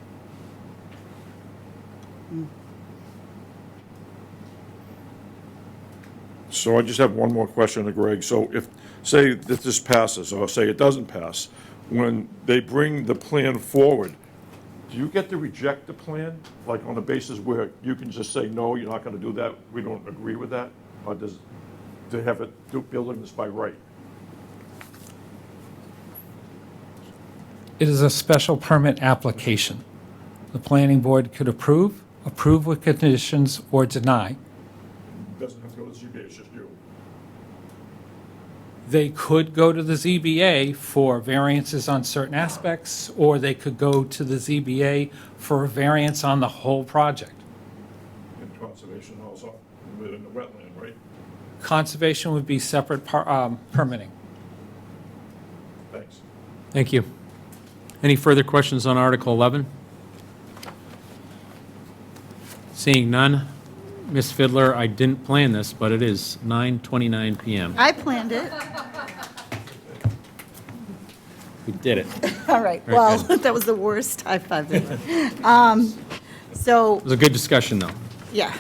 So I just have one more question to Greg. So if, say that this passes, or say it doesn't pass, when they bring the plan forward, do you get to reject the plan? Like on the basis where you can just say, no, you're not gonna do that, we don't agree with that? Or does, they have it, do building this by right? It is a special permit application. The planning board could approve with conditions, or deny. Doesn't have to go to ZBA, it's just you. They could go to the ZBA for variances on certain aspects, or they could go to the ZBA for a variance on the whole project. And conservation also, within the wetland, right? Conservation would be separate permitting. Thanks. Thank you. Any further questions on Article 11? Seeing none. Ms. Fiddler, I didn't plan this, but it is 9:29 PM. I planned it. We did it. All right, Very well, good. that was the worst high five ever. So, It was a good discussion, though. yeah.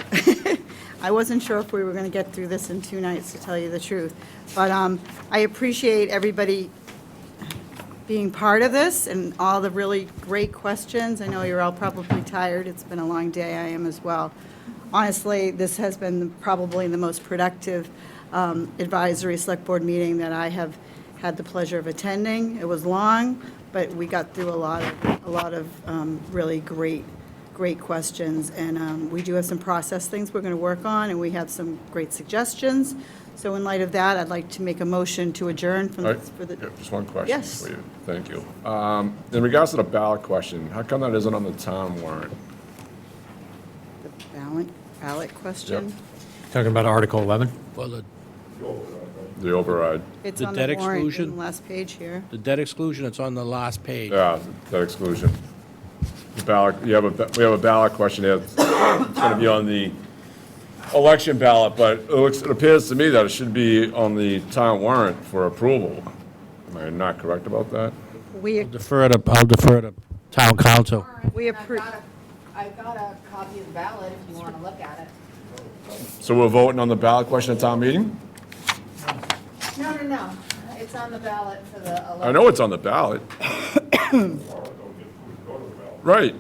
I wasn't sure if we were going to get through this in 2 nights, to tell you the truth. But I appreciate everybody being part of this and all the really great questions. I know you're all probably tired. It's been a long day. I am as well. Honestly, this has been probably the most productive advisory select board meeting that I have had the pleasure of attending. It was long, but we got through a lot of really great questions. And we do have some process things we're going to work on, and we have some great suggestions. So in light of that, I'd like to make a motion to adjourn from All the. right. For the Yeah, just one question Yes. for you. Thank you. In regards to the ballot question, how come that isn't on the town warrant? The ballot question? Talking about Article 11? For the The override. It's The on debt the warrant, in exclusion? the last page here. The debt exclusion, it's on the last page. Yeah, that exclusion. The ballot, we have a ballot question here. It's going to be on the election ballot, but it appears to me that it should be on the town warrant for approval. Am I not correct about that? We, I'll defer to town council. we approve. I've got a copy of the ballot if you want to look at it. So we're voting on the ballot question at town meeting? No. It's on the ballot for the election. I know it's on the ballot. Right.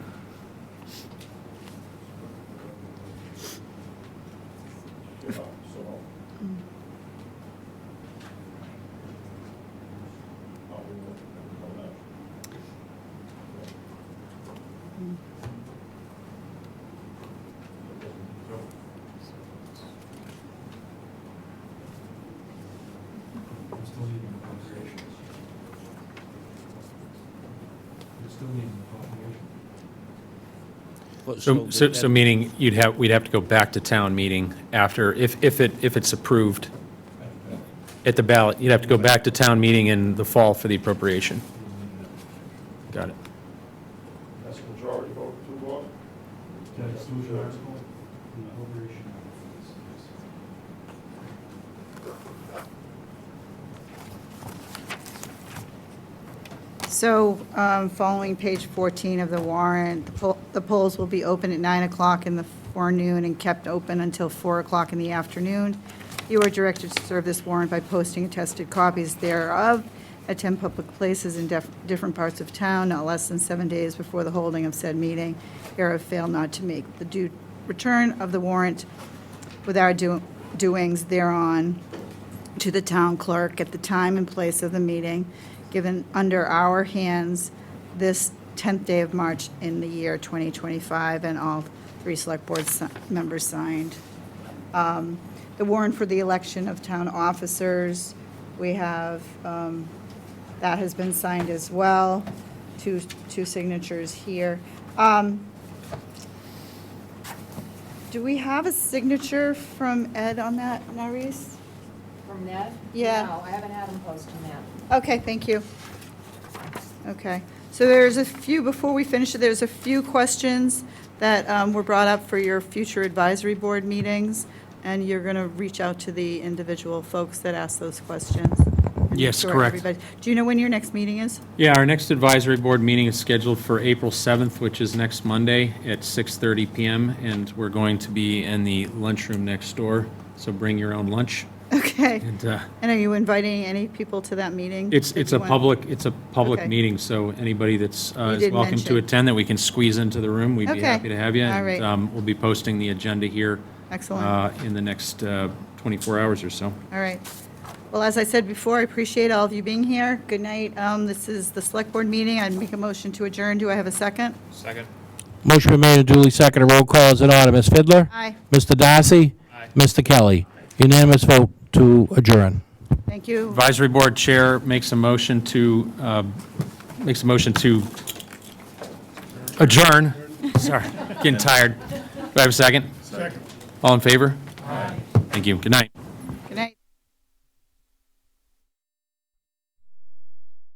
So meaning we'd have to go back to town meeting after, if it's approved at the ballot, you'd have to go back to town meeting in the fall for the appropriation. Got it. That's a majority vote, two vote? So, following page 14 of the warrant, the polls will be open at 9 o'clock in the forenoon and kept open until 4 o'clock in the afternoon. You are directed to serve this warrant by posting attested copies thereof at 10 public places in different parts of town, not less than 7 days before the holding of said meeting. Hereof fail not to make the due return of the warrant with our doings thereon to the town clerk at the time and place of the meeting, given under our hands this 10th day of March in the year 2025, and all 3 select board members signed. The warrant for the election of town officers, we have, that has been signed as well, two signatures here. Do we have a signature from Ed on that, Maurice? From Ned? Yeah. No, I haven't had him post on that. Okay, thank you. Okay, so there's a few, before we finish it, there's a few questions that were brought up for your future advisory board meetings, and you're going to reach out to the individual folks that asked those questions. and make Yes, sure correct. everybody- Do you know when your next meeting is? Yeah, our next advisory board meeting is scheduled for April 7th, which is next Monday at 6:30 PM, and we're going to be in the lunchroom next door, so bring your own lunch. Okay. And And are you inviting any people to that meeting? it's that a you want? public Okay. meeing, so anybody that's is did welcome to mention. attend that we can squeeze into the room, we'd be Okay. happy to have you. All right. And we'll be posting the agenda here Excellent. in the next 24 hours or so. All right. Well, as I said before, I appreciate all of you being here. Good night. This is the select board meeting. I'd make a motion to adjourn. Do I have a second? Second. Motion been made and duly seconded. Roll call is in order. Ms. Fidler? Aye. Mr. Darcy? Mr. Kelly? Unanimous vote to adjourn. Thank you. Advisory Board Chair makes a motion to adjourn. Sorry, getting tired. Do I have a second? Second. All in favor? Aye. Thank you. Good night.